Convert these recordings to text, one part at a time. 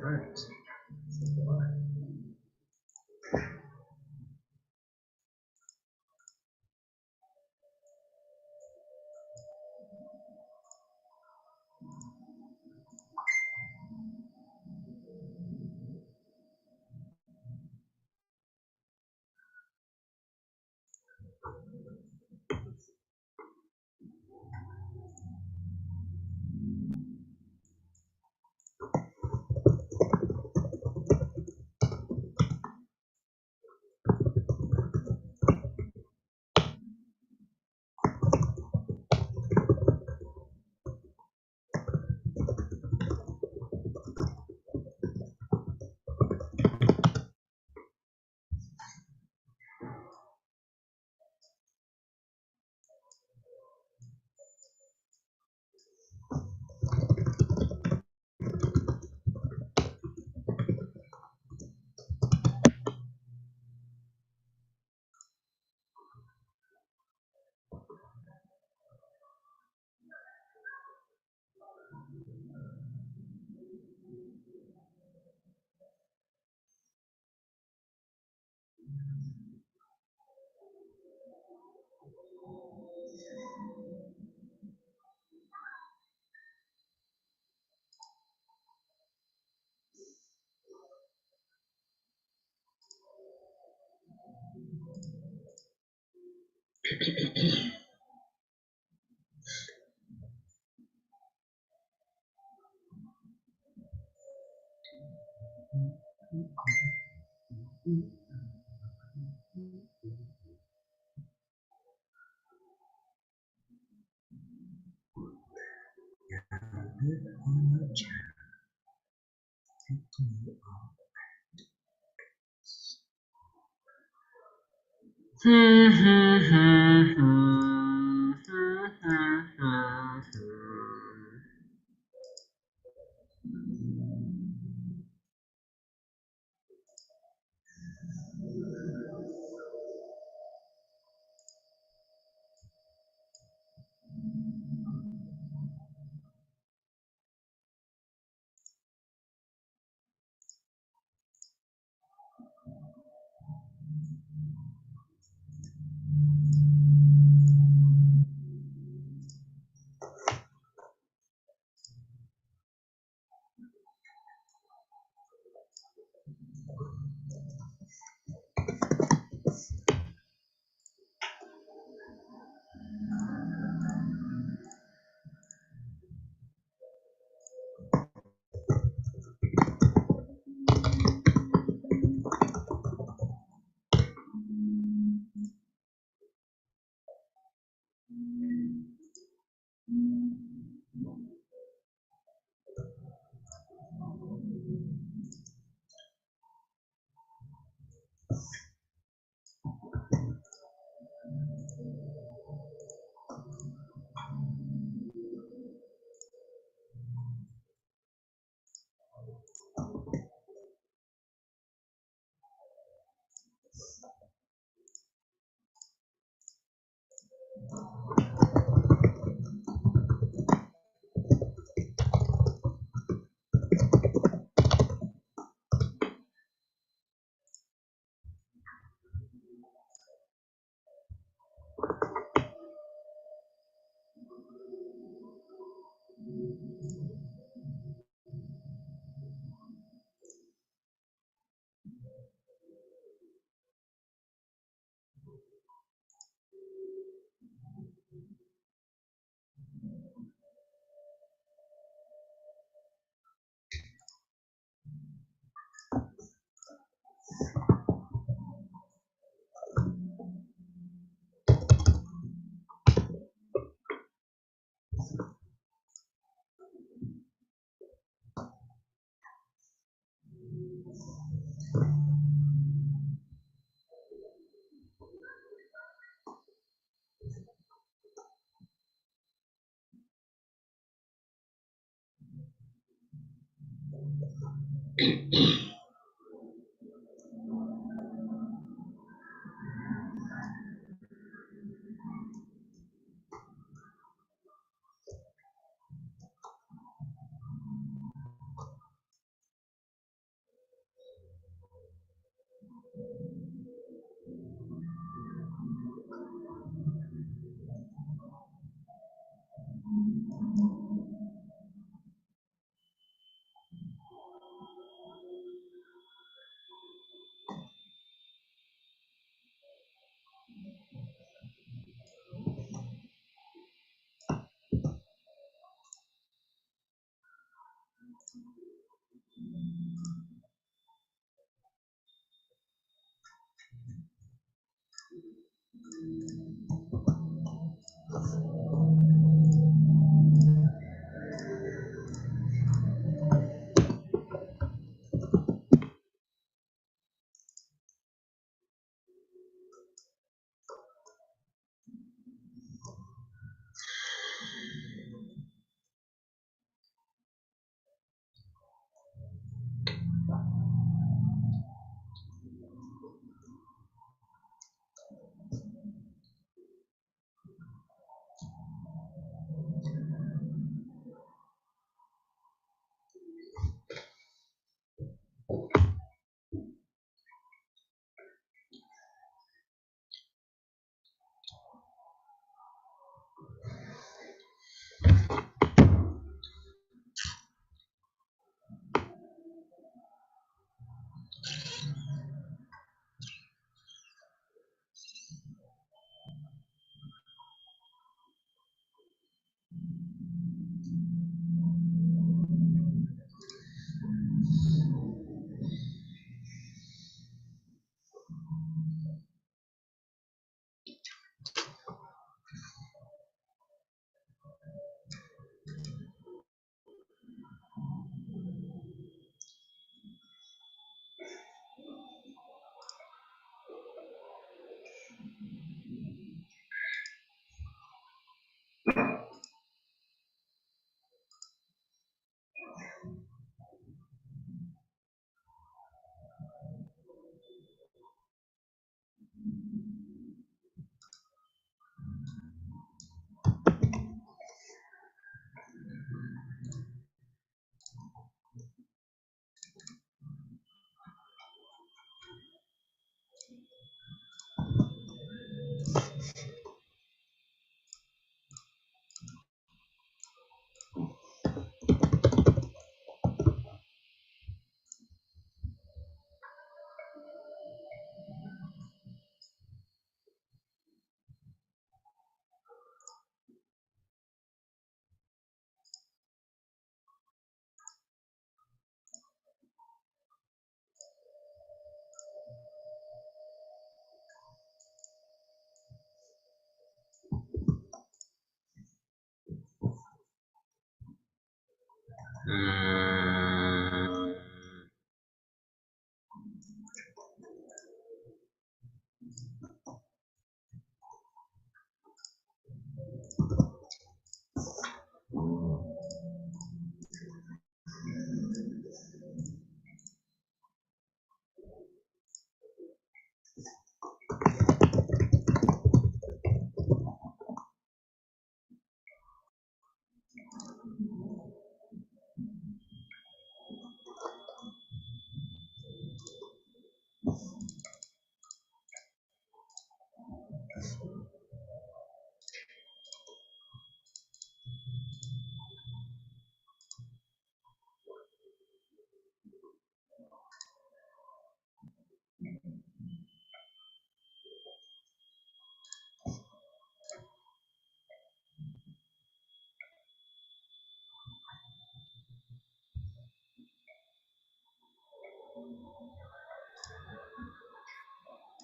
Right.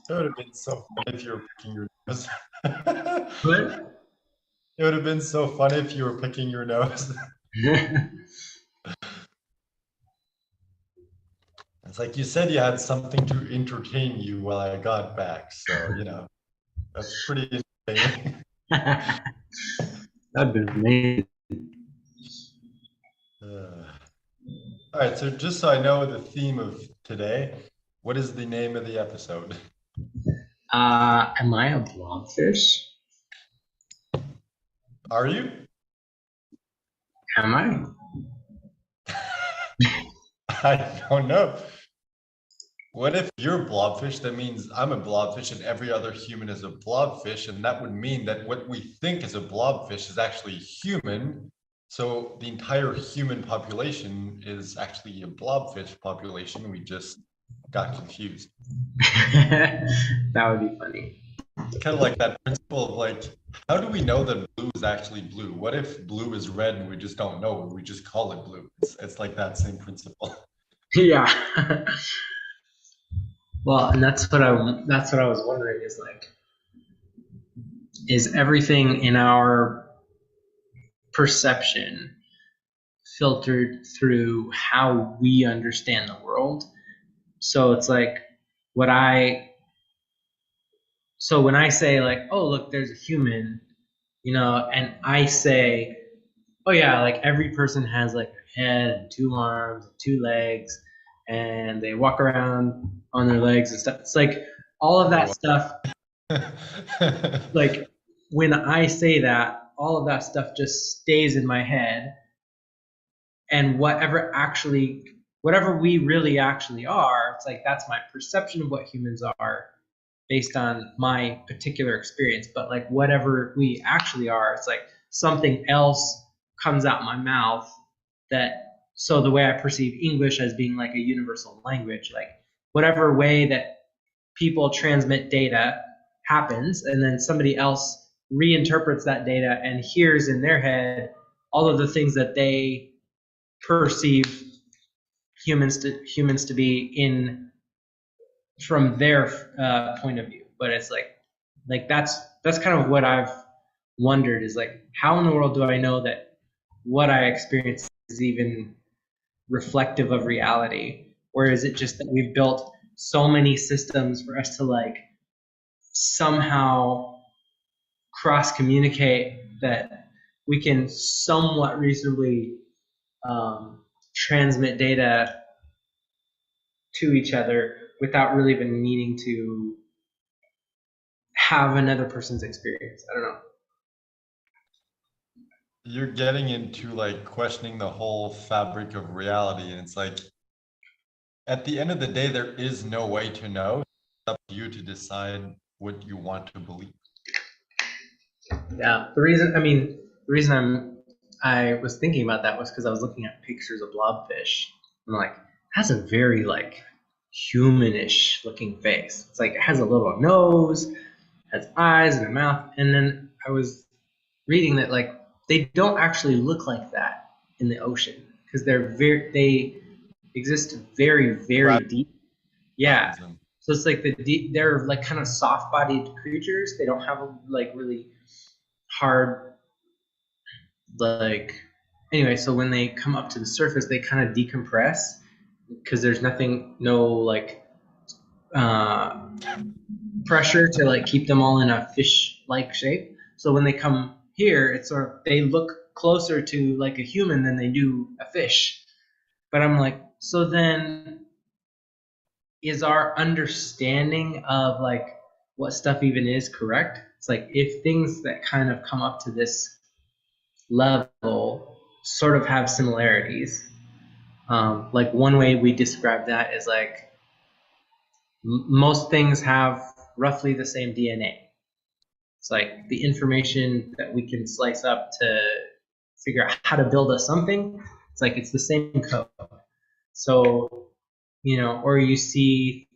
It would have been so funny if you were picking your nose. What? It would have been so funny if you were picking your nose. It's like you said you had something to entertain you while I got back. So, that's pretty entertaining. That'd been amazing. Uh, all right. So, just so I know the theme of today, what is the name of the episode? Am I a blobfish? Are you? Am I? I don't know. What if you're a blobfish? That means I'm a blobfish and every other human is a blobfish. And that would mean that what we think is a blobfish is actually human. So the entire human population is actually a blobfish population. We just got confused. That would be funny. It's kind of like that principle of like, how do we know that blue is actually blue? What if blue is red and we just don't know? We just call it blue. It's like that same principle. Yeah. Well, and that's what I was wondering is like, is everything in our perception filtered through how we understand the world? So it's like what I so when I say like, oh look, there's a human, and I say, oh yeah, like every person has like a head, two arms, two legs, and they walk around on their legs and stuff. It's like all of that stuff, like when I say that, all of that stuff just stays in my head, and whatever we really actually are, it's like that's my perception of what humans are based on my particular experience. But like whatever we actually are, it's like something else comes out my mouth that so the way I perceive English as being like a universal language, like whatever way that people transmit data happens, and then somebody else reinterprets that data and hears in their head all of the things that they perceive humans to be in from their point of view. But it's like that's kind of what I've wondered is like, how in the world do I know that what I experience is even reflective of reality? Or is it just that we've built so many systems for us to like somehow cross communicate that we can somewhat reasonably transmit data to each other without really even needing to have another person's experience? I don't know. You're getting into like questioning the whole fabric of reality. And it's like, at the end of the day, there is no way to know. It's up to you to decide what you want to believe. Yeah, the reason I was thinking about that was because I was looking at pictures of blobfish. I'm like, that's a very like humanish looking face. It's like it has a little nose, has eyes and a mouth, and then I was reading that like they don't actually look like that in the ocean because they exist very very Gravity deep. Yeah, binds them. so it's like they're like kind of soft bodied creatures. They don't have like really hard like anyway. So when they come up to the surface, they kind of decompress because there's no like uh, pressure to like keep them all in a fish like shape. So when they come here, it's sort of they look closer to like a human than they do a fish. But I'm like, so then is our understanding of like what stuff even is correct? It's like if things that kind of come up to this level sort of have similarities. Like one way we describe that is like most things have roughly the same DNA. It's like the information that we can slice up to figure out how to build us something. It's like it's the same code. So, or you see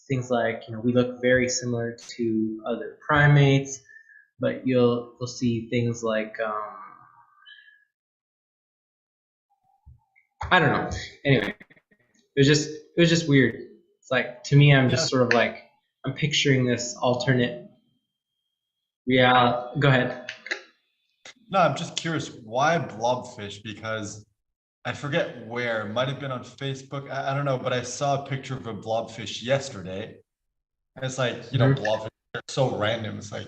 things like, we look very similar to other primates, but you'll see things like I don't know. Anyway, it was just weird. It's like to me, I'm Yeah. just sort of like I'm picturing this alternate reality. Go ahead. No, I'm just curious, why blobfish? Because I forget where, it might have been on Facebook. I don't know, but I saw a picture of a blobfish yesterday. And it's like, Mhm. blobfish are so random. It's like,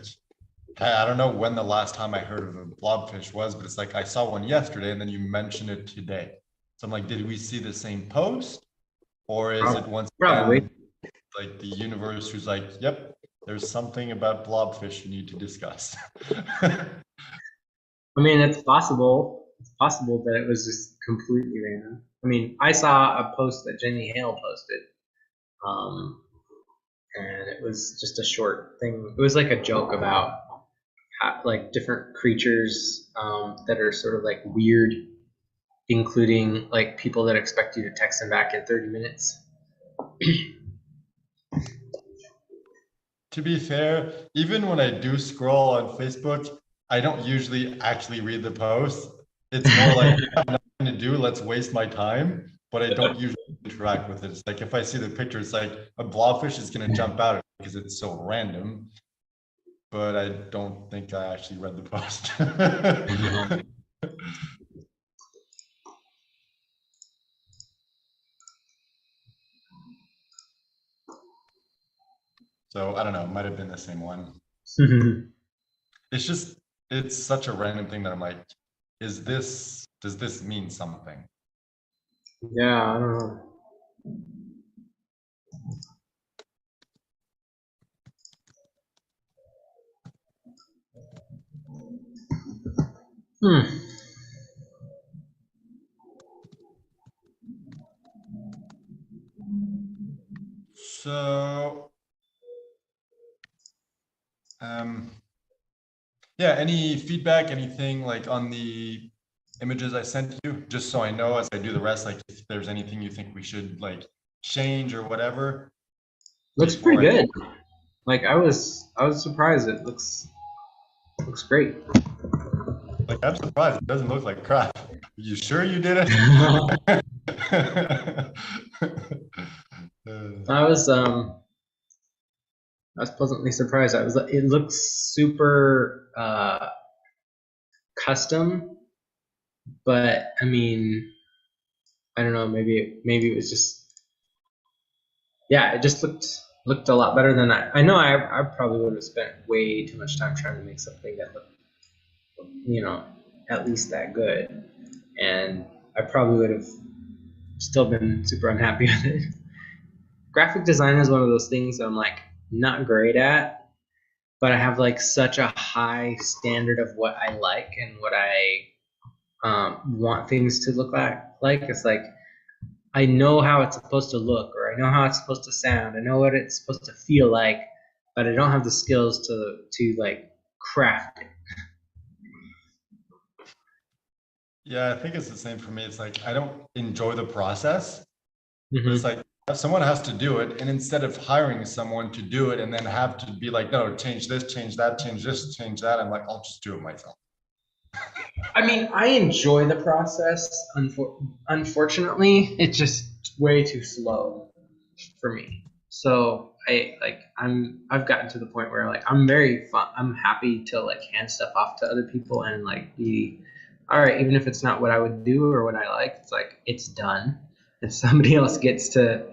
I don't know when the last time I heard of a blobfish was, but it's like I saw one yesterday and then you mentioned it today. So I'm like, did we see the same post? Or is it once Probably. again like the universe who's like, yep, there's something about blobfish you need to discuss? I mean, it's possible. It's possible that it was just completely random. I mean, I saw a post that Jenny Hale posted, um, and it was just a short thing. It was like a joke about like different creatures that are sort of like weird, including like people that expect you to text them back in 30 minutes. To be fair, even when I do scroll on Facebook, I don't usually actually read the post. It's more like I have nothing to do, let's waste my time, but I don't usually interact with it. It's like if I see the picture, it's like a blobfish is gonna jump out because it's so random, but I don't think I actually read the post. So I don't know, it might have been the same one. It's just, it's such a random thing that I'm like, does this mean something? Yeah, I don't know. Hmm. So, um, yeah, any feedback, anything like on the images I sent you, just so I know as I do the rest, like if there's anything you think we should like change or whatever Looks pretty before I, good. Like I was surprised. It looks great. like, I'm surprised it doesn't look like crap. You sure you did it? I was I was pleasantly surprised. It looks super custom, but I mean, I don't know, maybe it was just yeah, it just looked a lot better than I know I probably would have spent way too much time trying to make something that looked, at least that good. And I probably would have still been super unhappy with it. Graphic design is one of those things that I'm like not great at, but I have like such a high standard of what I like and what I want things to look like. Like it's like I know how it's supposed to look, or I know how it's supposed to sound. I know what it's supposed to feel like, but I don't have the skills to like craft it. yeah, I think it's the same for me. It's like I don't enjoy the process, but it's Mm-hmm. like someone has to do it, and instead of hiring someone to do it and then have to be like, no, change this, change that, change this, change that, I'm like, I'll just do it myself. I mean, I enjoy the process. Unfortunately, it's just way too slow for me. So I've gotten to the point where like I'm very fun. I'm happy to like hand stuff off to other people and like be all right, even if it's not what I would do or what I like. It's like it's done, and somebody else gets to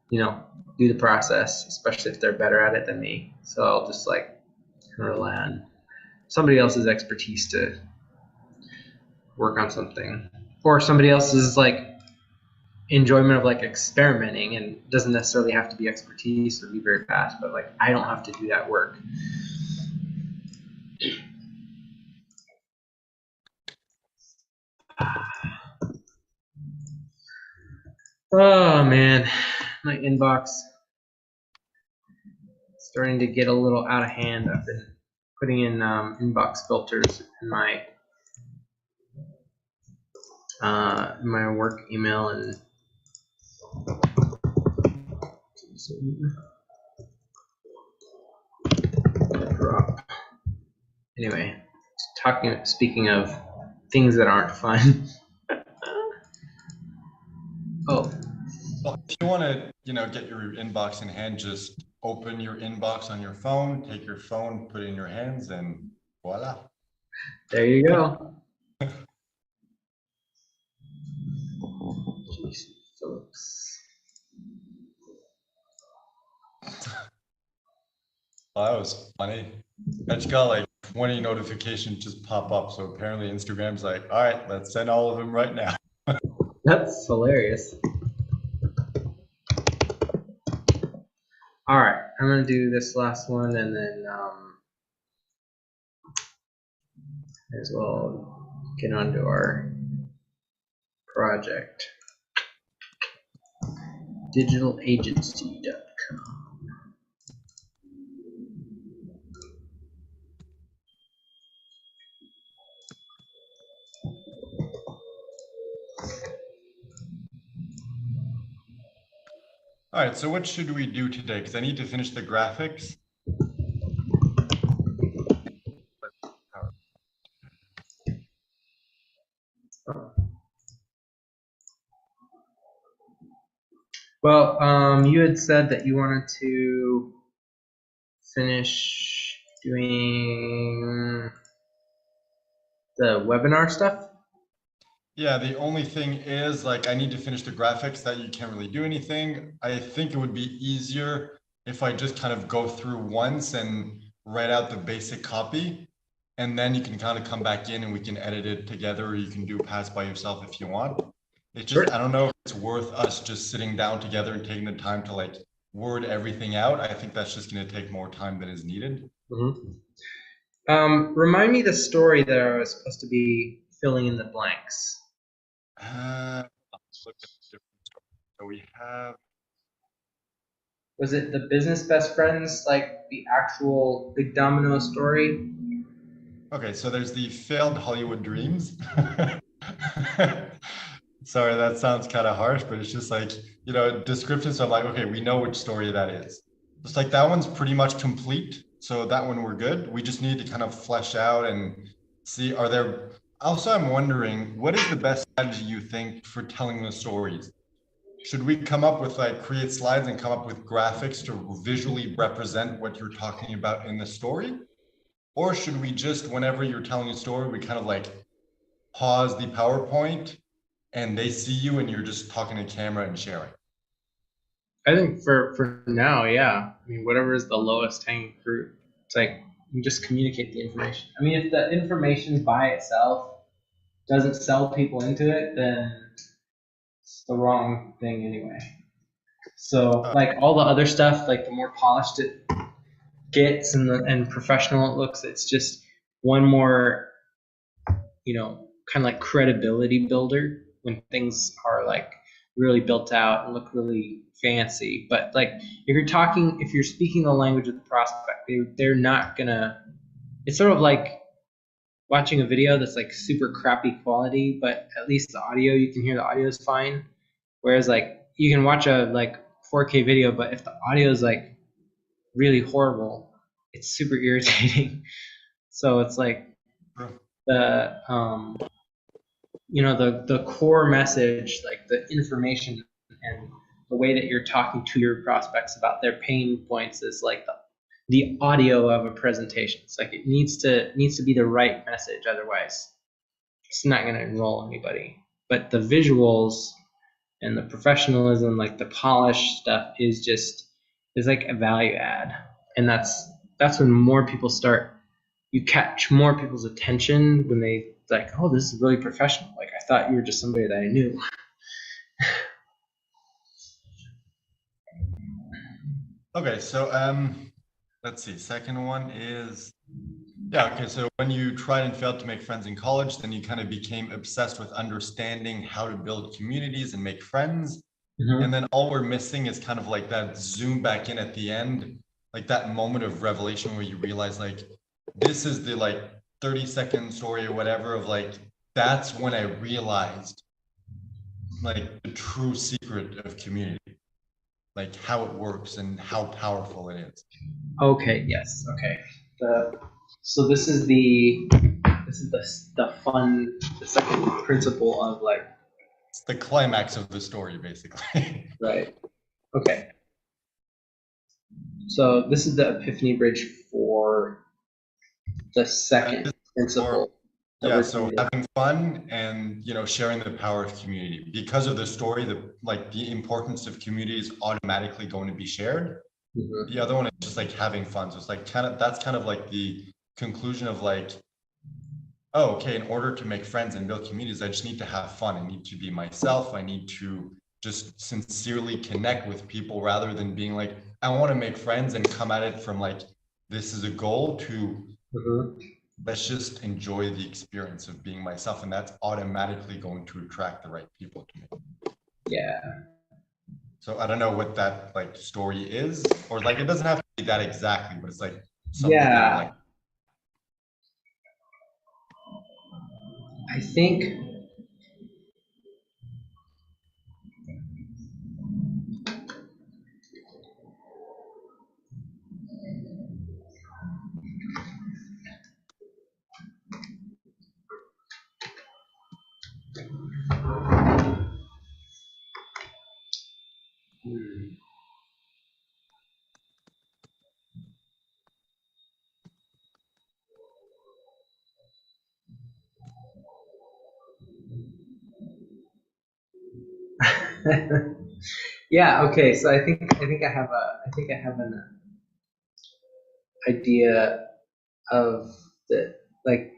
you know do the process, especially if they're better at it than me. So I'll just like rely on somebody else's expertise to work on something, or somebody else's like enjoyment of like experimenting, and doesn't necessarily have to be expertise or be very fast, but like I don't have to do that work. Oh man, my inbox starting to get a little out of hand. I've been putting in inbox filters in my work email and drop. Anyway, speaking of things that aren't fun. Oh, Well, if you want to, get your inbox in hand, just open your inbox on your phone, take your phone, put it in your hands, and voila. there you go. Oops. Oh, that was funny. I just got like 20 notifications just pop up. So apparently Instagram's like, all right, let's send all of them right now. That's hilarious. All right, I'm gonna do this last one, and then as well get on to our project. digitalagency.com. All right, so what should we do today? Because I need to finish the graphics. Well, you had said that you wanted to finish doing the webinar stuff. Yeah, the only thing is like I need to finish the graphics that you can't really do anything. I think it would be easier if I just kind of go through once and write out the basic copy. And then you can kind of come back in and we can edit it together, or you can do pass by yourself if you want. It's just, Sure. I don't know if it's worth us just sitting down together and taking the time to like word everything out. I think that's just going to take more time than is needed. Remind me the story that I was supposed to be filling in the blanks. Let's look at the different story. So we have. Was it the business best friends, like the actual Big Domino story? Okay, so there's the failed Hollywood dreams. Sorry, that sounds kind of harsh, but it's just like, you know, descriptions. So I'm like, okay, we know which story that is. Just like that one's pretty much complete. So that one we're good. We just need to kind of flesh out and see, are there, also I'm wondering, what is the best strategy you think for telling the stories? Should we come up with like create slides and come up with graphics to visually represent what you're talking about in the story? Or should we just, whenever you're telling a story, we kind of like pause the PowerPoint and they see you and you're just talking to camera and sharing? I think for now, yeah. I mean, whatever is the lowest hanging fruit. It's like you just communicate the information. I mean, if the information by itself doesn't sell people into it, then it's the wrong thing anyway. So like all the other stuff, like the more polished it gets and professional it looks, it's just one more, you know, kind of like credibility builder when things are like really built out and look really fancy. But like if you're speaking the language of the prospect, they're not gonna. It's sort of like watching a video that's like super crappy quality, but at least the audio, you can hear the audio is fine. Whereas like you can watch a like 4K video, but if the audio is like really horrible, it's super irritating. So it's like the you know, the core message, like the information and the way that you're talking to your prospects about their pain points is like the audio of a presentation. It's like it needs to be the right message, otherwise it's not going to enroll anybody. But the visuals and the professionalism, like the polished stuff, is like a value add, and that's when more people start. You catch more people's attention when they like, oh, this is really professional. Like I thought you were just somebody that I knew. Okay, so let's see. Second one is, yeah, okay. So when you tried and failed to make friends in college, then you kind of became obsessed with understanding how to build communities and make friends. And then all we're missing is kind of like that zoom back in at the end, like that moment of revelation where you realize like, this is the like 30-second story or whatever of like, that's when I realized like the true secret of community, like how it works and how powerful it is. Okay. Yes. Okay. So this is the second principle of like. It's the climax of the story, basically. Right. Okay. So this is the epiphany bridge for the second principle. that Yeah, we're so doing. having fun and sharing the power of community. Because of the story, the importance of community is automatically going to be shared. Mhm. The other one is just like having fun. So it's like that's kind of like the conclusion of like, oh, okay, in order to make friends and build communities, I just need to have fun. I need to be myself. I need to just sincerely connect with people rather than being like, I want to make friends and come at it from like, this is a goal to Mhm. let's just enjoy the experience of being myself. And that's automatically going to attract the right people to me. Yeah. So I don't know what that like story is, or like it doesn't have to be that exactly, but it's like something that you like. Yeah. I think yeah, okay. So I have an idea of the like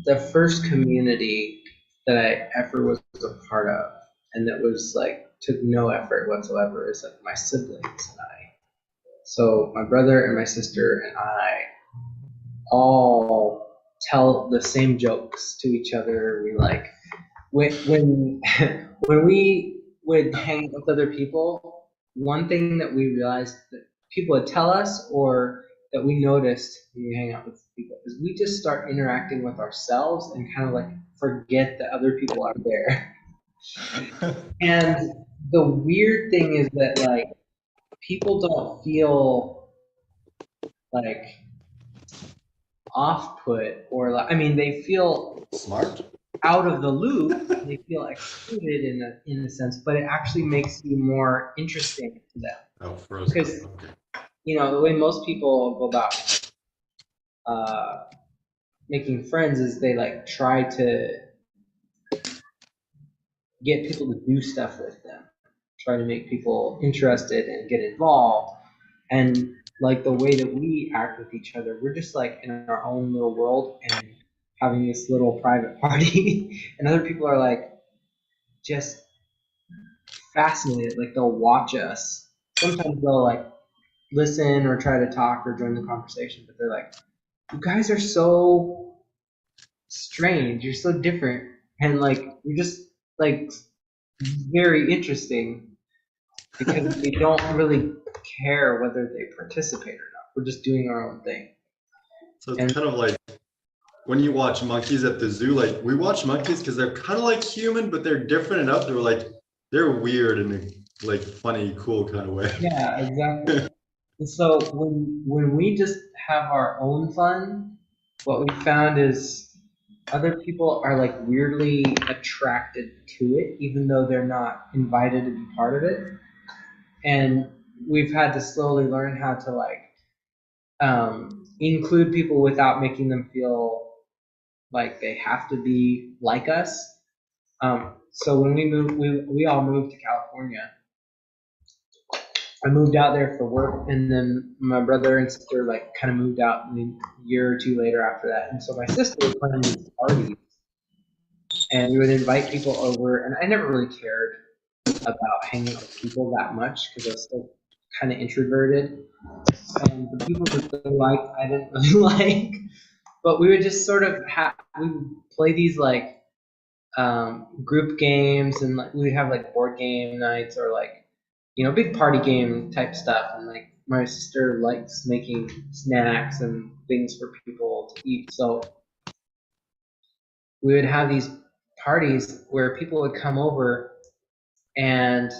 the first community that I ever was a part of, and that was like took no effort whatsoever, is like my siblings and I. So my brother and my sister and I all tell the same jokes to each other. We like when when we would hang out with other people, one thing that we realized that people would tell us or that we noticed when we hang out with people is we just start interacting with ourselves and kind of like forget that other people are there. And the weird thing is that like people don't feel like off put or like I mean they feel Smart. out of the loop, they feel excluded in a sense, but it actually makes you more interesting to them. Oh, frozen. Because Okay. the way most people go about uh, making friends is they like try to get people to do stuff with them, try to make people interested and get involved. And like the way that we act with each other, we're just like in our own little world and having this little private party, and other people are like just fascinated. Like they'll watch us. Sometimes they'll like listen or try to talk or join the conversation, but they're like, "You guys are so strange. You're so different, and like you're just like very interesting because we don't really care whether they participate or not. We're just doing our own thing." So it's And kind of like when you watch monkeys at the zoo, like we watch monkeys because they're kind of like human, but they're different enough. They're weird in a like funny, cool kind of way. yeah, exactly. And so when we just have our own fun, what we found is other people are like weirdly attracted to it, even though they're not invited to be part of it. And we've had to slowly learn how to like include people without making them feel like they have to be like us. So when we all moved to California. I moved out there for work, and then my brother and sister like kind of moved out a year or two later after that. And so my sister was planning these parties, and we would invite people over. And I never really cared about hanging out with people that much because I was still kind of introverted. And the people that they liked, I didn't really like. But we would just sort of we would play these like group games, and like we would have like board game nights or like big party game type stuff. And like my sister likes making snacks and things for people to eat, so we would have these parties where people would come over and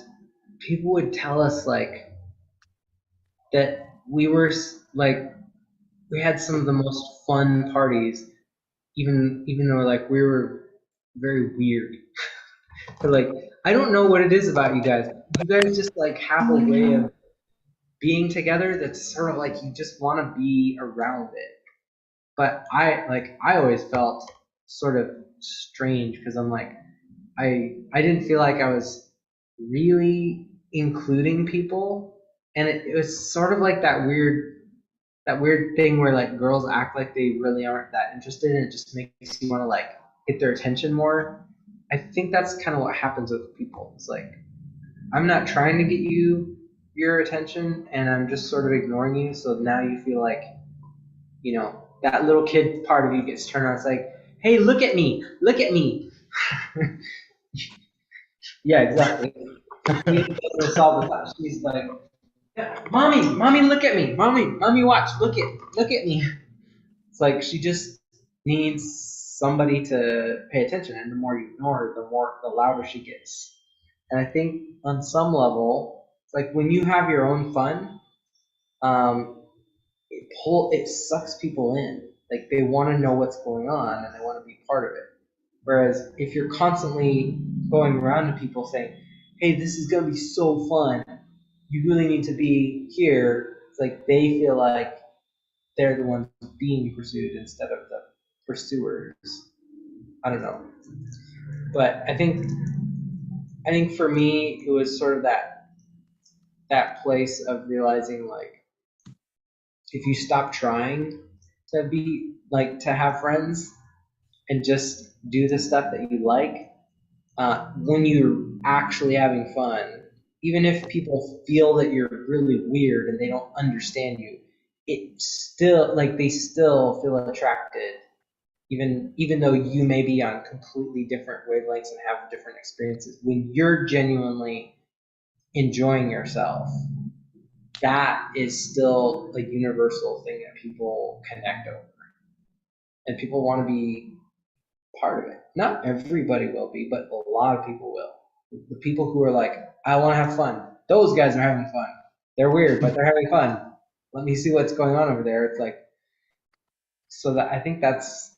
people would tell us like that we were like we had some of the most fun parties, even though like we were very weird. But like I don't know what it is about you guys. You guys just like have a way of being together that's sort of like you just want to be around it. But I always felt sort of strange because I'm like I didn't feel like I was really including people, and it was sort of like that weird thing where like girls act like they really aren't that interested, and it just makes you want to like get their attention more. I think that's kind of what happens with people. It's like I'm not trying to get your attention, and I'm just sort of ignoring you. So now you feel like that little kid part of you gets turned on. It's like, hey, look at me. Yeah, exactly. She does this all the time. She's like, yeah, mommy, look at me, mommy, watch, look at me. It's like she just needs somebody to pay attention, and the more you ignore her, the louder she gets. And I think on some level, it's like when you have your own fun, um, it sucks people in. Like they want to know what's going on and they want to be part of it. Whereas if you're constantly going around to people saying, "Hey, this is gonna be so fun. You really need to be here." It's like they feel like they're the ones being pursued instead of the pursuers. I don't know, but I think for me it was sort of that place of realizing like if you stop trying to be like to have friends and just do the stuff that you like, when you're actually having fun, even if people feel that you're really weird and they don't understand you, it still like they still feel attracted, even though you may be on completely different wavelengths and have different experiences. When you're genuinely enjoying yourself, that is still a universal thing that people connect over, and people want to be part of it. Not everybody will be, but a lot of people will. The people who are like, I want to have fun. Those guys are having fun. They're weird, but they're having fun. Let me see what's going on over there. It's like so that I think that's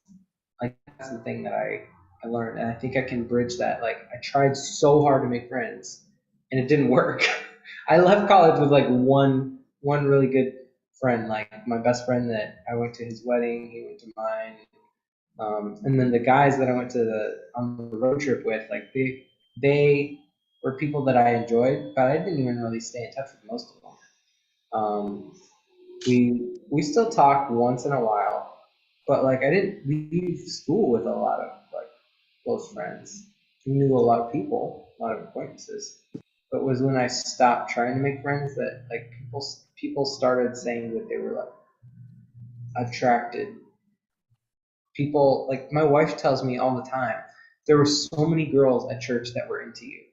the thing that I learned, and I think I can bridge that. Like I tried so hard to make friends, and it didn't work. I left college with like one really good friend, like my best friend that I went to his wedding, he went to mine, and then the guys that I went to on the road trip with, like they were people that I enjoyed, but I didn't even really stay in touch with most of them. Um, we still talk once in a while, but like I didn't leave school with a lot of like close friends. I knew a lot of people, a lot of acquaintances. But it was when I stopped trying to make friends that like people started saying that they were like attracted. People like my wife tells me all the time there were so many girls at church that were into you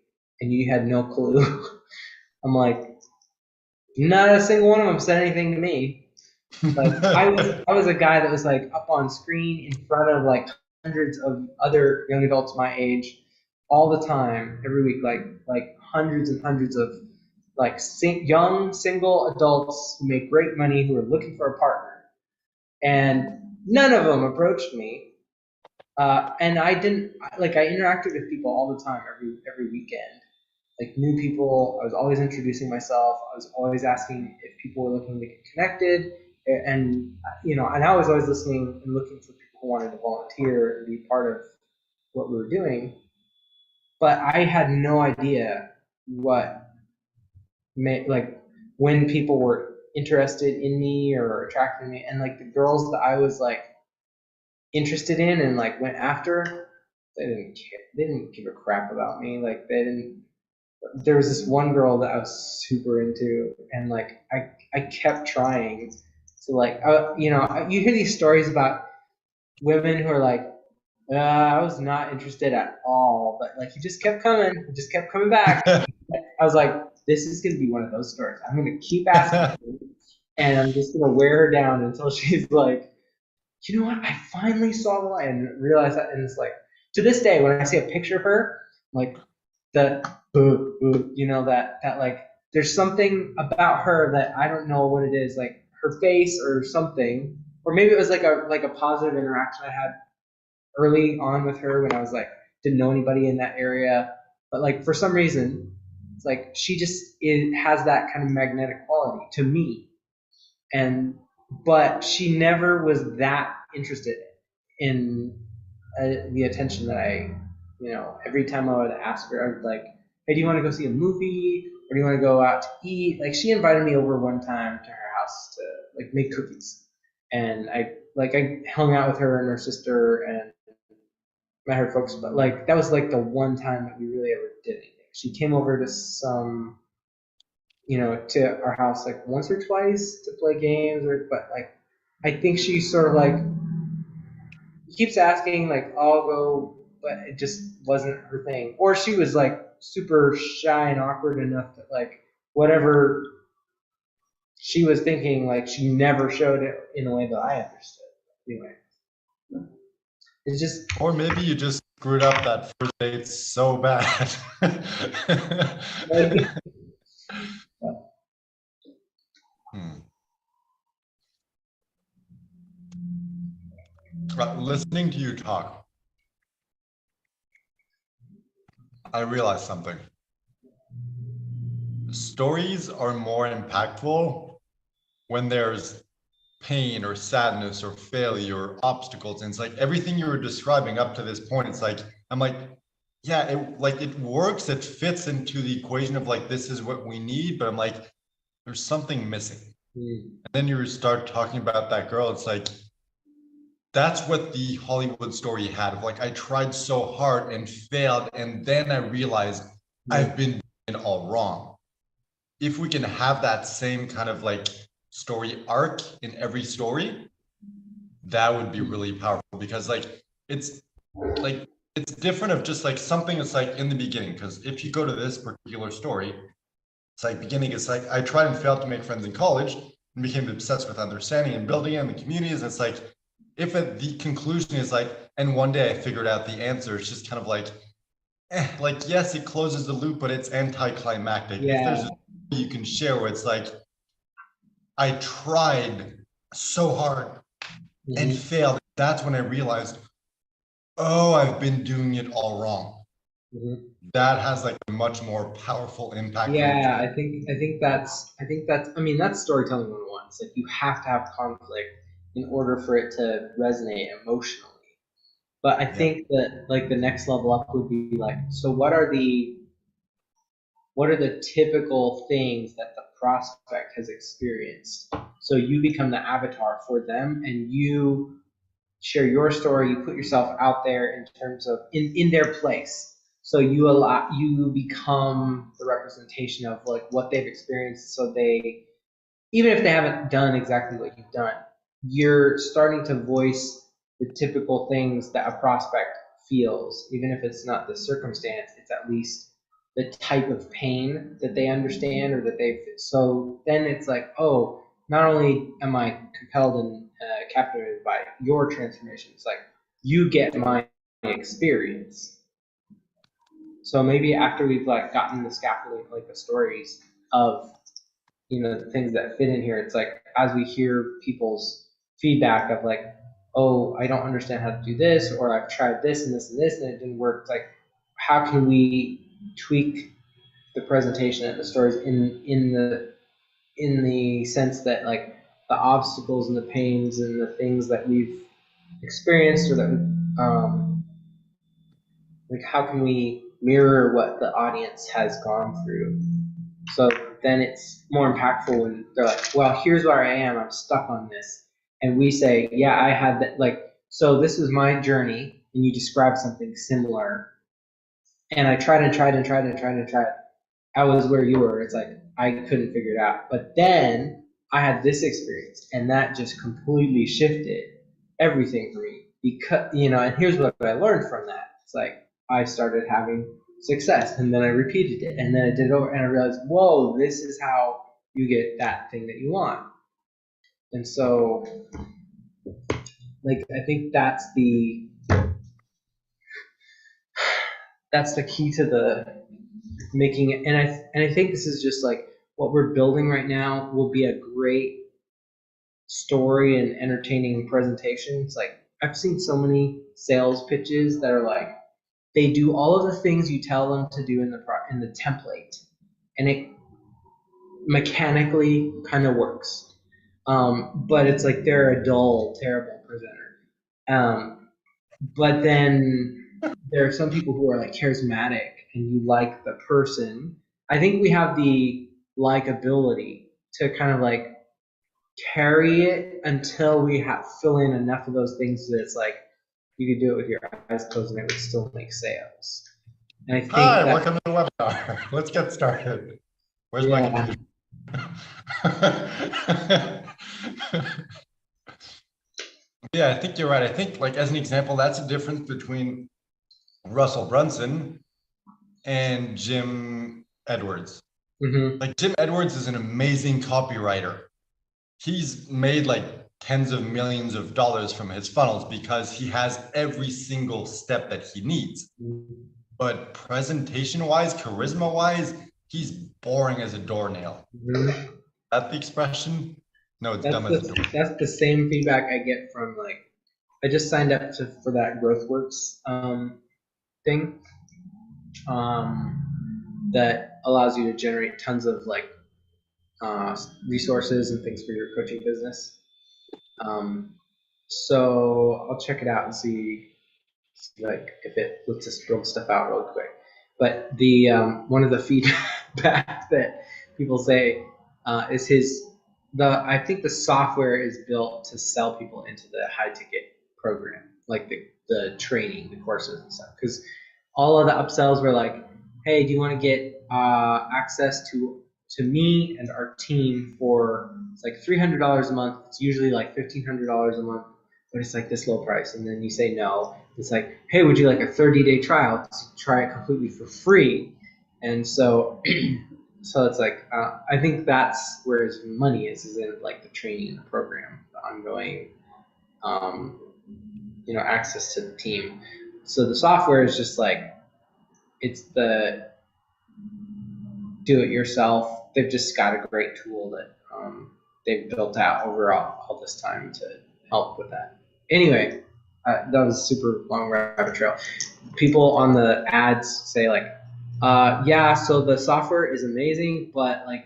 and you had no clue. I'm like, not a single one of them said anything to me. Like I was a guy that was like up on screen in front of like hundreds of other young adults my age all the time every week, like hundreds and hundreds of like young single adults who make great money who are looking for a partner, and none of them approached me. And I didn't like I interacted with people all the time, every weekend, like new people. I was always introducing myself. I was always asking if people were looking to get connected, and and I was always listening and looking for people who wanted to volunteer and be part of what we were doing. But I had no idea what like when people were interested in me or attracted me, and like the girls that I was like interested in and like went after, they didn't care. They didn't give a crap about me. Like they didn't. There was this one girl that I was super into, and like I kept trying to like you hear these stories about women who are like, I was not interested at all, but like he just kept coming back. I was like, this is gonna be one of those stories. I'm gonna keep asking, and I'm just gonna wear her down until she's like, you know what? I finally saw the light and realized that. And it's like, to this day, when I see a picture of her, like that, that like, there's something about her that I don't know what it is, like her face or something, or maybe it was like a positive interaction I had early on with her when I was like didn't know anybody in that area, but like for some reason, it's like it has that kind of magnetic quality to me, and but she never was that interested in the attention that every time I would ask her, I would like, hey, do you want to go see a movie? Or do you want to go out to eat? Like she invited me over one time to her house to like make cookies. And I hung out with her and her sister and met her folks, but like that was like the one time that we really ever did anything. She came over to to our house like once or twice to play games, but like I think she sort of like keeps asking like I'll go, but it just wasn't her thing. Or she was like super shy and awkward enough that like whatever she was thinking, like she never showed it in a way that I understood. Anyway, it's just Or maybe you just screwed up that first date so bad. Hmm. Listening to you talk, I realized something. Stories are more impactful when there's pain or sadness or failure or obstacles. And it's like everything you were describing up to this point, it's like, I'm like, yeah, it works, it fits into the equation of like, this is what we need, but I'm like, there's something missing. And then you start talking about that girl, it's like, that's what the Hollywood story had of like, I tried so hard and failed, and then I realized I've been doing it all wrong. If we can have that same kind of like story arc in every story, that would be really powerful, because like it's different of just like something that's like in the beginning. Because if you go to this particular story, it's like beginning, it's like I tried and failed to make friends in college and became obsessed with understanding and building in the communities. It's like if the conclusion is like, and one day I figured out the answer, it's just kind of like, like yes, it closes the loop, but it's anticlimactic. yeah. If there's a you can share where it's like, I tried so hard and failed. That's when I realized, oh, I've been doing it all wrong. That has like a much more powerful impact. Yeah, I think that's I mean that's storytelling 101. It's like you have to have conflict in order for it to resonate emotionally. But I think that like the next level up would be like, so what are the typical things that the prospect has experienced? So you become the avatar for them and you share your story, you put yourself out there in terms of in their place. So you become the representation of like what they've experienced. So they, even if they haven't done exactly what you've done, you're starting to voice the typical things that a prospect feels. Even if it's not the circumstance, it's at least the type of pain that they understand or that they've. So then it's like, oh, not only am I compelled and captivated by your transformation, it's like you get my experience. So maybe after we've like gotten the scaffolding, like the stories of the things that fit in here, it's like as we hear people's feedback of like, oh, I don't understand how to do this, or I've tried this and this and this and it didn't work. It's like, how can we tweak the presentation of the stories in the sense that like the obstacles and the pains and the things that we've experienced, or that like how can we mirror what the audience has gone through? So then it's more impactful when they're like, well, here's where I am, I'm stuck on this. And we say, yeah, I had that, like, so this was my journey, and you describe something similar. And I tried and tried and tried and tried and tried. I was where you were. It's like I couldn't figure it out. But then I had this experience, and that just completely shifted everything for me. Because and here's what I learned from that. It's like I started having success, and then I repeated it, and then I did it over, and I realized, whoa, this is how you get that thing that you want. And so, like, I think that's the key to the making it. And I think this is just like what we're building right now will be a great story and entertaining presentation. It's like I've seen so many sales pitches that are like they do all of the things you tell them to do in the template, and it mechanically kind of works. But it's like they're a dull, terrible presenter. Um, but then there are some people who are like charismatic and you like the person. I think we have the likability to kind of like carry it until we have fill in enough of those things that it's like you could do it with your eyes closed and it would still make sales. And I think Hi, that, welcome to the webinar. Let's get started. Where's my yeah. computer? Yeah, I think you're right. I think, like, as an example, that's the difference between Russell Brunson and Jim Edwards. Mm-hmm. Like, Jim Edwards is an amazing copywriter. He's made like tens of millions of dollars from his funnels because he has every single step that he needs. But presentation wise, charisma wise, he's boring as a doornail. Mm-hmm. That the expression? No, it's dumb as a door. That's the same feedback I get from like I just signed up for that GrowthWorks thing that allows you to generate tons of like resources and things for your coaching business. So I'll check it out and see like if it lets us build stuff out real quick. But the one of the feedback that people say is I think the software is built to sell people into the high ticket program, like the training, the courses and stuff. Because all of the upsells were like, hey, do you want to get access to me and our team for it's like $300 a month. It's usually like $1,500 a month, but it's like this low price. And then you say no. It's like, hey, would you like a 30-day trial to try it completely for free? And so, so it's like, I think that's where his money is in like the training and the program, the ongoing, access to the team. So the software is just like, it's the do it yourself. They've just got a great tool that they've built out over all this time to help with that. Anyway, that was a super long rabbit trail. People on the ads say like, yeah, so the software is amazing, but like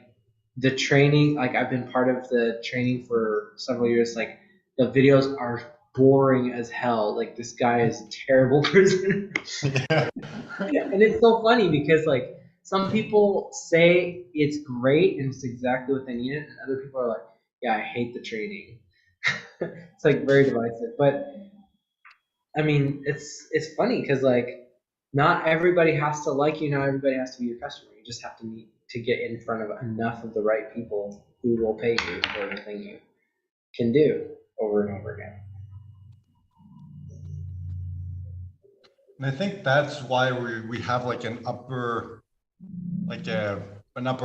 the training, like I've been part of the training for several years, like the videos are boring as hell. Like this guy is a terrible person. Yeah. And it's so funny because like some people say it's great and it's exactly what they needed, and other people are like, yeah, I hate the training. It's like very divisive. But I mean, it's funny because like not everybody has to like you, not everybody has to be your customer. You just have to meet to get in front of enough of the right people who will pay you for the thing you can do over and over again. And I think that's why we have like an upper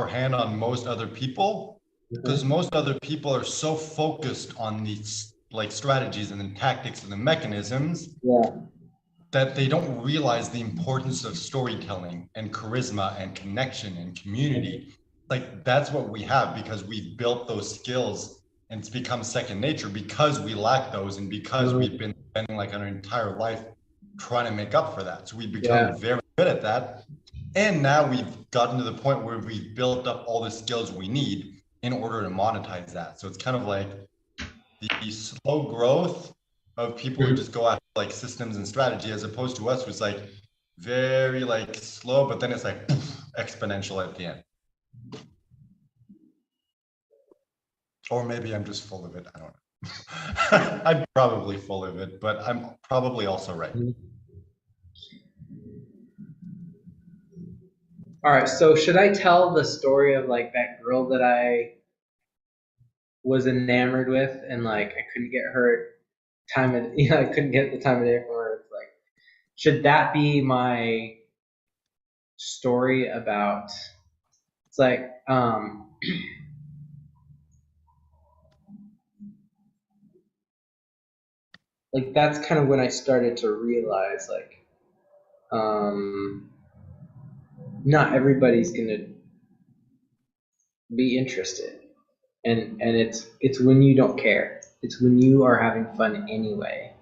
hand on most other people, because Mm-hmm. most other people are so focused on these like strategies and the tactics and the mechanisms Yeah. that they don't realize the importance of storytelling and charisma and connection and community. Like that's what we have because we've built those skills and it's become second nature because we lack those and because we've Mm-hmm. been spending like our entire life trying to make up for that. So we've Yeah. become very good at that. And now we've gotten to the point where we've built up all the skills we need in order to monetize that. So it's kind of like the slow growth of people who Mm-hmm. just go after like systems and strategy as opposed to us who's like very like slow, but then it's like exponential at the end. Or maybe I'm just full of it. I don't know. I'm probably full of it, but I'm probably also right. All right, so should I tell the story of like that girl that I was enamored with and like I couldn't get her time of I couldn't get the time of day for her. It's like, should that be my story about it's like like that's kind of when I started to realize like um not everybody's gonna be interested. And it's when you don't care. It's when you are having fun anyway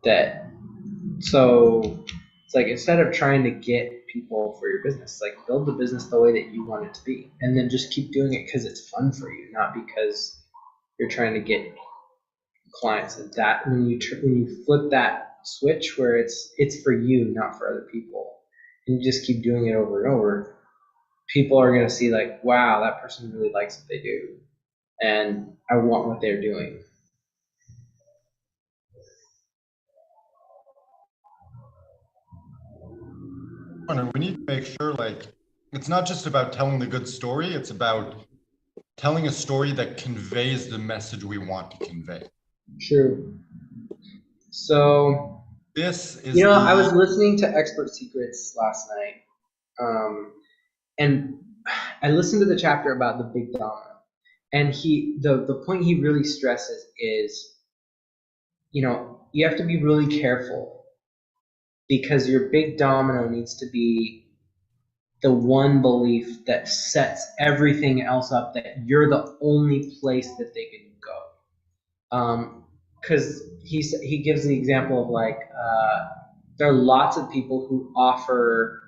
that so it's like instead of trying to get people for your business, like build the business the way that you want it to be, and then just keep doing it because it's fun for you, not because you're trying to get clients is that when you flip that switch where it's for you, not for other people, and you just keep doing it over and over, people are going to see like, wow, that person really likes what they do, and I want what they're doing. We need to make sure like it's not just about telling the good story, it's about telling a story that conveys the message we want to convey. True. So, This is I was listening to Expert Secrets last night, and I listened to the chapter about the big domino, and the point he really stresses is, you have to be really careful because your big domino needs to be the one belief that sets everything else up, that you're the only place that they can go. Because he gives the example of like there are lots of people who offer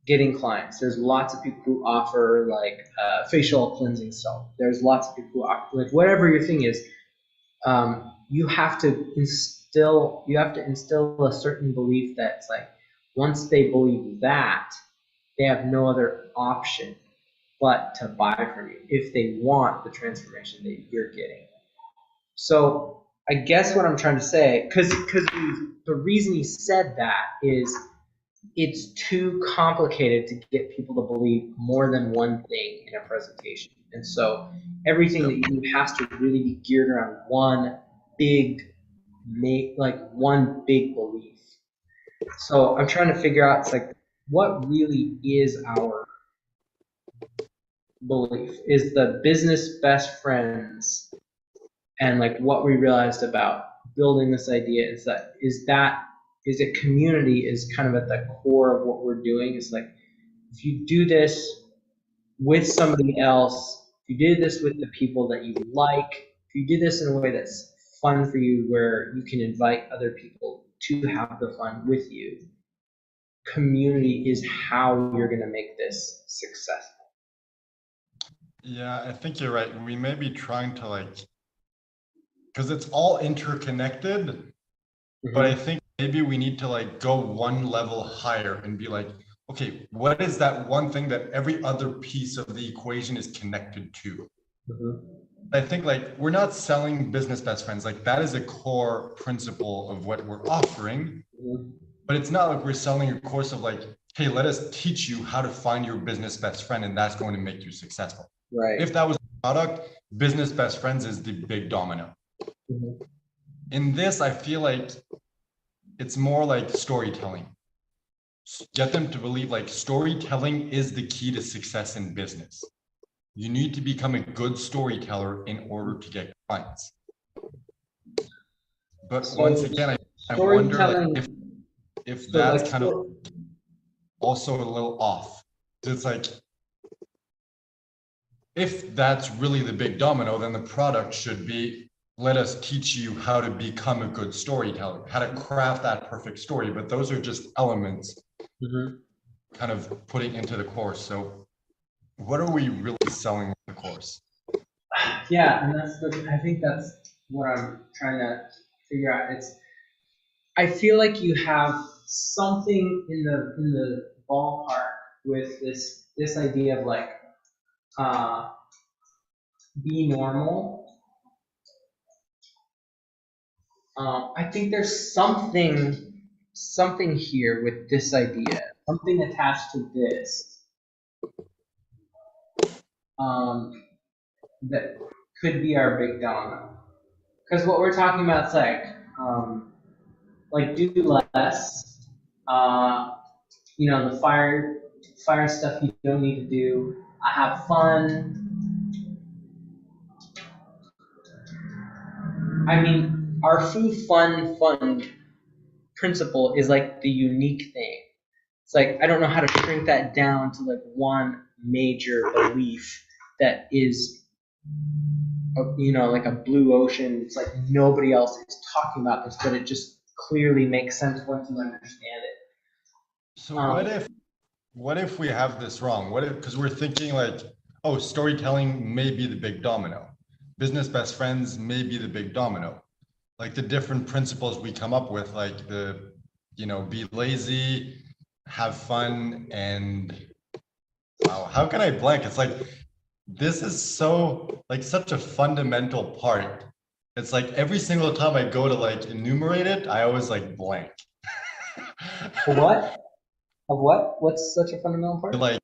getting clients. There's lots of people who offer like facial cleansing soap. There's lots of people who offer like whatever your thing is. You have to instill a certain belief that's like once they believe that, they have no other option but to buy from you if they want the transformation that you're getting. So I guess what I'm trying to say, because the reason he said that is it's too complicated to get people to believe more than one thing in a presentation. And so everything that you do has to really be geared around one big belief. So I'm trying to figure out, it's like, what really is our belief? Is the business best friends, and like what we realized about building this idea is that community is kind of at the core of what we're doing. Is like, if you do this with somebody else, if you did this with the people that you like, if you do this in a way that's fun for you, where you can invite other people to have the fun with you, community is how you're going to make this successful. Yeah, I think you're right. We may be trying to like, because it's all interconnected, but I think maybe we need to like go one level higher and be like, okay, what is that one thing that every other piece of the equation is connected to? I think like we're not selling business best friends. Like that is a core principle of what we're offering, but it's not like we're selling a course of like, hey, let us teach you how to find your business best friend, and that's going to make you successful. Right. If that was a product, business best friends is the big domino. In this, I feel like it's more like storytelling. Get them to believe like storytelling is the key to success in business. You need to become a good storyteller in order to get clients. But so once again, I wonder like if that's kind of also a little off. It's like, if that's really the big domino, then the product should be, let us teach you how to become a good storyteller, how to craft that perfect story. But those are just elements kind of putting into the course. So what are we really selling with the course? Yeah, and I think that's what I'm trying to figure out. I feel like you have something in the ballpark with this idea of like be normal. I think there's something here with this idea, something attached to this, that could be our big domino. Because what we're talking about is like do less. The fire stuff you don't need to do. Have fun. I mean, our fun principle is like the unique thing. It's like, I don't know how to shrink that down to like one major belief that is, like a blue ocean. It's like nobody else is talking about this, but it just clearly makes sense once you understand it. So what if we have this wrong? What if, because we're thinking like, oh, storytelling may be the big domino. Business best friends may be the big domino. like the different principles we come up with, like be lazy, have fun, and wow, how can I blank? It's like, this is so like such a fundamental part. It's like every single time I go to like enumerate it, I always like blank. What? Of what? What's such a fundamental part? Like,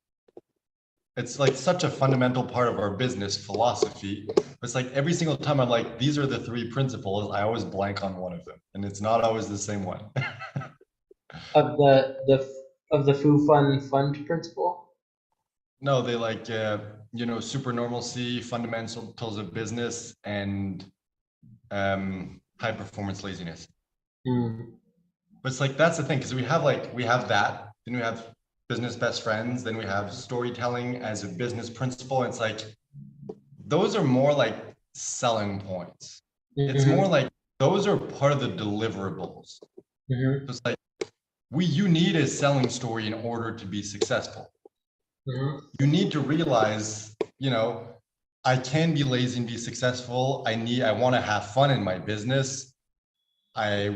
it's like such a fundamental part of our business philosophy. It's like every single time I'm like, these are the three principles, I always blank on one of them, and it's not always the same one. Of the foo fun fund principle? No, they like super normalcy, fundamentals of business, and high performance laziness. Hmm. But it's like, that's the thing, because we have that, then we have business best friends, then we have storytelling as a business principle. It's like, those are more like selling points. It's more like those are part of the deliverables. Mm-hmm. So it's like, you need a selling story in order to be successful. Mm-hmm. You need to realize, I can be lazy and be successful. I want to have fun in my business. I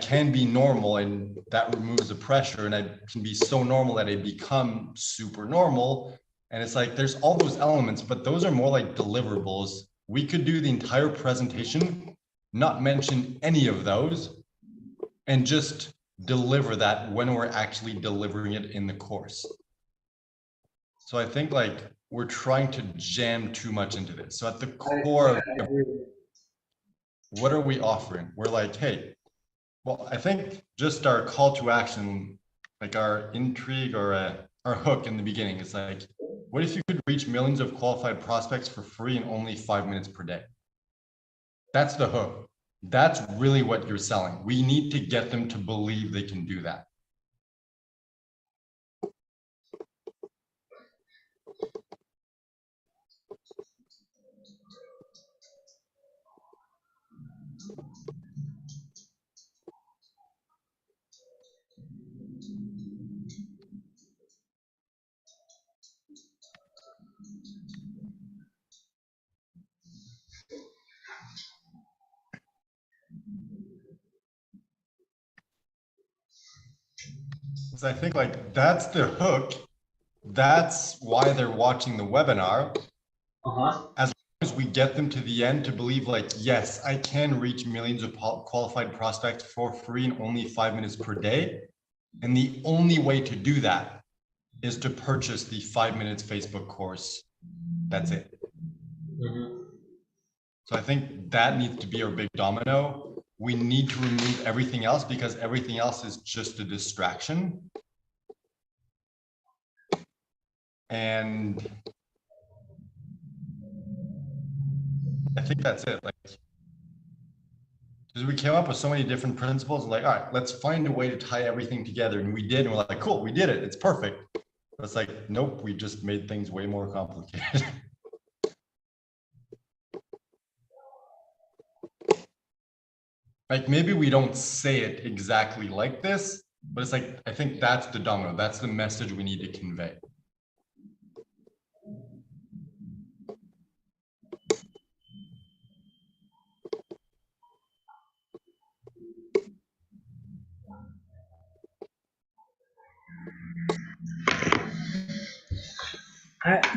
can be normal, and that removes the pressure, and I can be so normal that I become super normal. And it's like, there's all those elements, but those are more like deliverables. We could do the entire presentation, not mention any of those, and just deliver that when we're actually delivering it in the course. So I think like we're trying to jam too much into this. So at the core of what are we offering? We're like, hey, well, I think just our call to action, like our intrigue or our hook in the beginning, is like, what if you could reach millions of qualified prospects for free in only 5 minutes per day? That's the hook. That's really what you're selling. We need to get them to believe they can do that. So I think like that's the hook. That's why they're watching the webinar. As long as we get them to the end to believe like, yes, I can reach millions of qualified prospects for free in only 5 minutes per day. And the only way to do that is to purchase the 5 minutes Facebook course. That's it. So I think that needs to be our big domino. We need to remove everything else, because everything else is just a distraction. And I think that's it. Like, because we came up with so many different principles, like, all right, let's find a way to tie everything together. And we did, and we're like, cool, we did it. It's perfect. But it's like, nope, we just made things way more complicated. Like, maybe we don't say it exactly like this, but it's like, I think that's the domino. That's the message we need to convey.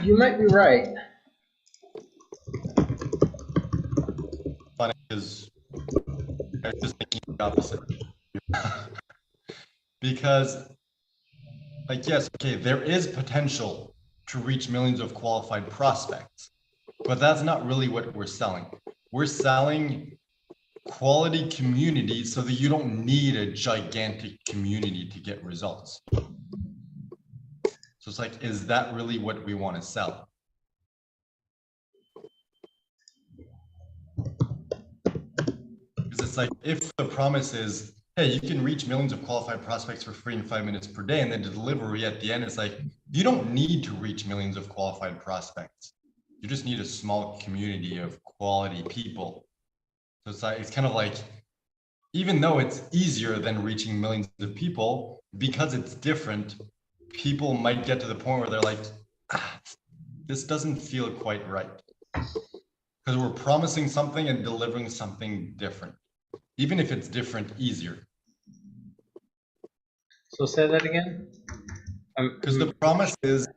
You might be right. Funny, because I was just thinking the opposite. Because, like, yes, okay, there is potential to reach millions of qualified prospects, but that's not really what we're selling. We're selling quality community so that you don't need a gigantic community to get results. So it's like, is that really what we want to sell? Because it's like, if the promise is, hey, you can reach millions of qualified prospects for free in 5 minutes per day, and then the delivery at the end is like, you don't need to reach millions of qualified prospects. You just need a small community of quality people. So it's like, it's kind of like, even though it's easier than reaching millions of people, because it's different, people might get to the point where they're like, this doesn't feel quite right. Because we're promising something and delivering something different. even if it's different, easier. So say that again. Because the promise is,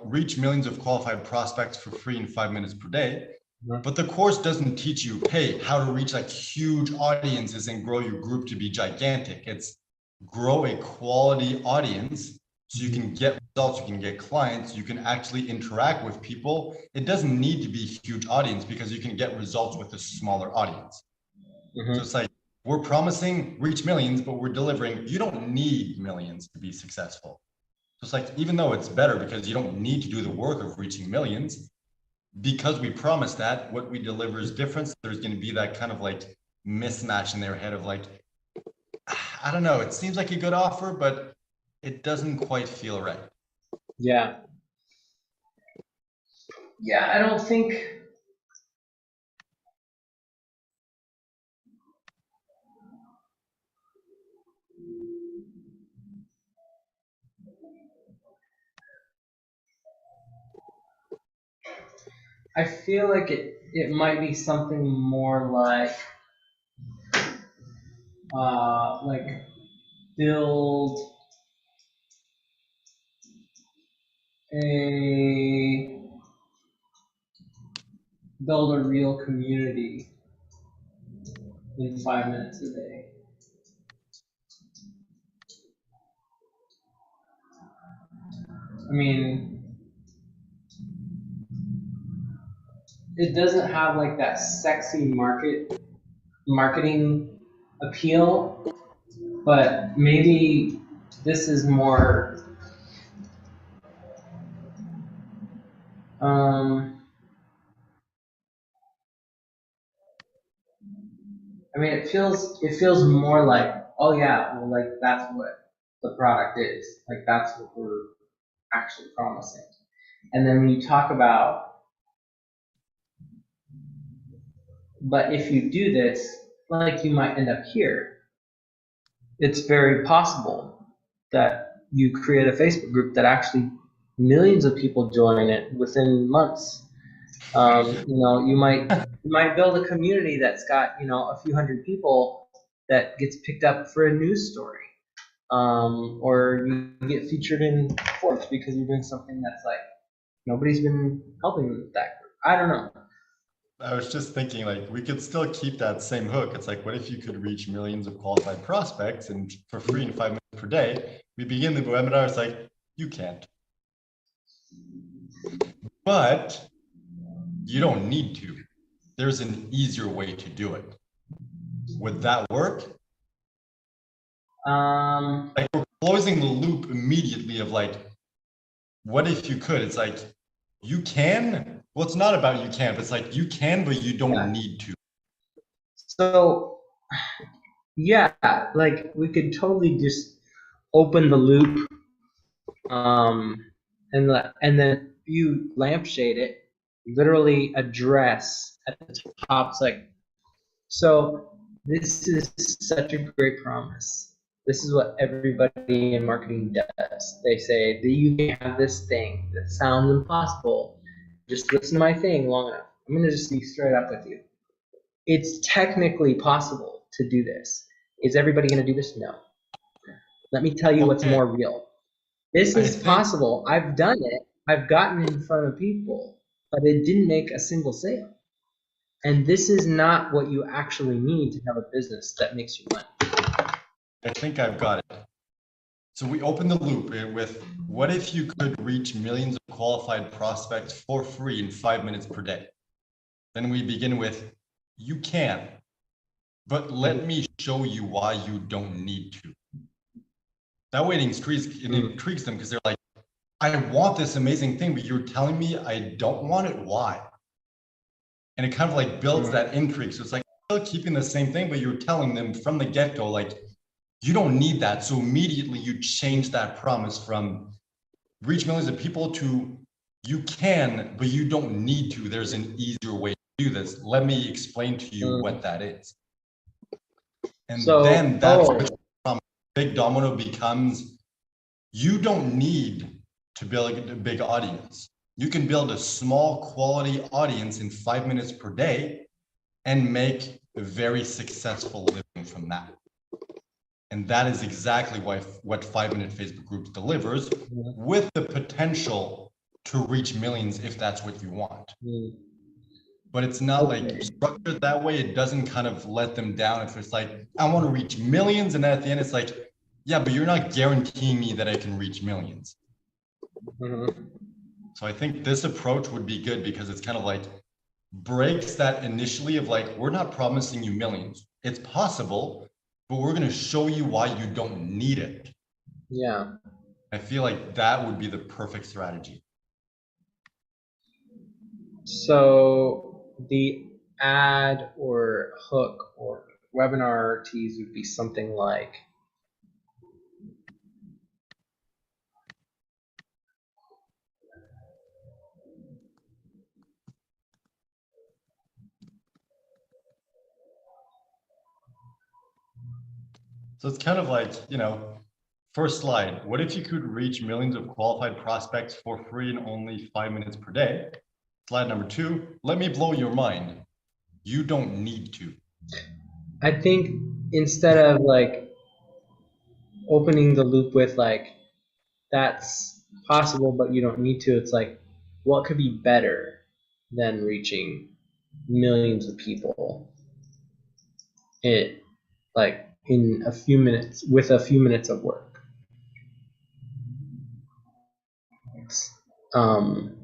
reach millions of qualified prospects for free in 5 minutes per day. But the course doesn't teach you, hey, how to reach like huge audiences and grow your group to be gigantic. It's grow a quality audience so you can get results, you can get clients, you can actually interact with people. It doesn't need to be a huge audience because you can get results with a smaller audience. So it's like, we're promising reach millions, but we're delivering, you don't need millions to be successful. So it's like, even though it's better because you don't need to do the work of reaching millions, because we promise that, what we deliver is different. There's going to be that kind of like mismatch in their head of like, I don't know, it seems like a good offer, but it doesn't quite feel right. Yeah. Yeah, I don't think. I feel like it might be something more like build a real community in 5 minutes a day. I mean, it doesn't have like that sexy marketing appeal, but maybe this is more I mean, it feels more like, oh yeah, well, like that's what the product is. Like that's what we're actually promising. And then when you talk about, but if you do this, like you might end up here, it's very possible that you create a Facebook group that actually millions of people join it within months. You might build a community that's got a few hundred people that gets picked up for a news story, or you get featured in Forbes because you're doing something that's like nobody's been helping with that group. I don't know. I was just thinking like we could still keep that same hook. It's like, what if you could reach millions of qualified prospects and for free in 5 minutes per day? We begin the webinar, it's like, you can't. But you don't need to. There's an easier way to do it. Would that work? Like we're closing the loop immediately of like, what if you could? It's like, you can. Well, it's not about you can, but it's like you can, but you don't need to. So, yeah, like we could totally just open the loop, and then you lampshade it, literally address at the top. It's like, so this is such a great promise. This is what everybody in marketing does. They say that you can have this thing that sounds impossible. Just listen to my thing long enough. I'm going to just be straight up with you. It's technically possible to do this. Is everybody going to do this? No. Let me tell you what's more real. This is possible. I've done it. I've gotten in front of people, but it didn't make a single sale. And this is not what you actually need to have a business that makes you money. I think I've got it. So we open the loop with, what if you could reach millions of qualified prospects for free in 5 minutes per day? Then we begin with, you can, but let me show you why you don't need to. That way it intrigues them because they're like, I want this amazing thing, but you're telling me I don't want it. Why? And it kind of like builds that intrigue. So it's like still keeping the same thing, but you're telling them from the get-go, like, you don't need that. So immediately you change that promise from reach millions of people to you can, but you don't need to. There's an easier way to do this. Let me explain to you what that is. And then that's from big domino becomes, you don't need to build a big audience. You can build a small quality audience in 5 minutes per day and make a very successful living from that. And that is exactly what 5-minute Facebook groups delivers, with the potential to reach millions if that's what you want. But it's not like structured that way. It doesn't kind of let them down if it's like, I want to reach millions. And at the end, it's like, yeah, but you're not guaranteeing me that I can reach millions. So I think this approach would be good because it's kind of like breaks that initially of like, we're not promising you millions. It's possible, but we're going to show you why you don't need it. Yeah. I feel like that would be the perfect strategy. So the ad or hook or webinar tease would be something like, so it's kind of like, first slide, what if you could reach millions of qualified prospects for free in only 5 minutes per day? Slide number 2, let me blow your mind. You don't need to. I think instead of like opening the loop with like, that's possible, but you don't need to, it's like, what could be better than reaching millions of people? It like in a few minutes with a few minutes of work. I'm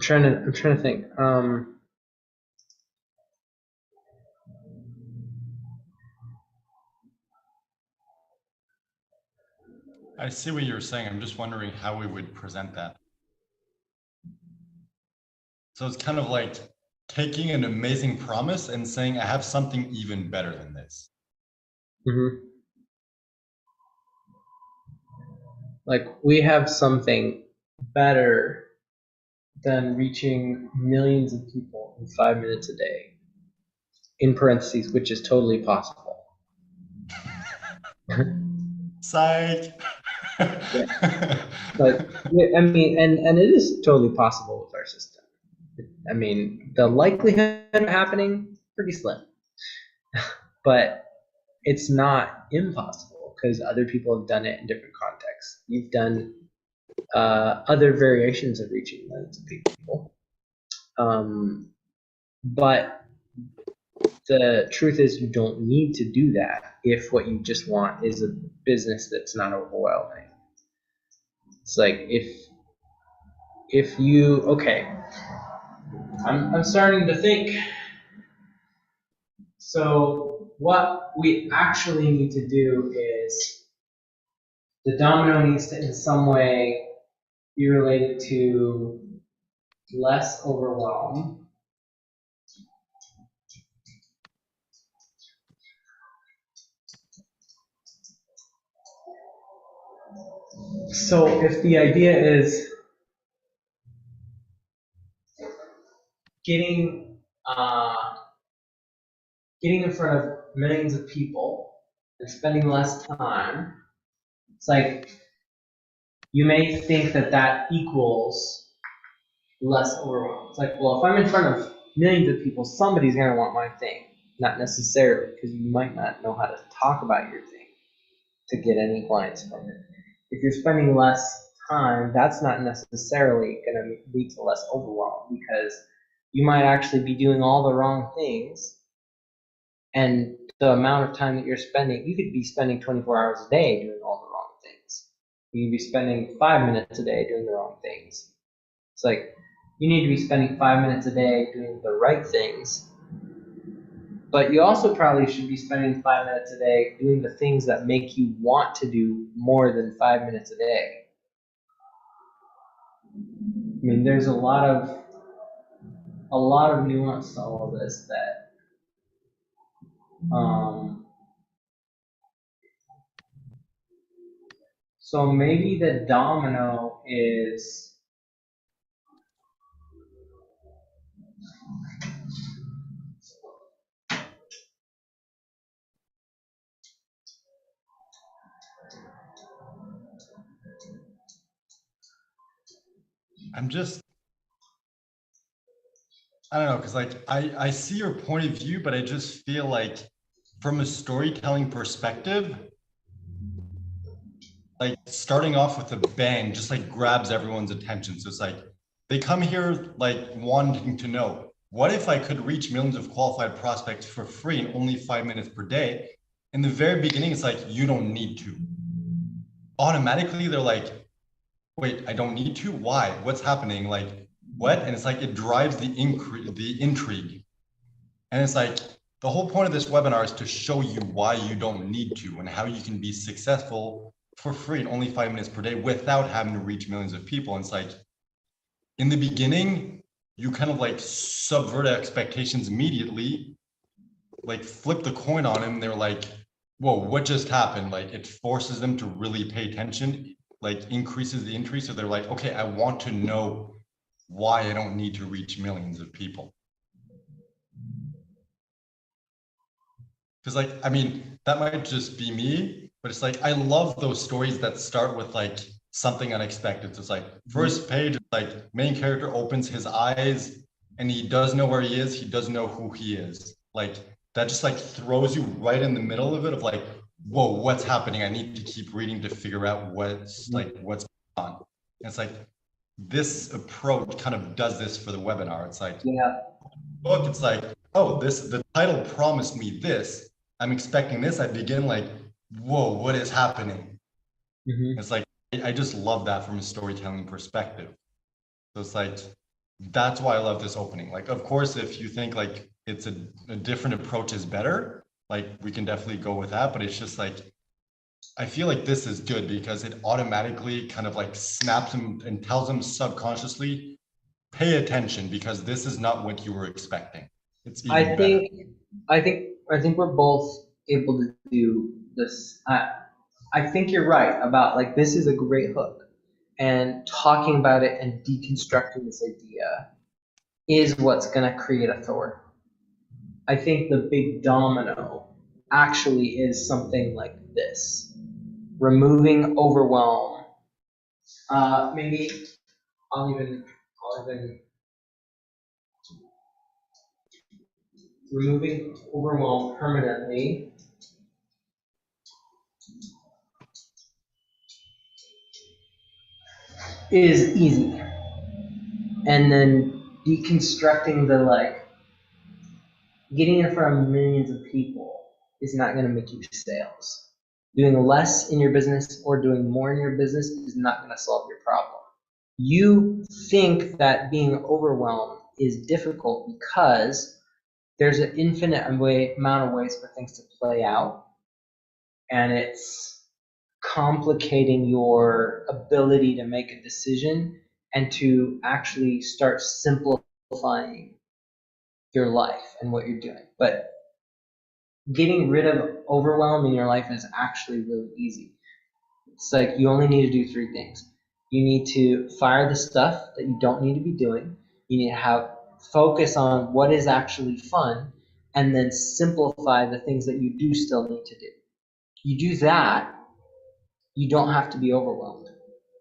trying to think. I see what you're saying. I'm just wondering how we would present that. So it's kind of like taking an amazing promise and saying, I have something even better than this. Like, we have something better than reaching millions of people in 5 minutes a day. In parentheses, which is totally possible. Psych. Yeah. But I mean, and it is totally possible with our system. I mean, the likelihood of it happening pretty slim, but it's not impossible because other people have done it in different contexts. You've done other variations of reaching millions of people, but the truth is you don't need to do that if what you just want is a business that's not overwhelming. It's like if you, okay, I'm starting to think. So what we actually need to do is the domino needs to in some way be related to less overwhelm. So if the idea is getting in front of millions of people and spending less time, it's like you may think that equals less overwhelm. It's like, well, if I'm in front of millions of people, somebody's going to want my thing. Not necessarily, because you might not know how to talk about your thing to get any clients from it. If you're spending less time, that's not necessarily going to lead to less overwhelm, because you might actually be doing all the wrong things, and the amount of time that you're spending, you could be spending 24 hours a day doing all the wrong things. You could be spending 5 minutes a day doing the wrong things. It's like, you need to be spending 5 minutes a day doing the right things, but you also probably should be spending 5 minutes a day doing the things that make you want to do more than 5 minutes a day. I mean, there's a lot of nuance to all of this that so maybe the domino is I'm just, I don't know, because like I see your point of view, but I just feel like from a storytelling perspective, like starting off with a bang just like grabs everyone's attention. So it's like they come here like wanting to know, what if I could reach millions of qualified prospects for free in only 5 minutes per day? In the very beginning, it's like you don't need to. Automatically, they're like, wait, I don't need to? Why? What's happening? Like, what? And it's like it drives the intrigue. And it's like the whole point of this webinar is to show you why you don't need to and how you can be successful for free in only 5 minutes per day without having to reach millions of people. And it's like in the beginning, you kind of like subvert expectations immediately, like flip the coin on them. They're like, whoa, what just happened? Like it forces them to really pay attention, like increases the intrigue. So they're like, okay, I want to know why I don't need to reach millions of people. Because like, I mean, that might just be me, but it's like I love those stories that start with like something unexpected. So it's like first page, it's like main character opens his eyes and he doesn't know where he is, he doesn't know who he is. Like that just like throws you right in the middle of it of like, whoa, what's happening? I need to keep reading to figure out what's what's going on. And it's like this approach kind of does this for the webinar. It's like Yeah. book, it's like, oh, the title promised me this. I'm expecting this. I begin like, whoa, what is happening? It's like I just love that from a storytelling perspective. So it's like that's why I love this opening. Like, of course, if you think like it's a different approach is better, like we can definitely go with that. But it's just like I feel like this is good because it automatically kind of like snaps them and tells them subconsciously, pay attention because this is not what you were expecting. It's even I better. think I think we're both able to do this. I think you're right about like this is a great hook, and talking about it and deconstructing this idea is what's going to create authority. I think the big domino actually is something like this: removing overwhelm. Maybe I'll even removing overwhelm permanently is easy. And then deconstructing the like getting in front of millions of people is not going to make you sales. Doing less in your business or doing more in your business is not going to solve your problem. You think that being overwhelmed is difficult because there's an infinite amount of ways for things to play out, and it's complicating your ability to make a decision and to actually start simplifying your life and what you're doing. But getting rid of overwhelm in your life is actually really easy. It's like you only need to do three things. You need to fire the stuff that you don't need to be doing. You need to have focus on what is actually fun, and then simplify the things that you do still need to do. You do that, you don't have to be overwhelmed.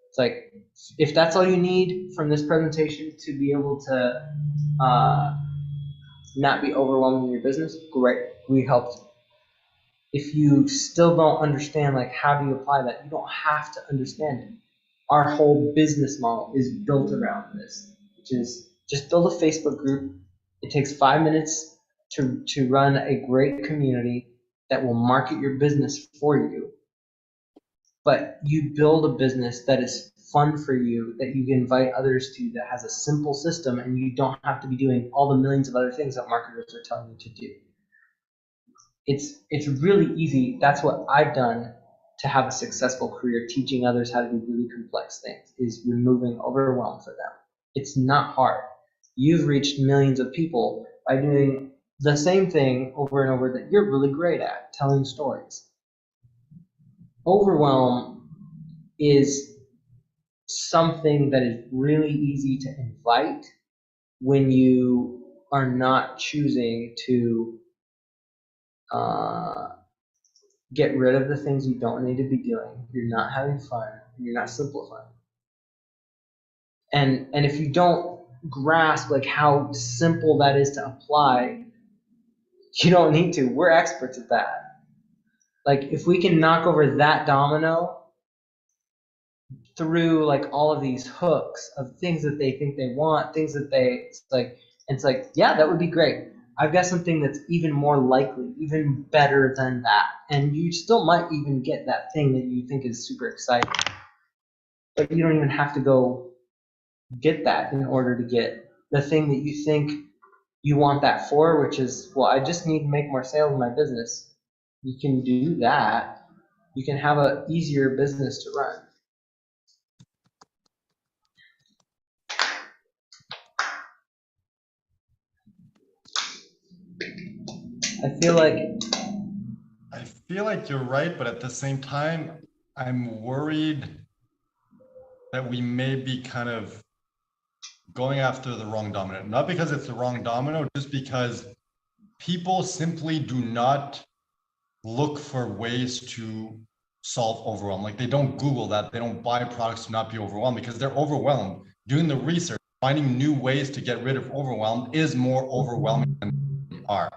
It's like if that's all you need from this presentation to be able to not be overwhelmed in your business, great. We helped. If you still don't understand like how do you apply that, you don't have to understand it. Our whole business model is built around this, which is just build a Facebook group. It takes 5 minutes to run a great community that will market your business for you. But you build a business that is fun for you, that you can invite others to, that has a simple system, and you don't have to be doing all the millions of other things that marketers are telling you to do. It's really easy. That's what I've done to have a successful career, teaching others how to do really complex things, is removing overwhelm for them. It's not hard. You've reached millions of people by doing the same thing over and over that you're really great at, telling stories. Overwhelm is something that is really easy to invite when you are not choosing to get rid of the things you don't need to be doing. You're not having fun. You're not simplifying. And if you don't grasp like how simple that is to apply, you don't need to. We're experts at that. Like if we can knock over that domino through like all of these hooks of things that they think they want, things that it's like, yeah, that would be great. I've got something that's even more likely, even better than that. And you still might even get that thing that you think is super exciting. But you don't even have to go get that in order to get the thing that you think you want that for, which is, well, I just need to make more sales in my business. You can do that. You can have an easier business to run. I feel like you're right, but at the same time, I'm worried that we may be kind of going after the wrong domino. Not because it's the wrong domino, just because people simply do not look for ways to solve overwhelm. Like they don't Google that, they don't buy products to not be overwhelmed because they're overwhelmed. Doing the research, finding new ways to get rid of overwhelm is more overwhelming than we are.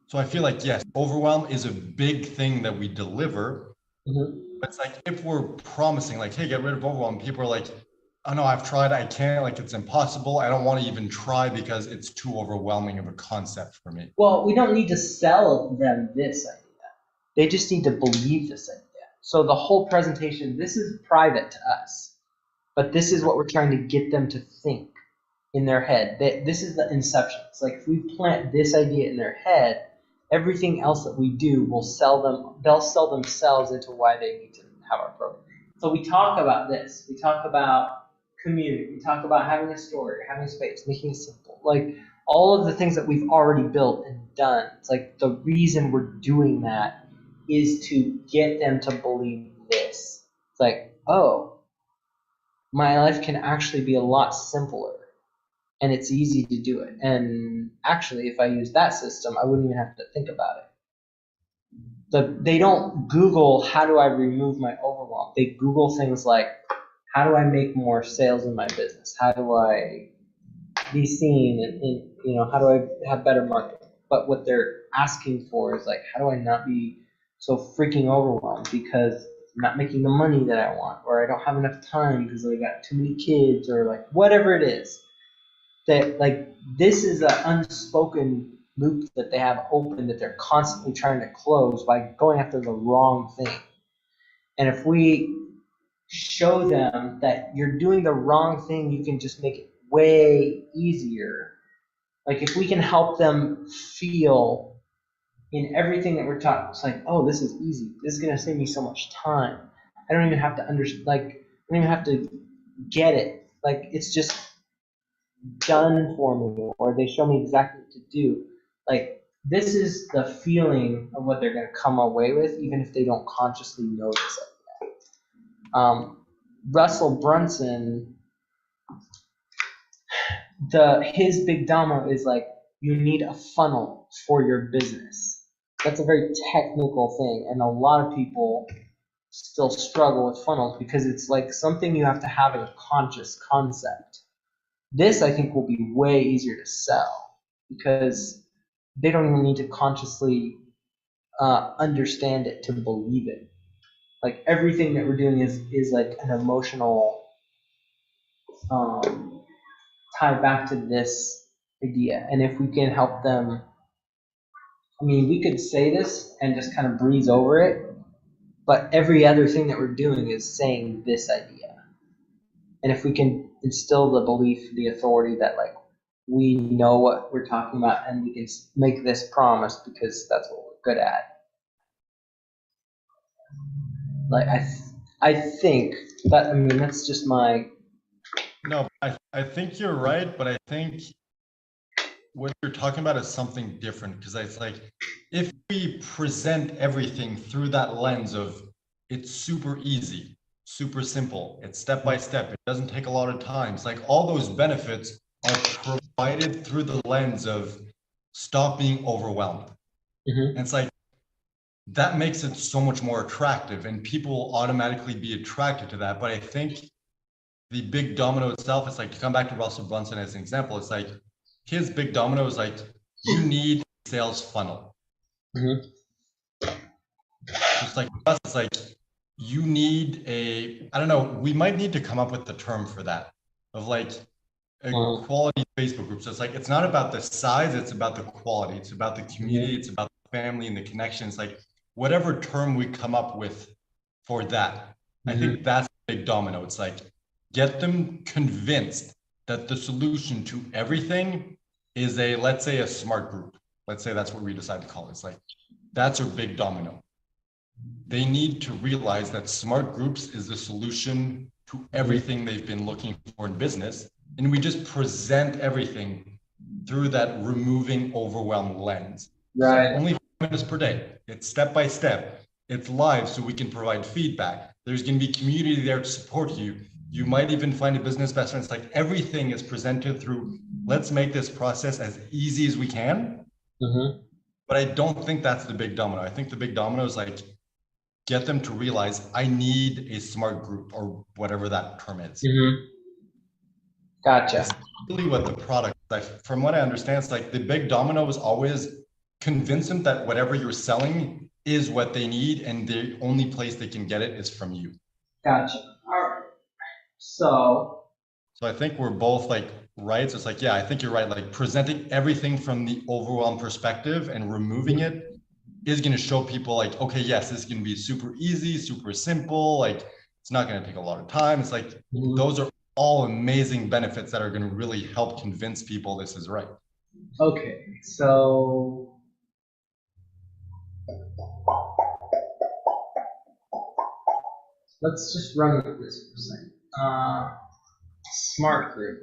So I feel like, yes, overwhelm is a big thing that we deliver. Mm-hmm. But it's like if we're promising, like, hey, get rid of overwhelm, people are like, oh no, I've tried, I can't, like it's impossible. I don't want to even try because it's too overwhelming of a concept for me. Well, we don't need to sell them this idea. They just need to believe this idea. So the whole presentation, this is private to us, but this is what we're trying to get them to think in their head. This is the inception. It's like if we plant this idea in their head, everything else that we do will sell them. They'll sell themselves into why they need to have our program. So we talk about this. We talk about community. We talk about having a story, having space, making it simple. Like all of the things that we've already built and done. It's like the reason we're doing that is to get them to believe this. It's like, oh, my life can actually be a lot simpler. And it's easy to do it. And actually, if I use that system, I wouldn't even have to think about it. They don't Google, how do I remove my overwhelm? They Google things like, how do I make more sales in my business? How do I be seen? And how do I have better marketing? But what they're asking for is like, how do I not be so freaking overwhelmed because I'm not making the money that I want, or I don't have enough time because I got too many kids, or like whatever it is. That like this is an unspoken loop that they have open that they're constantly trying to close by going after the wrong thing. And if we show them that you're doing the wrong thing, you can just make it way easier. Like if we can help them feel in everything that we're talking, it's like, oh, this is easy. This is gonna save me so much time. I don't even have to understand. Like I don't even have to get it. Like it's just done for me, or they show me exactly what to do. Like this is the feeling of what they're going to come away with, even if they don't consciously know this idea. Russell Brunson, his big domino is like you need a funnel for your business. That's a very technical thing, and a lot of people still struggle with funnels because it's like something you have to have as a conscious concept. This, I think, will be way easier to sell because they don't even need to consciously understand it to believe it. Like everything that we're doing is like an emotional tie back to this idea. And if we can help them, I mean, we could say this and just kind of breeze over it, but every other thing that we're doing is saying this idea. And if we can instill the belief, the authority that like we know what we're talking about and we can make this promise because that's what we're good at. Like I think that, I mean, that's just my. No, I think you're right, but I think what you're talking about is something different because it's like if we present everything through that lens of it's super easy, super simple, it's step by step, it doesn't take a lot of time. It's like all those benefits are provided through the lens of stop being overwhelmed. Mm-hmm. And it's like that makes it so much more attractive and people will automatically be attracted to that. But I think the big domino itself, it's like to come back to Russell Brunson as an example, it's like his big domino is like you need a sales funnel. Mm-hmm. Just like us, it's like you need a, I don't know, we might need to come up with the term for that of like a quality Facebook group. So it's like, it's not about the size, it's about the quality. It's about the community. It's about the family and the connections. Like whatever term we come up with for that, I think that's a big domino. It's like, get them convinced that the solution to everything is a, let's say a smart group. Let's say that's what we decide to call it. It's like, that's our big domino. They need to realize that smart groups is the solution to everything they've been looking for in business. And we just present everything through that removing overwhelm lens. Right. So only 5 minutes per day. It's step by step. It's live, so we can provide feedback. There's going to be community there to support you. You might even find a business best friend. It's like everything is presented through, let's make this process as easy as we can. But I don't think that's the big domino. I think the big domino is like, get them to realize I need a smart group or whatever that term is. Gotcha. It's really what the product, like from what I understand, it's like the big domino is always convince them that whatever you're selling is what they need and the only place they can get it is from you. Gotcha. All right. So I think we're both like right. So it's like, yeah, I think you're right. Like presenting everything from the overwhelm perspective and removing it is going to show people like, okay, yes, this is going to be super easy, super simple. Like it's not going to take a lot of time. It's like, those are all amazing benefits that are going to really help convince people this is right. Okay, so let's just run with this for a second. Smart group.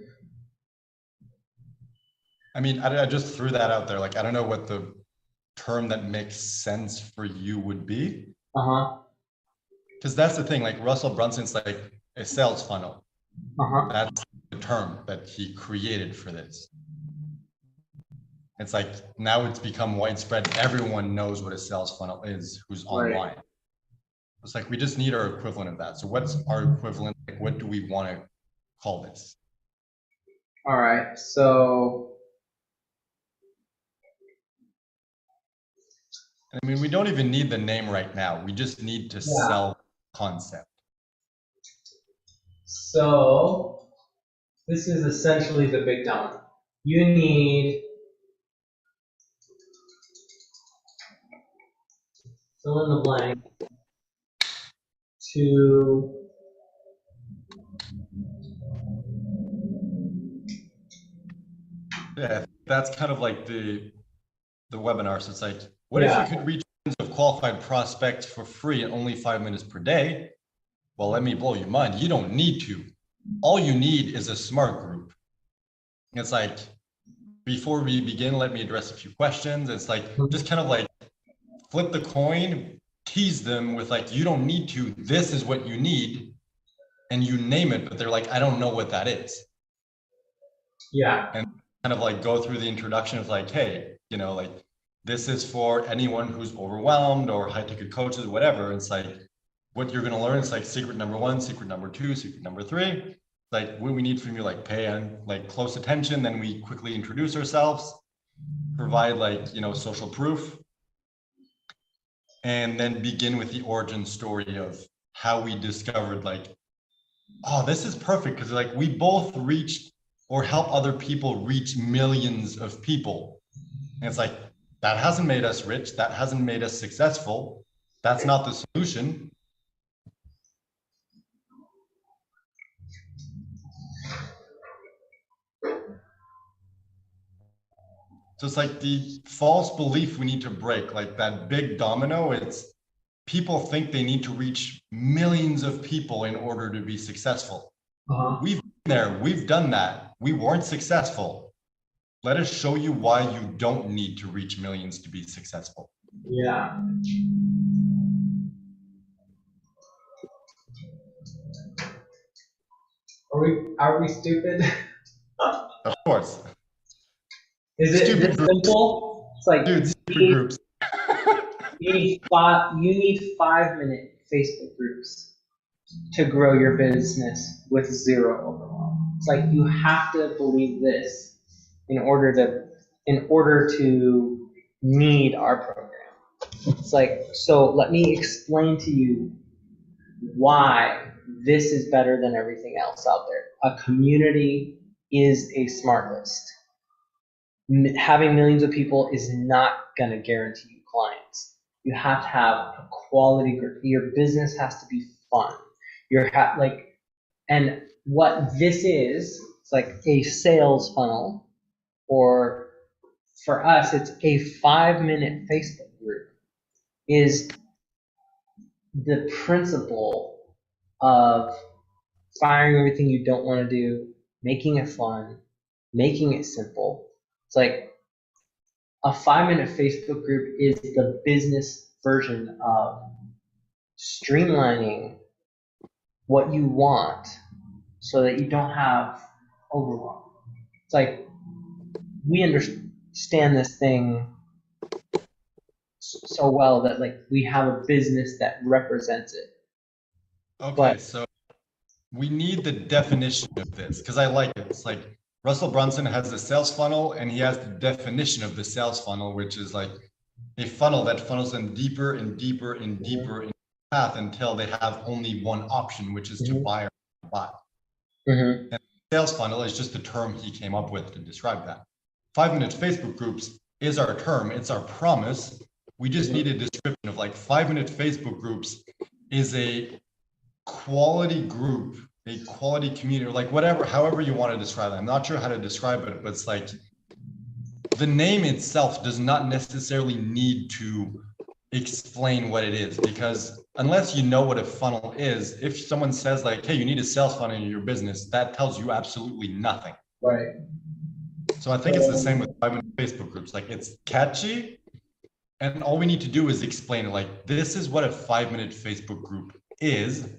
I mean, I just threw that out there. Like, I don't know what the term that makes sense for you would be. Because that's the thing, like Russell Brunson's like a sales funnel. That's the term that he created for this. It's like now it's become widespread. Everyone knows what a sales funnel is who's online. It's like we just need our equivalent of that. So what's our equivalent? Like, what do we want to call this? All right, so I mean, we don't even need the name right now. We just need to sell concept. So this is essentially the big domino. You need fill in the blank to yeah, that's kind of like the webinar. So it's like, what if you could reach millions of qualified prospects for free at only 5 minutes per day? Well, let me blow your mind. You don't need to. All you need is a smart group. It's like, before we begin, let me address a few questions. It's like, just kind of like flip the coin, tease them with like, you don't need to, this is what you need. And you name it, but they're like, I don't know what that is. Yeah. And kind of like go through the introduction of like, hey, you know, like this is for anyone who's overwhelmed or high ticket coaches, whatever. It's like, what you're going to learn is like secret number 1, secret number 2, secret number 3. Like what we need from you, like pay and like close attention. Then we quickly introduce ourselves, provide like, you know, social proof, and then begin with the origin story of how we discovered like, oh, this is perfect. Cause like we both reached or help other people reach millions of people. And it's like, that hasn't made us rich. That hasn't made us successful. That's not the solution. So it's like the false belief we need to break, like that big domino. It's people think they need to reach millions of people in order to be successful. We've been there, we've done that. We weren't successful. Let us show you why you don't need to reach millions to be successful. Yeah. Are we stupid? Of course. Is it this simple? It's like, dude, stupid groups. you need 5-minute Facebook groups. to grow your business with zero overwhelm. It's like you have to believe this in order to need our program. It's like, so let me explain to you why this is better than everything else out there. A community is a smart list. Having millions of people is not going to guarantee you clients. You have to have a quality group. Your business has to be fun. And what this is, it's like a sales funnel, or for us, it's a 5-minute Facebook group, is the principle of firing everything you don't want to do, making it fun, making it simple. It's like a 5-minute Facebook group is the business version of streamlining what you want so that you don't have overwhelm. It's like we understand this thing so well that like we have a business that represents it. Okay, But so we need the definition of this because I like it. It's like Russell Brunson has the sales funnel and he has the definition of the sales funnel, which is like a funnel that funnels them deeper and deeper and deeper in the path until they have only one option, which is to buy or not buy. And sales funnel is just the term he came up with to describe that. 5-minute Facebook groups is our term, it's our promise. We just need a description of like 5-minute Facebook groups is a quality group, a quality community, or like whatever, however you want to describe it. I'm not sure how to describe it, but it's like the name itself does not necessarily need to explain what it is, because unless you know what a funnel is, if someone says like, hey, you need a sales funnel in your business, that tells you absolutely nothing. right. So I think it's the same with 5-minute Facebook groups. Like it's catchy, and all we need to do is explain it. Like this is what a 5-minute Facebook group is,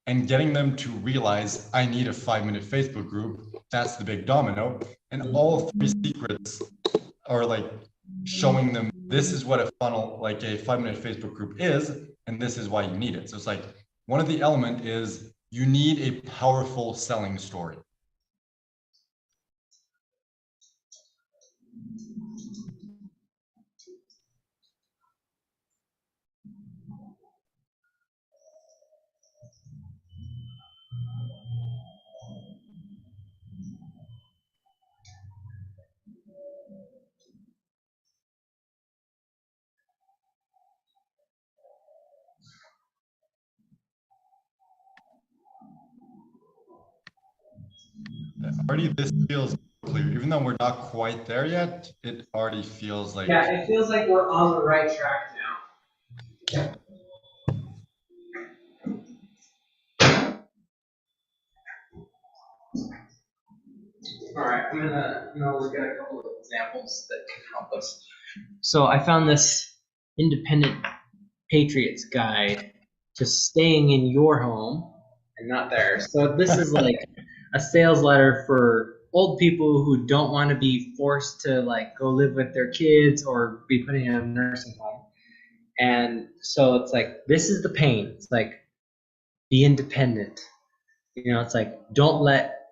and getting them to realize I need a 5-minute Facebook group. That's the big domino. And all 3 secrets are like showing them this is what a funnel, like a 5-minute Facebook group is, and this is why you need it. So it's like one of the element is you need a powerful selling story. Already this feels clear, even though we're not quite there yet, it already feels like. Yeah, it feels like we're on the right track now. All right, I'm gonna look at a couple of examples that can help us. So I found this Independent Patriots guide to staying in your home and not theirs. So this is like a sales letter for old people who don't want to be forced to like go live with their kids or be put in a nursing home. And so it's like, this is the pain. It's like, be independent. It's like, don't let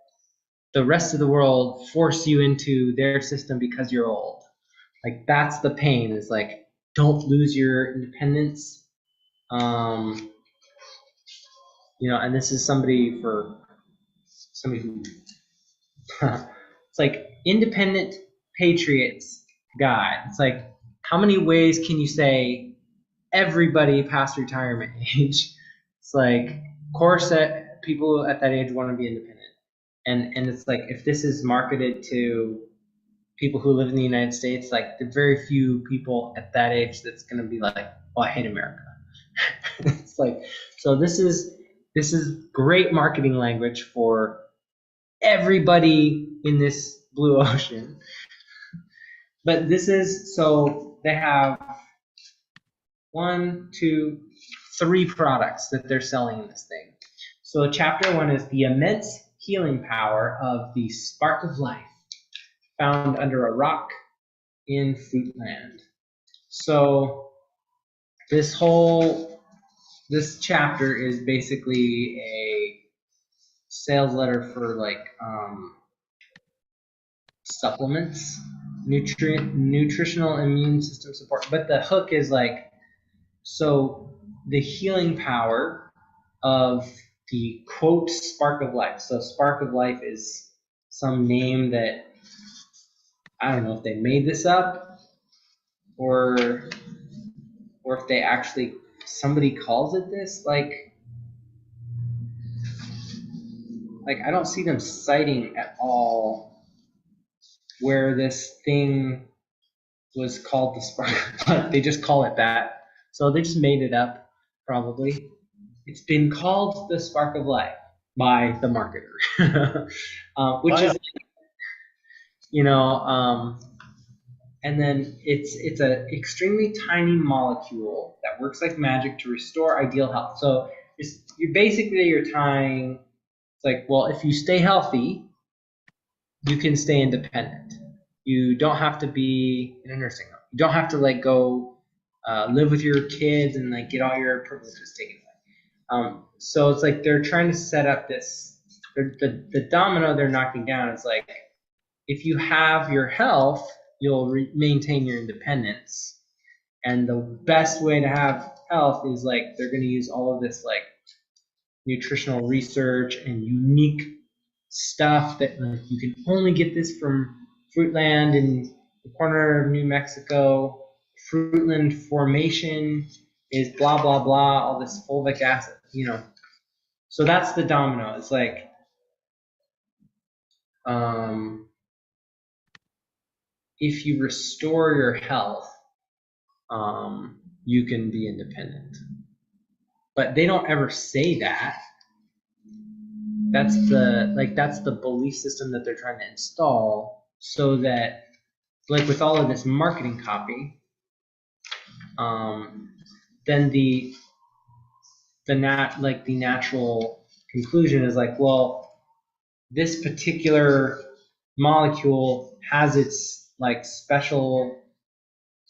the rest of the world force you into their system because you're old. Like that's the pain, is like, don't lose your independence. And this is somebody who it's like Independent Patriots guide. It's like, how many ways can you say everybody past retirement age? It's like, of course, that people at that age want to be independent. And it's like, if this is marketed to people who live in the United States, like the very few people at that age that's going to be like, oh, I hate America. It's like, so this is great marketing language for everybody in this blue ocean. But this is, so they have 1, 2, 3 products that they're selling in this thing. So chapter 1 is the immense healing power of the spark of life found under a rock in Fruitland. So this whole this chapter is basically a sales letter for like supplements, nutritional immune system support. But the hook is like, so the healing power of the quote spark of life. So spark of life is some name that I don't know if they made this up or if they actually somebody calls it this. Like I don't see them citing at all where this thing was called the spark. They just call it that. So they just made it up, probably. It's been called the spark of life by the marketer, which is, you know, and then it's an extremely tiny molecule that works like magic to restore ideal health. So you're tying. It's like, well, if you stay healthy, you can stay independent. You don't have to be in a nursing home. You don't have to like go live with your kids and like get all your privileges taken away. So it's like they're trying to set up this. The domino they're knocking down is like, if you have your health, you'll maintain your independence. And the best way to have health is like they're going to use all of this like nutritional research and unique stuff that like, you can only get this from Fruitland in the corner of New Mexico. Fruitland formation is blah blah blah, all this fulvic acid, you know. So that's the domino. It's like if you restore your health, you can be independent. But they don't ever say that. That's the belief system that they're trying to install, so that like with all of this marketing copy, then the natural conclusion is like, well, this particular molecule has its like special,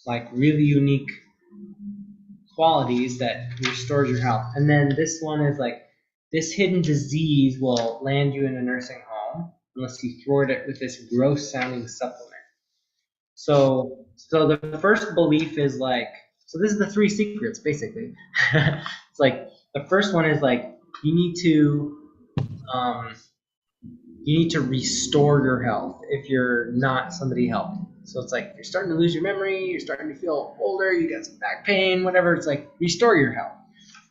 like really unique qualities that restores your health. And then this one is like, this hidden disease will land you in a nursing home unless you thwart it with this gross sounding supplement. So the first belief is like, so this is the 3 secrets basically. It's like the first one is like you need to restore your health if you're not somebody healthy. So it's like you're starting to lose your memory, you're starting to feel older, you got some back pain, whatever. It's like restore your health.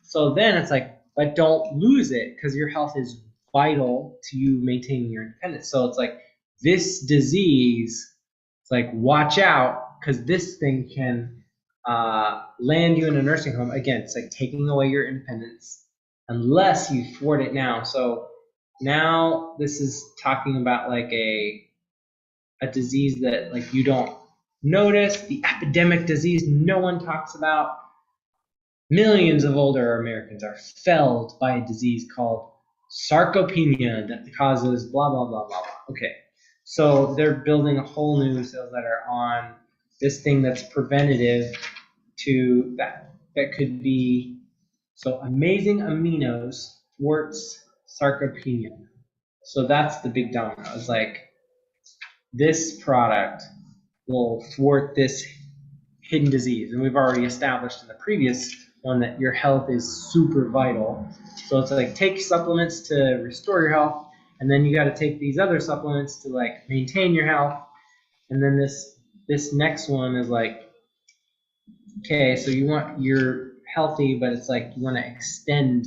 So then it's like, but don't lose it because your health is vital to you maintaining your independence. So it's like this disease, it's like watch out because this thing can land you in a nursing home. Again, it's like taking away your independence unless you thwart it now. So now this is talking about like a disease that like you don't notice, the epidemic disease no one talks about. Millions of older Americans are felled by a disease called sarcopenia that causes blah, blah, blah, blah, blah. Okay, so they're building a whole new sales letter on this thing that's preventative to that. That could be, so amazing aminos thwarts sarcopenia. So that's the big domino. It's like this product will thwart this hidden disease. And we've already established in the previous one that your health is super vital. So it's like take supplements to restore your health, and then you got to take these other supplements to like maintain your health. And then this next one is like, okay, so you're healthy, but it's like you want to extend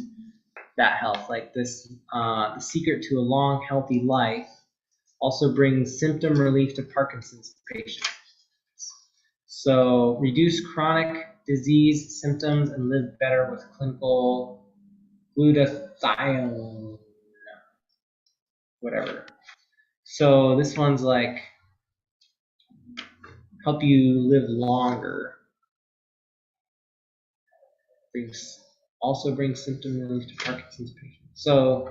that health. Like this, the secret to a long, healthy life also brings symptom relief to Parkinson's patients. So reduce chronic disease symptoms and live better with clinical glutathione, whatever. So this one's like help you live longer. Also brings symptom relief to Parkinson's patients. So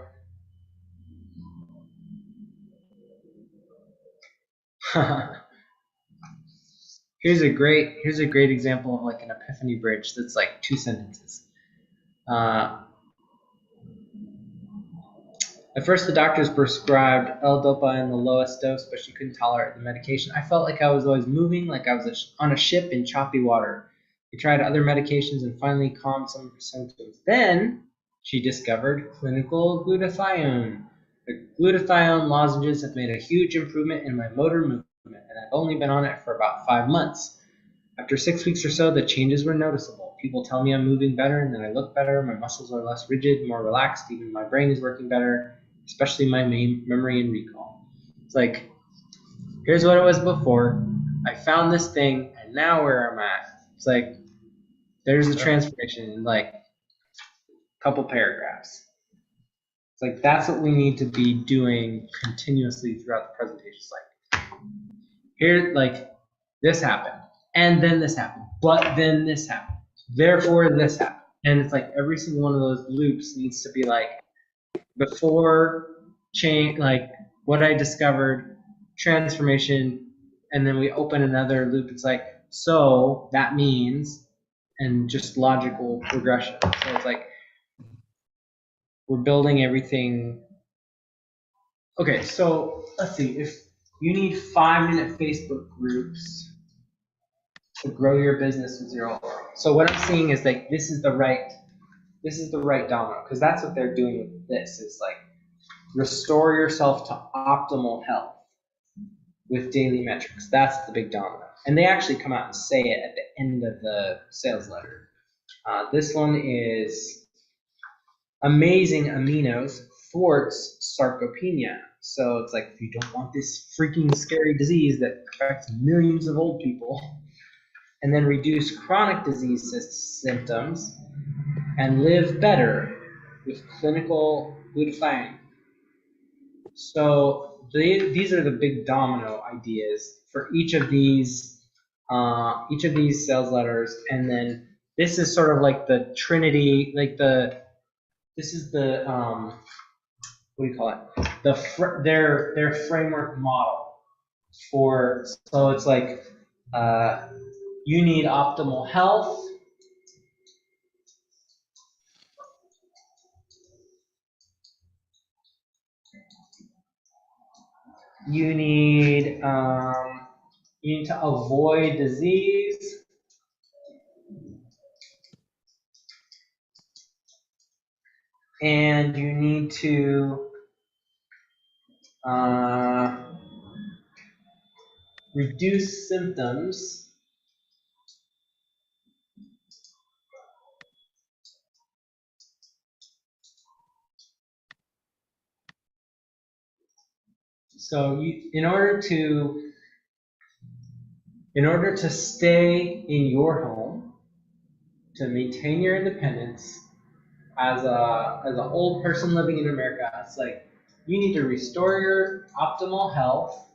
here's a great example of like an epiphany bridge that's like 2 sentences. At first, the doctors prescribed L-Dopa in the lowest dose, but she couldn't tolerate the medication. I felt like I was always moving, like I was on a ship in choppy water. We tried other medications and finally calmed some symptoms. Then she discovered clinical glutathione. The glutathione lozenges have made a huge improvement in my motor movement, and I've only been on it for about 5 months. After 6 weeks or so, the changes were noticeable. People tell me I'm moving better and that I look better. My muscles are less rigid, more relaxed. Even my brain is working better, especially my memory and recall. It's like, here's what it was before. I found this thing, and now where I'm at. It's like, there's the transformation in like a couple paragraphs. It's like, that's what we need to be doing continuously throughout the presentation. It's like, here, like, this happened, and then this happened, but then this happened, therefore this happened. And it's like every single one of those loops needs to be like, before change, like what I discovered, transformation, and then we open another loop. It's like, so that means, and just logical progression. So it's like we're building everything. Okay, so let's see. If you need 5-minute Facebook groups to grow your business with zero. So what I'm seeing is like this is the right domino, because that's what they're doing with this. Is like restore yourself to optimal health with daily metrics. That's the big domino. And they actually come out and say it at the end of the sales letter. This one is amazing aminos thwarts sarcopenia. So it's like, if you don't want this freaking scary disease that affects millions of old people, and then reduce chronic disease symptoms and live better with clinical glutathione. So these are the big domino ideas for each of these sales letters, and then this is sort of like the trinity, like this is the what do you call it? Their framework model for. So it's like you need optimal health. You need to avoid disease. And you need to reduce symptoms. So in order to stay in your home, to maintain your independence as an old person living in America, it's like you need to restore your optimal health.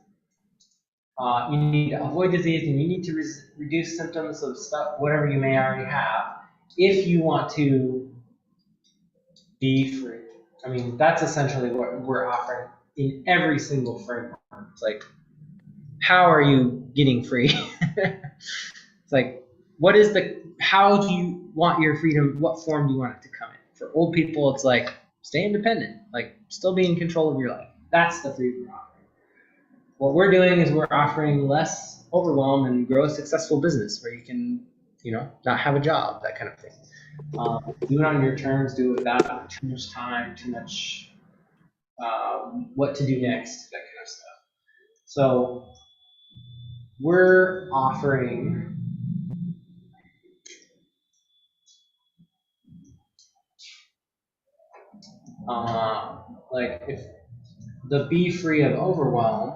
You need to avoid disease, and you need to reduce symptoms of stuff, whatever you may already have, if you want to be free. I mean, that's essentially what we're offering in every single framework. It's like, how are you getting free? It's like, how do you want your freedom? What form do you want it to come in? For old people, it's like, stay independent, like still be in control of your life. That's the freedom we're offering. What we're doing is we're offering less overwhelm and grow a successful business where you can, not have a job, that kind of thing. Do it on your terms, do it without too much time, too much what to do next, that kind of stuff. So we're offering like if the be free of overwhelm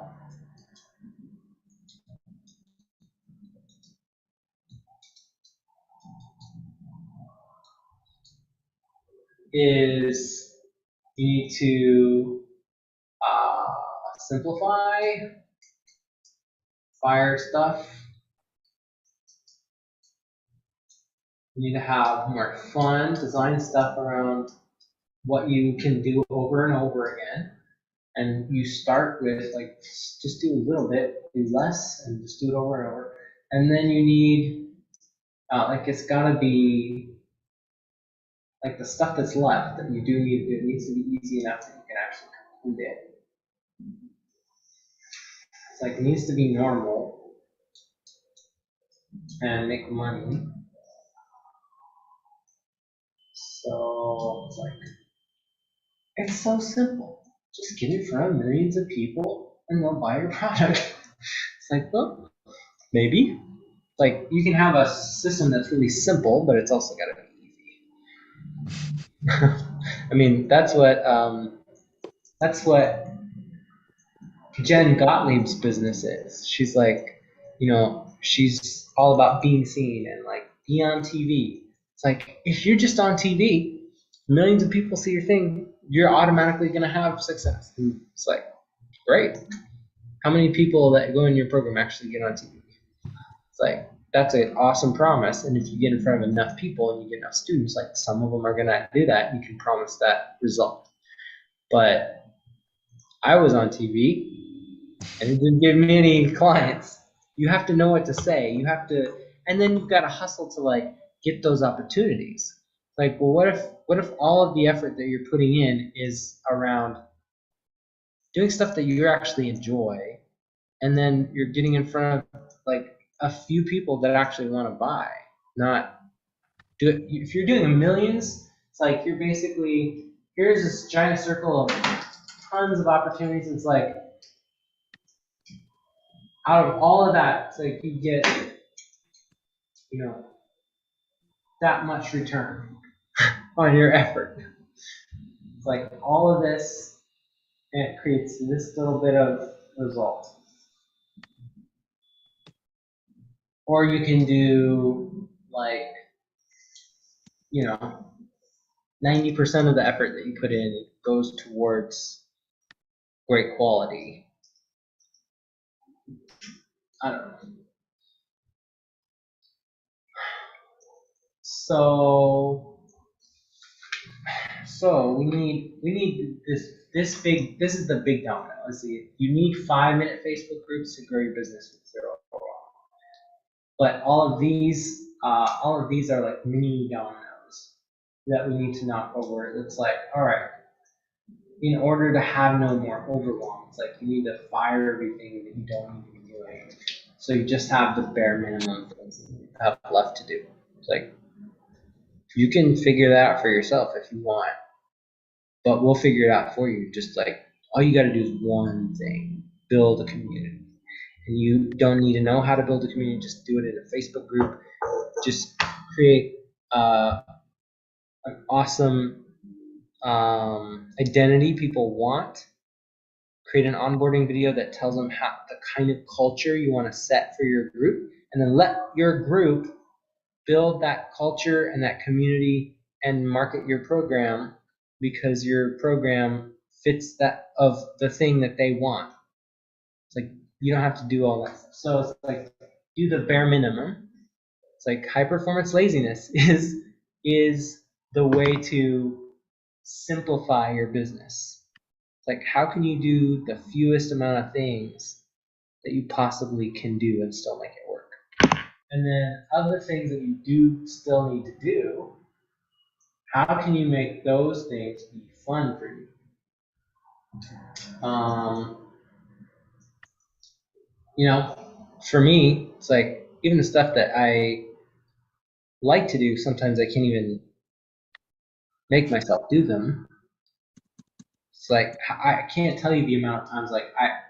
is you need to simplify, fire stuff. You need to have more fun, design stuff around what you can do over and over again. And you start with like, just do a little bit, do less, and just do it over and over. And then you need, like, it's gotta be like the stuff that's left that you do need to do, it needs to be easy enough that you can actually complete it. It's like it needs to be normal and make money. So it's like it's so simple. Just get in front of millions of people and they'll buy your product. It's like, well, maybe. Like you can have a system that's really simple, but it's also got to be easy. I mean, that's what Jen Gottlieb's business is. She's like, she's all about being seen and like be on TV. It's like if you're just on TV, millions of people see your thing, you're automatically gonna have success. And it's like, great. How many people that go in your program actually get on TV? It's like that's an awesome promise. And if you get in front of enough people and you get enough students, like some of them are gonna do that, you can promise that result. But I was on TV and it didn't give me any clients. You have to know what to say. You have to, and then you've got to hustle to like get those opportunities. Like, well, what if all of the effort that you're putting in is around doing stuff that you actually enjoy, and then you're getting in front of like a few people that actually want to buy, not do it. If you're doing millions, it's like you're basically here's this giant circle of tons of opportunities. It's like out of all of that, it's like you get, that much return on your effort. It's like all of this, and it creates this little bit of result. Or you can do like, 90% of the effort that you put in goes towards great quality. I don't know. So we need this is the big domino. Let's see. You need 5-minute Facebook groups to grow your business with 0. But all of these are like mini dominoes that we need to knock over. It's like, all right, in order to have no more overwhelm, it's like you need to fire everything that you don't need to be doing. So you just have the bare minimum things that you have left to do. It's like you can figure that out for yourself if you want, but we'll figure it out for you. Just like all you got to do is one thing: build a community. And you don't need to know how to build a community. Just do it in a Facebook group. Just create an awesome identity people want. Create an onboarding video that tells them the kind of culture you want to set for your group, and then let your group build that culture and that community and market your program because your program fits that of the thing that they want. It's like you don't have to do all that stuff. So it's like do the bare minimum. It's like high performance laziness is the way to simplify your business. It's like how can you do the fewest amount of things that you possibly can do and still make it work? And then other things that you do still need to do, how can you make those things be fun for you? For me, it's like even the stuff that I like to do, sometimes I can't even make myself do them. It's like I can't tell you the amount of times like I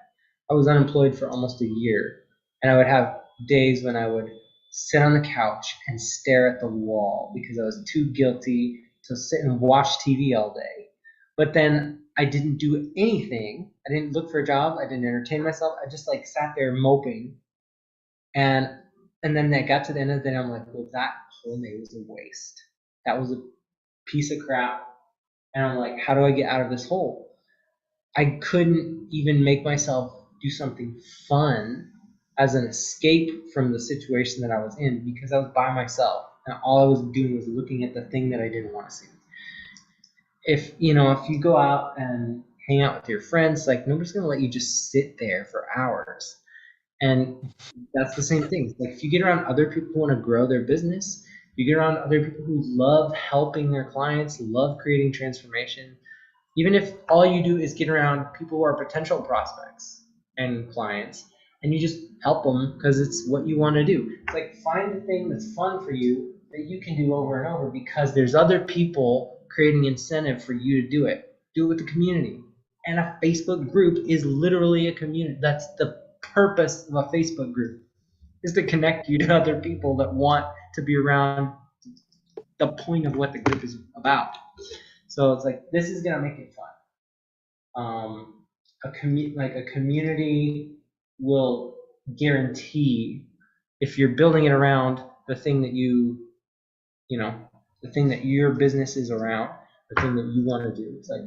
was unemployed for almost a year, and I would have days when I would sit on the couch and stare at the wall because I was too guilty to sit and watch TV all day. But then I didn't do anything. I didn't look for a job. I didn't entertain myself. I just like sat there moping. And then I got to the end of the day, I'm like, well, that whole day was a waste. That was a piece of crap. And I'm like, how do I get out of this hole? I couldn't even make myself do something fun as an escape from the situation that I was in because I was by myself and all I was doing was looking at the thing that I didn't want to see. If you go out and hang out with your friends, like nobody's gonna let you just sit there for hours. And that's the same thing. Like if you get around other people who want to grow their business, You get around other people who love helping their clients, love creating transformation. Even if all you do is get around people who are potential prospects and clients, and you just help them because it's what you want to do. It's like, find the thing that's fun for you that you can do over and over because there's other people creating incentive for you to do it. Do it with the community. And a Facebook group is literally a community. That's the purpose of a Facebook group, is to connect you to other people that want to be around the point of what the group is about. So it's like, this is gonna make it fun. Like a community will guarantee, if you're building it around the thing that the thing that your business is around, the thing that you want to do. It's like,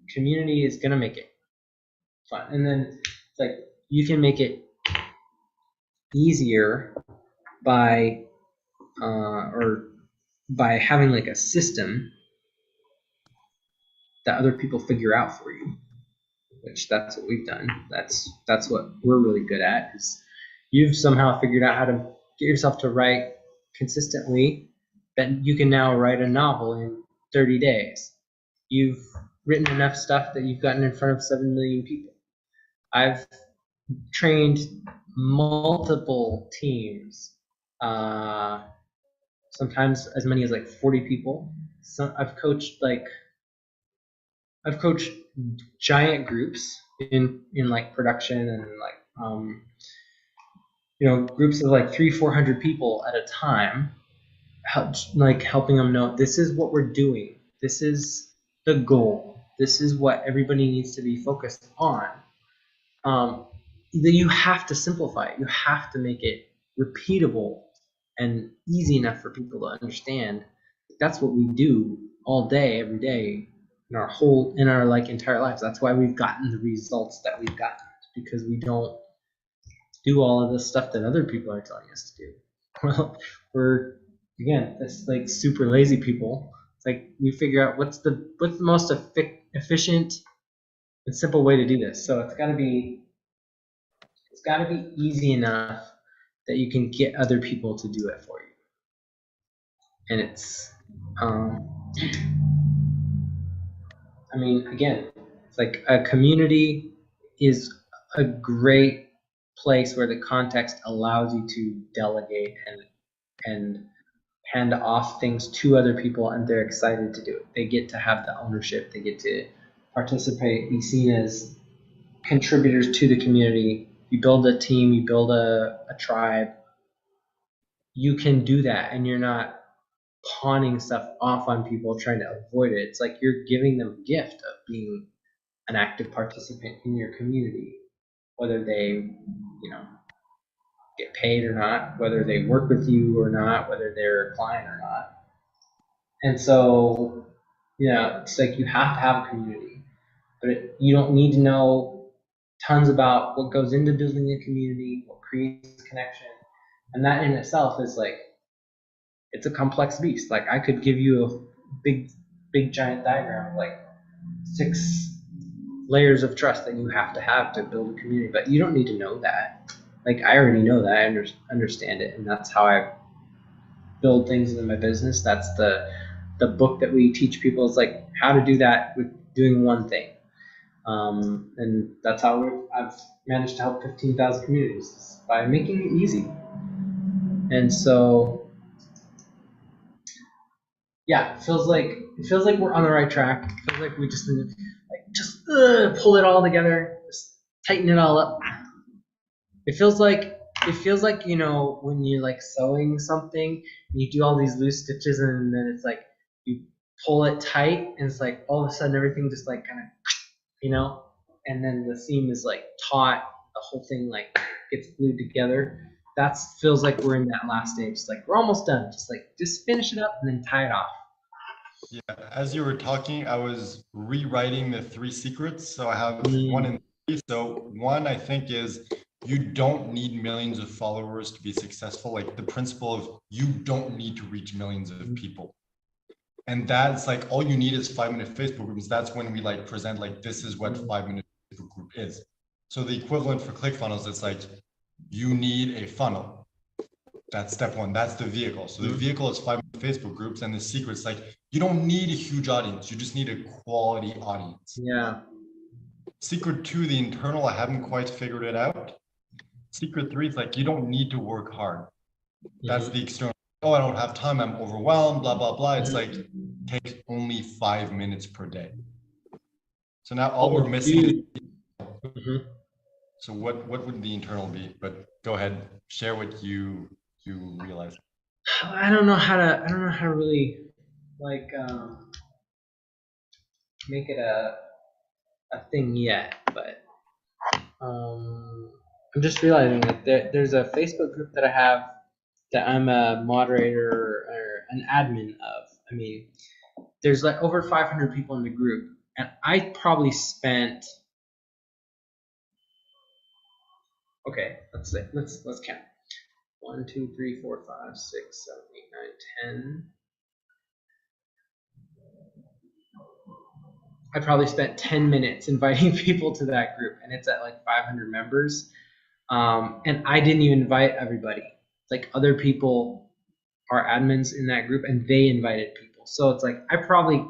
community is gonna make it fun, and then it's like you can make it easier by by having like a system that other people figure out for you, which that's what we've done. That's what we're really good at, is you've somehow figured out how to get yourself to write consistently that you can now write a novel in 30 days. You've written enough stuff that you've gotten in front of 7 million people. I've trained multiple teams, sometimes as many as like 40 people. So I've coached giant groups in like production, and like groups of like 300-400 people at a time, helping them know this is what we're doing, this is the goal, this is what everybody needs to be focused on. You have to simplify it. You have to make it repeatable and easy enough for people to understand. That's what we do all day, every day, in our like entire lives. That's why we've gotten the results that we've gotten, because we don't do all of the stuff that other people are telling us to do. Well, we're, again, it's like super lazy people. It's like we figure out what's the most efficient and simple way to do this. So it's got to be easy enough that you can get other people to do it for you. And it's, I mean, again, it's like a community is a great place where the context allows you to delegate and hand off things to other people, and they're excited to do it. They get to have the ownership. They get to participate, be seen as contributors to the community. You build a team, you build a tribe. You can do that, and you're not pawning stuff off on people trying to avoid it. It's like you're giving them a gift of being an active participant in your community, whether they, get paid or not, whether they work with you or not, whether they're a client or not. And so, it's like you have to have a community, but you don't need to know tons about what goes into building a community, what creates connection. And that in itself is like, it's a complex beast. Like, I could give you a big giant diagram of like 6 layers of trust that you have to build a community, but you don't need to know that. Like, I already know that. I understand it, and that's how I build things in my business. That's the book that we teach people, is like how to do that with doing one thing. And that's how I've managed to help 15,000 communities, by making it easy. And so, yeah, it feels like we're on the right track. It feels like we just need to pull it all together, just tighten it all up. It feels like when you're like sewing something, and you do all these loose stitches, and then it's like you pull it tight, and it's like all of a sudden everything just like kind of, and then the seam is like taut, the whole thing like gets glued together. That feels like we're in that last stage. It's like we're almost done. Just finish it up and then tie it off. Yeah, as you were talking, I was rewriting the 3 secrets. So I have 1 and 3. So 1, I think, is you don't need millions of followers to be successful. Like, the principle of you don't need to reach millions of people. And that's like, all you need is 5-minute Facebook groups. That's when we like present like, this is what 5-minute Facebook group is. So the equivalent for ClickFunnels, it's like, you need a funnel. That's step one. That's the vehicle. So the Mhm. vehicle is 5 Facebook groups, and the secret's like you don't need a huge audience. You just need a quality audience. Yeah. Secret two, the internal, I haven't quite figured it out. Secret three is like you don't need to work hard. That's Mhm. the external. Oh, I don't have time. I'm overwhelmed. Blah blah blah. It's Mhm. like take only 5 minutes per day. So now all we're Oh, missing is. dude. Mhm. So what would the internal be? But go ahead, share what you realize. I don't know how to. I don't know how to really like make it a thing yet, but I'm just realizing that there's a Facebook group that I have that I'm a moderator or an admin of. I mean, there's like over 500 people in the group, and I probably spent. Okay, let's count. 1, 2, 3, 4, 5, 6, 7, 8, 9, 10. I probably spent 10 minutes inviting people to that group, and it's at like 500 members. And I didn't even invite everybody. Like other people are admins in that group, and they invited people. So it's like I probably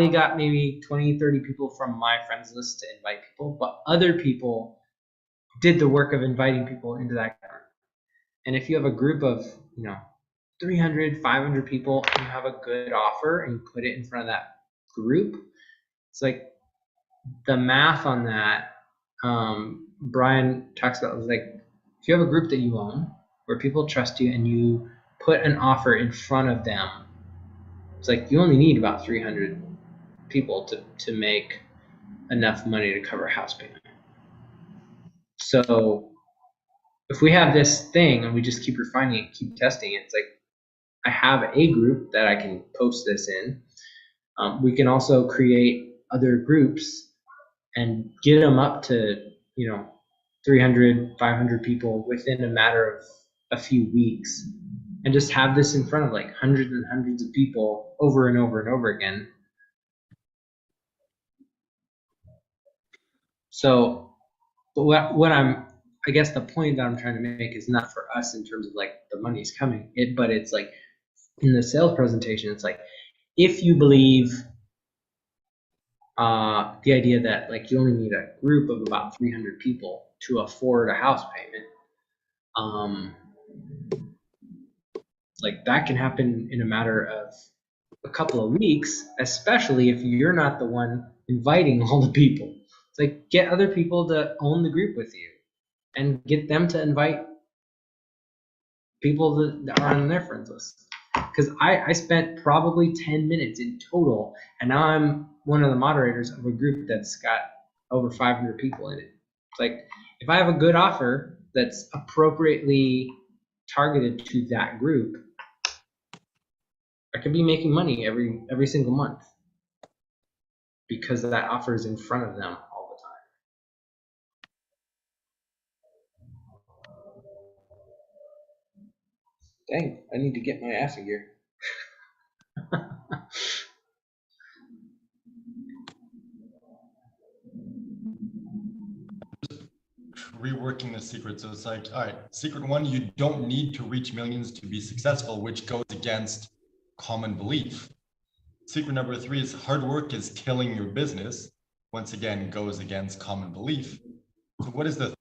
got maybe 20, 30 people from my friends list to invite people, but other people did the work of inviting people into that group. And if you have a group of 300, 500 people, and you have a good offer and you put it in front of that group, it's like the math on that. Brian talks about like if you have a group that you own where people trust you and you put an offer in front of them, it's like you only need about 300 people to make enough money to cover a house payment. So if we have this thing and we just keep refining it, keep testing it, it's like I have a group that I can post this in. We can also create other groups and get them up to 300, 500 people within a matter of a few weeks, and just have this in front of like hundreds and hundreds of people over and over and over again. So, but what I guess the point that I'm trying to make is not for us in terms of like the money's coming, but it's like in the sales presentation, it's like if you believe the idea that like you only need a group of about 300 people to afford a house payment, um, like that can happen in a matter of a couple of weeks, especially if you're not the one inviting all the people. It's like get other people to own the group with you and get them to invite people that are on their friends list. Because I spent probably 10 minutes in total, and now I'm one of the moderators of a group that's got over 500 people in it. It's like if I have a good offer that's appropriately targeted to that group, I could be making money every single month because that offer is in front of them all the time. Dang, I need to get my ass in gear. Reworking the secret. So it's like, all right, secret one, you don't need to reach millions to be successful, which goes against common belief. Secret number three is hard work is killing your business. Once again, goes against common belief. So what is the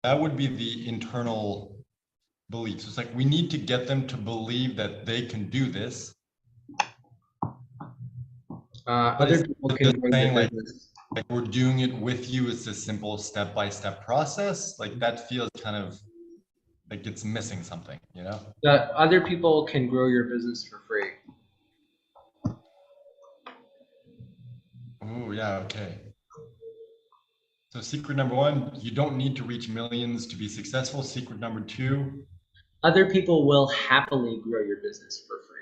that would be the internal beliefs. It's like we need to get them to believe that they can do this. Other people can grow your saying business. like we're doing it with you. It's a simple step-by-step process. Like that feels kind of like it's missing something, you know? Other people can grow your business for free. Oh yeah, okay. So secret number one, you don't need to reach millions to be successful. Secret number two, Other people will happily grow your business for free.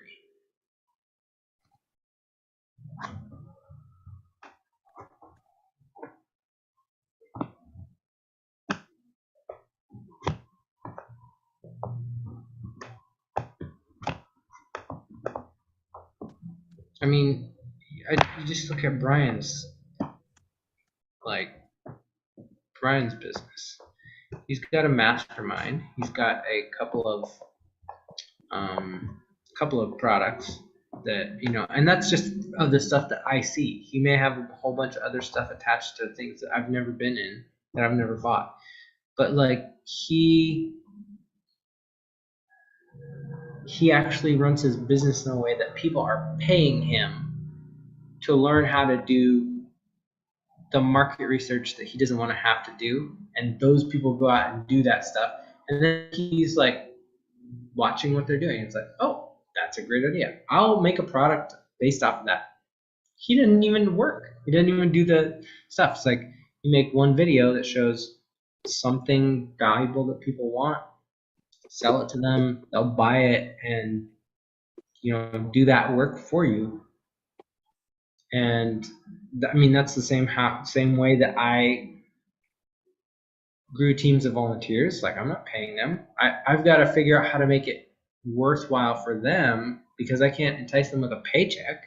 I mean, you just look at Brian's business. he's got a mastermind. He's got a couple of products that, you know, and that's just of the stuff that I see. He may have a whole bunch of other stuff attached to things that I've never been in, that I've never bought. But like he actually runs his business in a way that people are paying him to learn how to do the market research that he doesn't want to have to do, and those people go out and do that stuff, and then he's like watching what they're doing. It's like, oh, that's a great idea, I'll make a product based off of that. He didn't even work, he didn't even do the stuff. It's like you make one video that shows something valuable that people want, sell it to them, they'll buy it, and you know, do that work for you. And I mean, that's the same way that I grew teams of volunteers. Like, I'm not paying them. I've got to figure out how to make it worthwhile for them, because I can't entice them with a paycheck.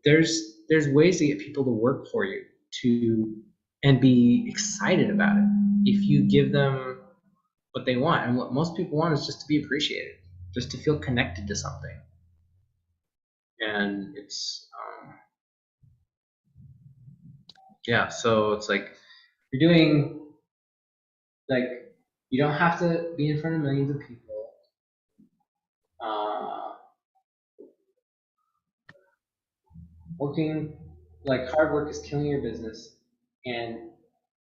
There's ways to get people to work for you and be excited about it if you give them what they want. And what most people want is just to be appreciated, just to feel connected to something. And it's yeah, so it's like you're doing, like, you don't have to be in front of millions of people. Working, like, hard work is killing your business, and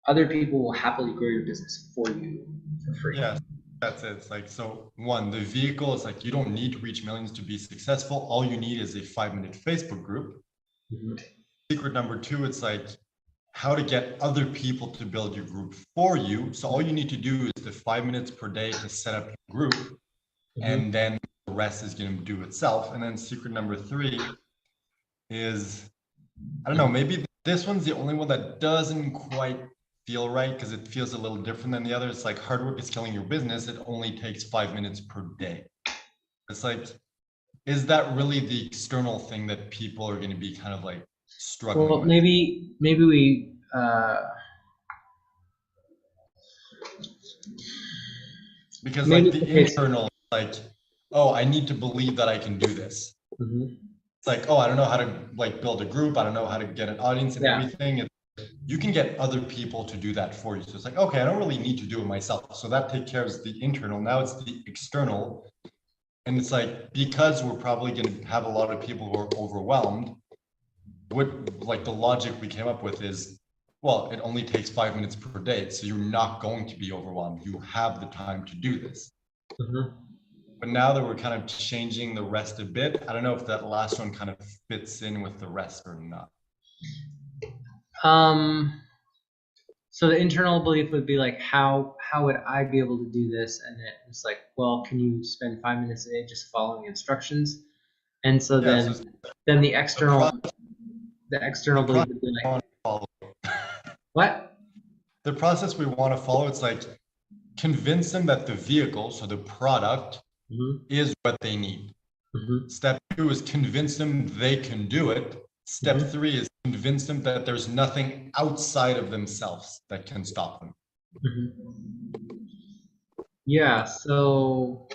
other people will happily grow your business for you for free. Yeah, that's it. It's like, so one, the vehicle is like, you don't need to reach millions to be successful. All you need is a 5-minute Facebook group. Mm-hmm. Secret number two, it's like how to get other people to build your group for you. So all you need to do is the 5 minutes per day to set up your group, mm-hmm. and then the rest is going to do itself. And then secret number three is, I don't know, maybe this one's the only one that doesn't quite feel right, because it feels a little different than the other. It's like, hard work is killing your business. It only takes 5 minutes per day. It's like, is that really the external thing that people are going to be kind of like struggling with? Maybe we because like the internal, like, oh, I need to believe that I can do this. Mm-hmm. It's like, oh, I don't know how to like build a group. I don't know how to get an audience and everything. You can get other people to do that for you. So it's like, okay, I don't really need to do it myself. So that takes care of the internal. Now it's the external. And it's like, because we're probably going to have a lot of people who are overwhelmed, what, like, the logic we came up with is, well, it only takes 5 minutes per day. So you're not going to be overwhelmed. You have the time to do this. Mm-hmm. But now that we're kind of changing the rest a bit, I don't know if that last one kind of fits in with the rest or not. So the internal belief would be like, how would I be able to do this? And it's like, well, can you spend 5 minutes a day just following instructions? And so then the external belief would be like, what? The process we want to follow, it's like, convince them that the vehicle, so the product, mm-hmm. is what they need. Mm-hmm. Step two is convince them they can do it. Step mm-hmm. three is convince them that there's nothing outside of themselves that can stop them. Mm-hmm. Yeah, so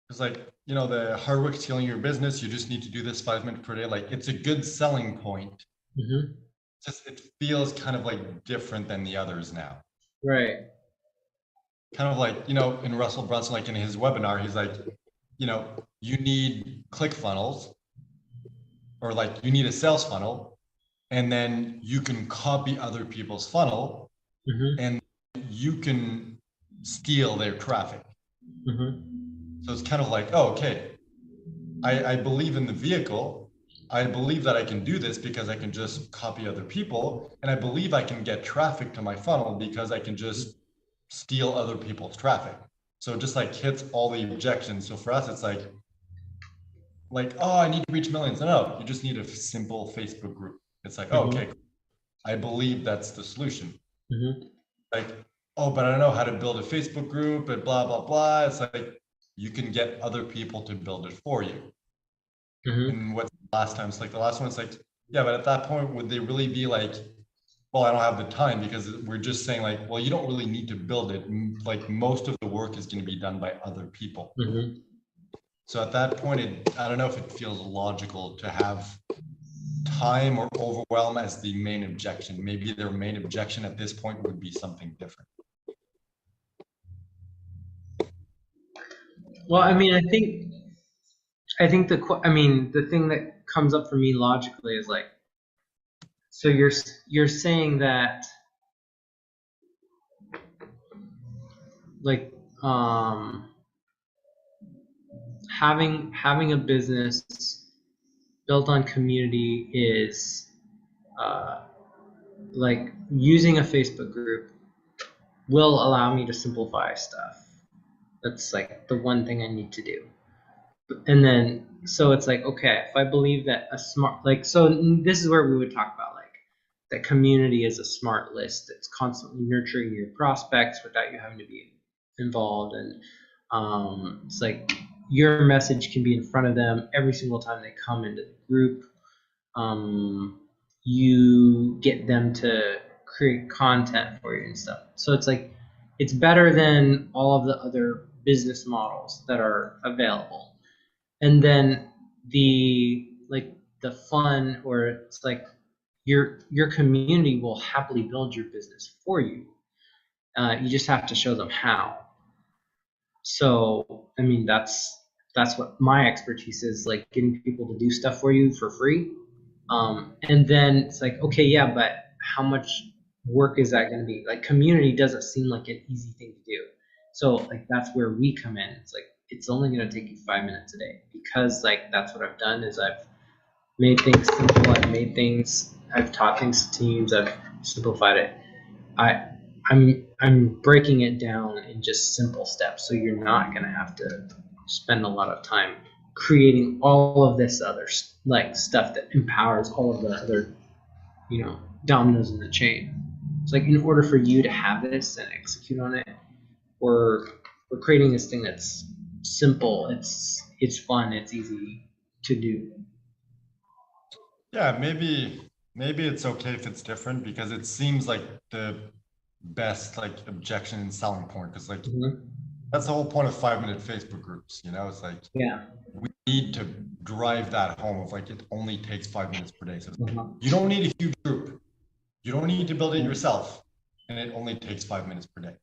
it's like, you know, the hard work is killing your business. You just need to do this 5 minutes per day. Like, it's a good selling point. Mm-hmm. Just, it feels kind of like different than the others now. Right. Kind of like, you know, in Russell Brunson, like in his webinar, he's like, you know, you need ClickFunnels, or like you need a sales funnel, and then you can copy other people's funnel, mm-hmm. and you can steal their traffic. Mm-hmm. So it's kind of like, oh, okay, I believe in the vehicle. I believe that I can do this because I can just copy other people, and I believe I can get traffic to my funnel because I can just steal other people's traffic. So it just like hits all the objections. So for us, it's like, oh, I need to reach millions. No, you just need a simple Facebook group. It's like, mm-hmm. oh, okay, I believe that's the solution. Mm-hmm. Like, oh, but I don't know how to build a Facebook group and blah, blah, blah. It's like, you can get other people to build it for you. And what's the last time? It's like the last one, it's like, yeah, but at that point, would they really be like, well, I don't have the time, because we're just saying like, well, you don't really need to build it. Like most of the work is going to be done by other people. So at that point, I don't know if it feels logical to have time or overwhelm as the main objection. Maybe their main objection at this point would be something different. Well, I mean, I think the thing that comes up for me logically is like, so you're saying that like having a business built on community is like using a Facebook group will allow me to simplify stuff. That's like the one thing I need to do. And then so it's like, okay, if I believe that a smart, like, so this is where we would talk about like that community is a smart list that's constantly nurturing your prospects without you having to be involved. And it's like your message can be in front of them every single time they come into the group. You get them to create content for you and stuff. So it's like, it's better than all of the other business models that are available. And then the fun, or it's like your community will happily build your business for you. You just have to show them how. So I mean, that's what my expertise is, like getting people to do stuff for you for free. And then it's like, okay, yeah, but how much work is that going to be? Like, community doesn't seem like an easy thing to do. So like that's where we come in. It's like, it's only going to take you 5 minutes a day, because like that's what I've done is I've made things simple. I've taught things to teams. I've simplified it. I'm breaking it down in just simple steps, so you're not going to have to spend a lot of time creating all of this other like stuff that empowers all of the other, dominoes in the chain. It's like, in order for you to have this and execute on it, we're creating this thing that's simple. It's fun. It's easy to do. Yeah, maybe it's okay if it's different, because it seems like the best like objection and selling point, because like that's the whole point of 5-minute Facebook groups. It's like, Yeah. we need to drive that home of like, it only takes 5 minutes per day. So you don't need a huge group. You don't need to build it yourself, and it only takes 5 minutes per day.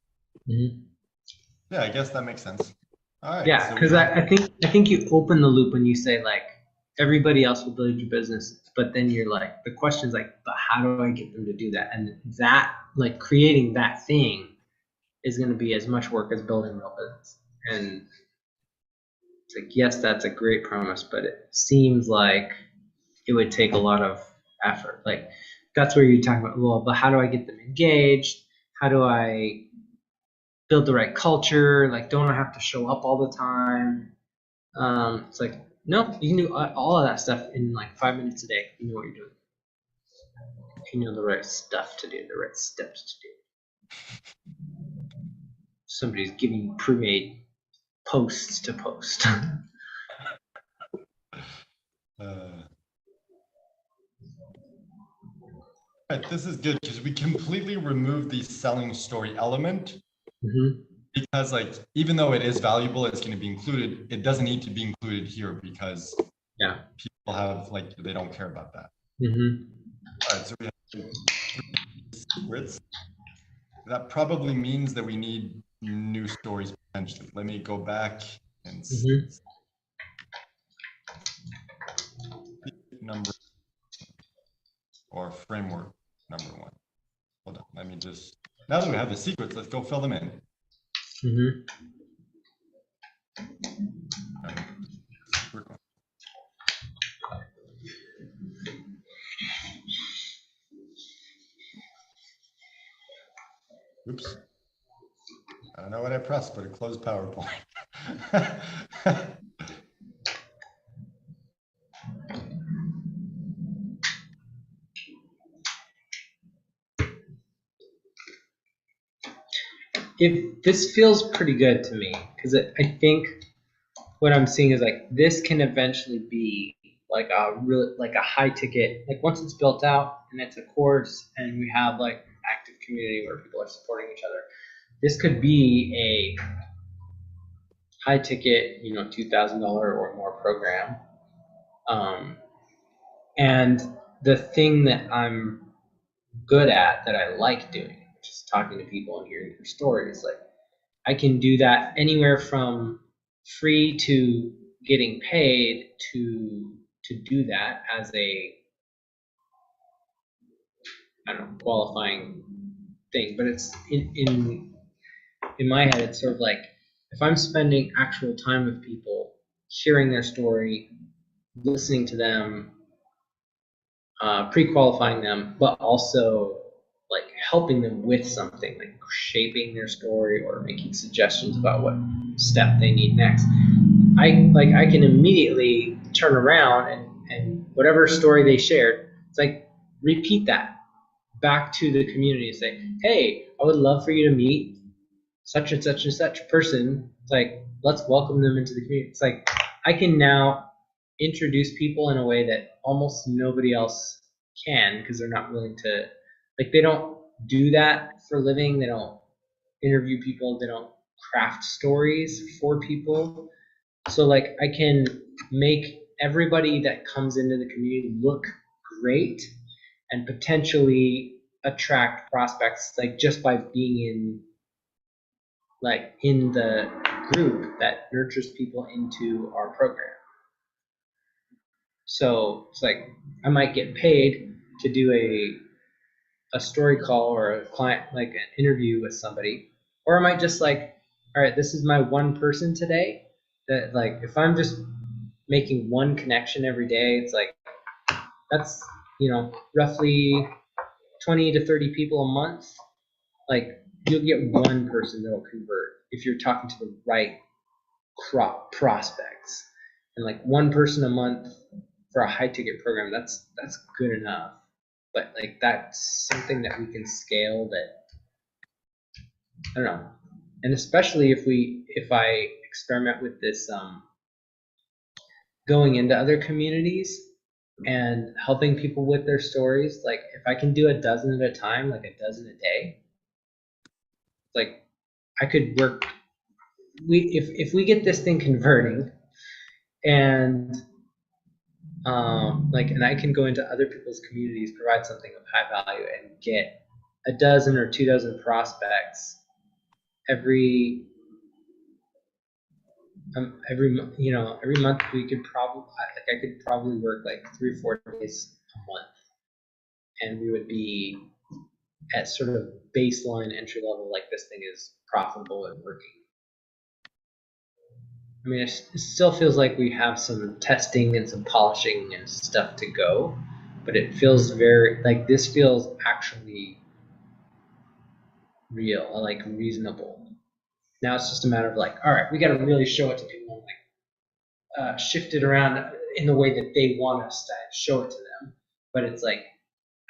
Yeah, I guess that makes sense. All right. Yeah, So because I think you open the loop when you say like everybody else will build your business, but then you're like, the question's like, but how do I get them to do that? And that, like, creating that thing is going to be as much work as building real business. And it's like, yes, that's a great promise, but it seems like it would take a lot of effort. Like, that's where you talk about, well, but how do I get them engaged? How do I build the right culture? Like, don't I have to show up all the time? It's like, no, you can do all of that stuff in like 5 minutes a day. You know what you're doing. You know the right stuff to do, the right steps to do. Somebody's giving you pre-made posts to post. Right, this is good, because we completely removed the selling story element. Because like, even though it is valuable, it's going to be included, it doesn't need to be included here, because people have like, they don't care about that. All right, so we have 3 secrets. That probably means that we need new stories potentially. Let me go back and see. Number, or framework number 1. Hold on, let me just, now that we have the secrets, let's go fill them in. Oops. I don't know what I pressed, but it closed PowerPoint. if this feels pretty good to me, because I think what I'm seeing is like this can eventually be like a real like a high ticket, like once it's built out and it's a course and we have like active community where people are supporting each other, this could be a high ticket, $2,000 or more program. And the thing that I'm good at, that I like doing, which is talking to people and hearing their stories, like I can do that anywhere from free to getting paid to do that as a, I don't know, qualifying thing. But it's in my head, it's sort of like if I'm spending actual time with people, hearing their story, listening to them, pre-qualifying them, but also like helping them with something, like shaping their story or making suggestions about what step they need next. I can immediately turn around and whatever story they shared, it's like repeat that back to the community and say, hey, I would love for you to meet such and such and such person. It's like, let's welcome them into the community. It's like I can now introduce people in a way that almost nobody else can, because they're not willing to, like, they don't do that for a living. They don't interview people. They don't craft stories for people. So like I can make everybody that comes into the community look great and potentially attract prospects, like just by being in the group that nurtures people into our program. So it's like I might get paid to do a story call or a client, like an interview with somebody, or I might just like, all right, this is my one person today. That, like, if I'm just making one connection every day, it's like that's roughly 20 to 30 people a month. Like you'll get one person that'll convert if you're talking to the right crop prospects, and like one person a month for a high ticket program, that's good enough. But like that's something that we can scale, that I don't know. And especially if I experiment with this going into other communities and helping people with their stories, like if I can do a dozen at a time, like a dozen a day, like I could work. If we get this thing converting, and and I can go into other people's communities, provide something of high value, and get a dozen or 2 dozen prospects every month. We could probably, like, I could probably work like 3 or 4 days a month, and we would be at sort of baseline entry level, like this thing is profitable and working. I mean, it still feels like we have some testing and some polishing and stuff to go, but it feels very like this feels actually real, like reasonable. Now it's just a matter of like, all right, we got to really show it to people, and like shift it around in the way that they want us to show it to them. But it's like,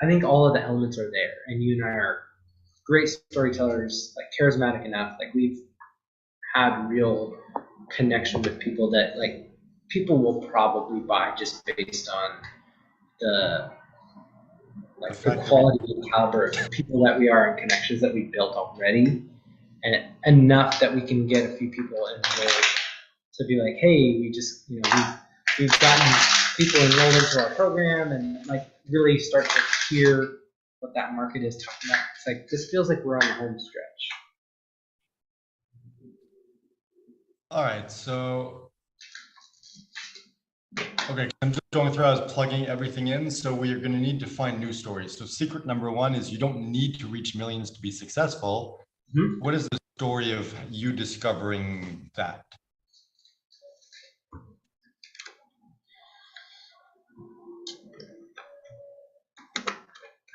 I think all of the elements are there, and you and I are great storytellers, like charismatic enough. Like we've had real connection with people that like people will probably buy just based on the quality and caliber of people that we are and connections that we built already, and enough that we can get a few people enrolled to be like, hey, we just we've gotten people enrolled into our program, and like really start to hear what that market is talking about. It's like this feels like we're on the home stretch. All right, so okay, I'm just going through, I was plugging everything in. So we are going to need to find new stories. So secret number one is you don't need to reach millions to be successful. Mm-hmm. What is the story of you discovering that?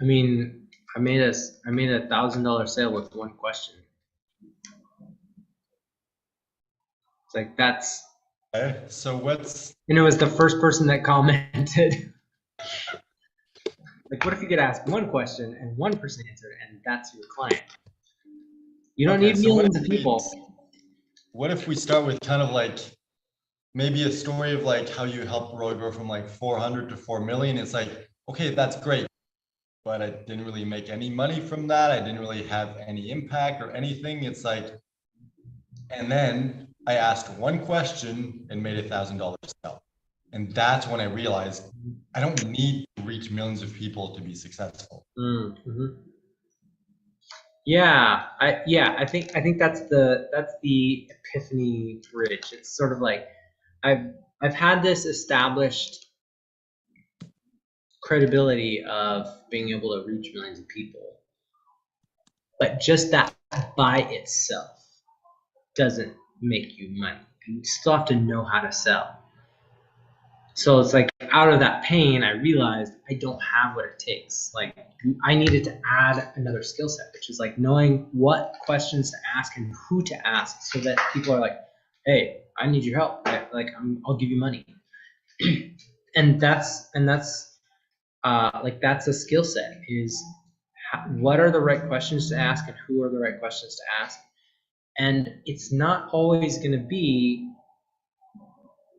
I mean, I made a $1,000 sale with one question. It's like that's. Okay, so what's? And it was the first person that commented. Like, what if you could ask one question and one person answered, and that's your client? You don't Okay, need so millions of people. what if we start with kind of like maybe a story of like how you helped Roy grow from like 400 to 4 million? It's like, okay, that's great, but I didn't really make any money from that. I didn't really have any impact or anything. It's like, and then I asked one question and made $1,000 sell. And that's when I realized I don't need to reach millions of people to be successful. Mm-hmm. Yeah, I think that's the epiphany bridge. It's sort of like I've I've had this established credibility of being able to reach millions of people, but just that by itself doesn't make you money. You still have to know how to sell. So it's like out of that pain, I realized I don't have what it takes. Like I needed to add another skill set, which is like knowing what questions to ask and who to ask, so that people are like, "Hey, I need your help. I'll give you money." And that's like that's a skill set. Is what are the right questions to ask and who are the right questions to ask. And it's not always going to be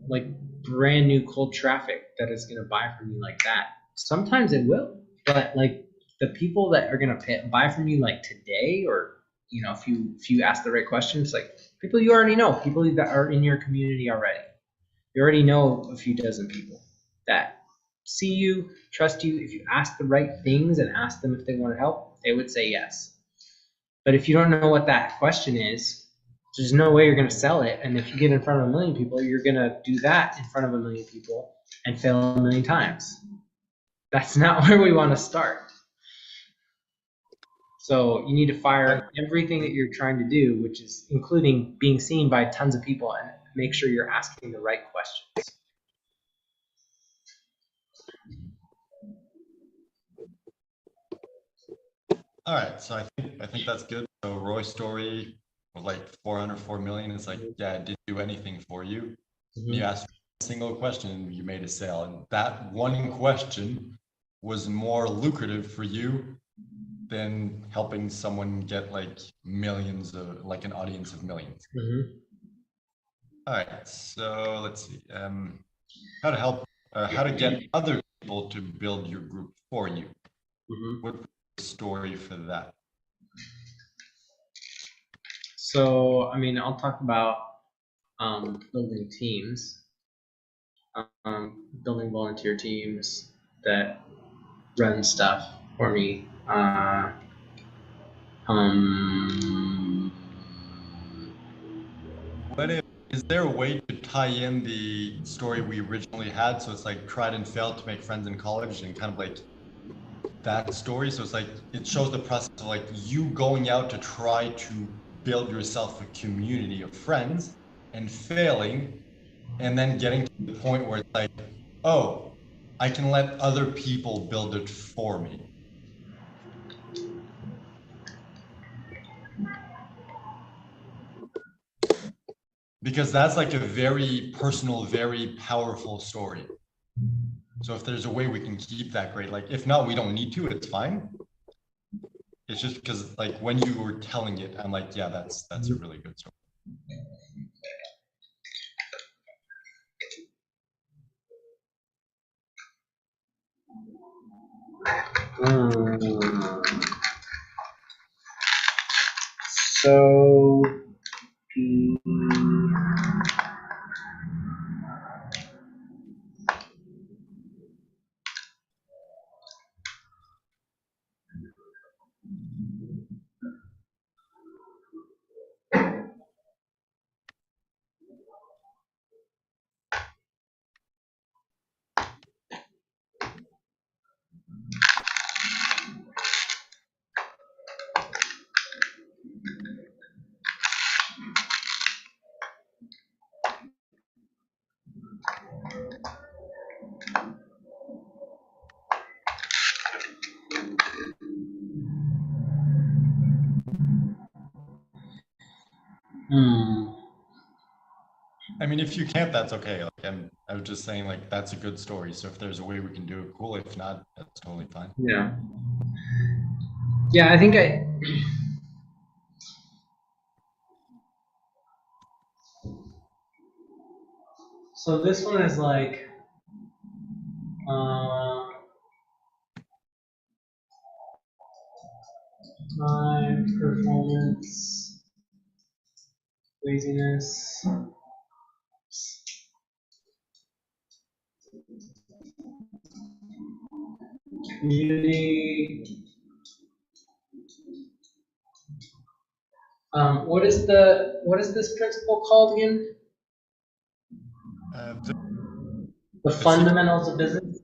like brand new cold traffic that is going to buy from you like that. Sometimes it will, but like the people that are going to buy from you like today, or if you ask the right questions, like people you already know, people that are in your community already. You already know a few dozen people that see you, trust you. If you ask the right things and ask them if they want to help, they would say yes. But if you don't know what that question is, there's no way you're going to sell it. And if you get in front of a million people, you're going to do that in front of a million people and fail a million times. That's not where we want to start. So you need to fire everything that you're trying to do, which is including being seen by tons of people, and make sure you're asking the right questions. All right, so I think that's good. So Roy's story was like 404 million. It's like, yeah, it didn't do anything for you. Mm-hmm. You asked a single question and you made a sale. And that one question was more lucrative for you than helping someone get like millions of like an audience of millions. Mm-hmm. All right, so let's see. How to help, how to get other people to build your group for you. Mm-hmm. What's the story for that? So, I mean, I'll talk about building teams, building volunteer teams that run stuff for me. Um, What if, is there a way to tie in the story we originally had? So it's like tried and failed to make friends in college and kind of like that story. So it's like it shows the process of like you going out to try to build yourself a community of friends and failing, and then getting to the point where it's like, oh, I can let other people build it for me. Because that's like a very personal, very powerful story. So if there's a way we can keep that great, like if not, we don't need to, it's fine. It's just because like when you were telling it, I'm like, yeah, that's a really good story. so, I mean, if you can't, that's okay. Like I was just saying, like that's a good story. So if there's a way we can do it, cool. If not, that's totally fine. yeah, I think So this one is like, my performance, laziness, community. What is this principle called again? The fundamentals of business.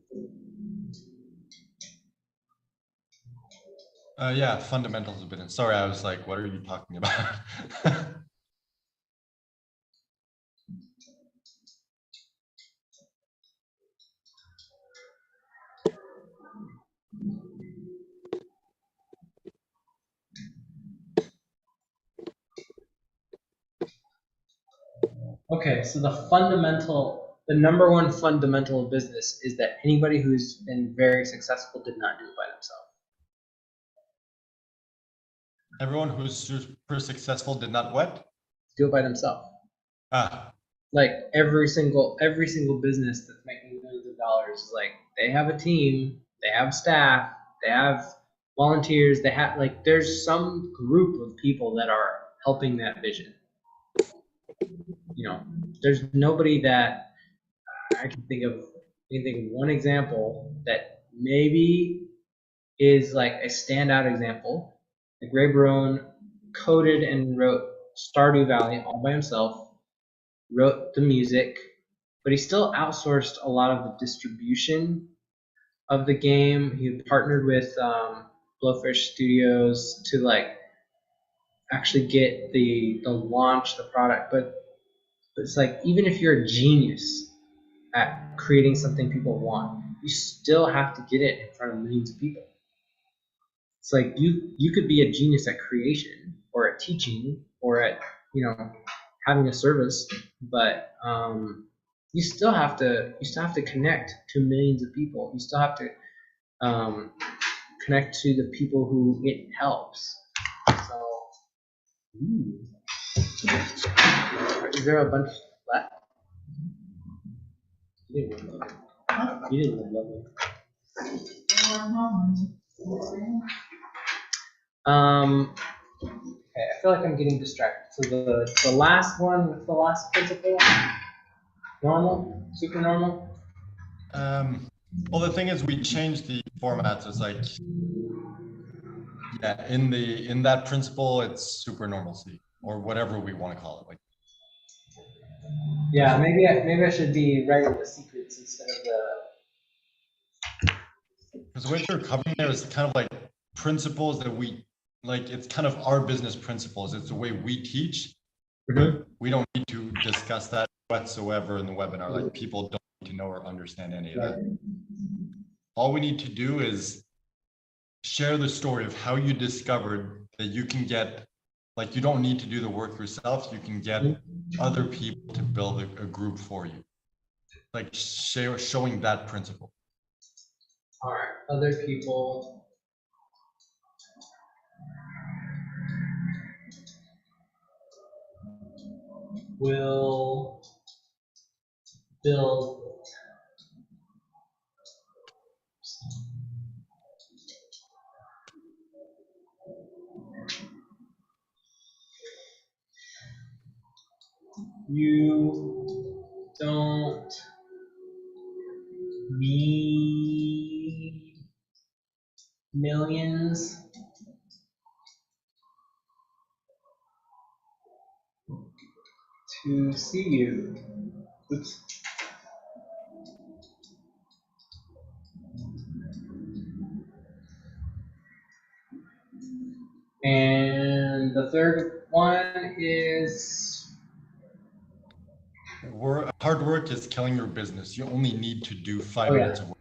Yeah, fundamentals of business. Sorry, I was like, what are you talking about? Okay, so the number one fundamental of business is that anybody who's been very successful did not do it by themselves. Everyone who's super successful did not what? Do it by themselves. Ah. Like every single business that's making millions of dollars, like they have a team, they have staff, they have volunteers, they have like there's some group of people that are helping that vision. You know, there's nobody that I can think of one example that maybe is like a standout example. Like Ray Barone coded and wrote Stardew Valley all by himself, wrote the music, but he still outsourced a lot of the distribution of the game. He partnered with Blowfish Studios to like actually get the launch the product. But it's like even if you're a genius at creating something people want, you still have to get it in front of millions of people. It's like you could be a genius at creation or at teaching or at having a service, but you still have to connect to millions of people. You still have to connect to the people who it helps. So, is there a bunch left? You didn't live lovely. Okay, I feel like I'm getting distracted. So the last one, what's the last principle? Normal, super normal. Well, the thing is, we changed the formats. It's like, yeah, in that principle, it's super normalcy or whatever we want to call it. Like, yeah, maybe I should be writing the secrets instead of the. because what you're covering there is kind of like principles that we like. It's kind of our business principles. It's the way we teach, but we don't need to discuss that whatsoever in the webinar. Like people don't need to know or understand any of that. All we need to do is share the story of how you discovered that you can get, like, you don't need to do the work yourself. You can get other people to build a group for you. Like showing that principle. All right, other people. Will build you don't need millions to see you. Oops. And the third one is Hard work is killing your business. You only need to do 5 minutes of work.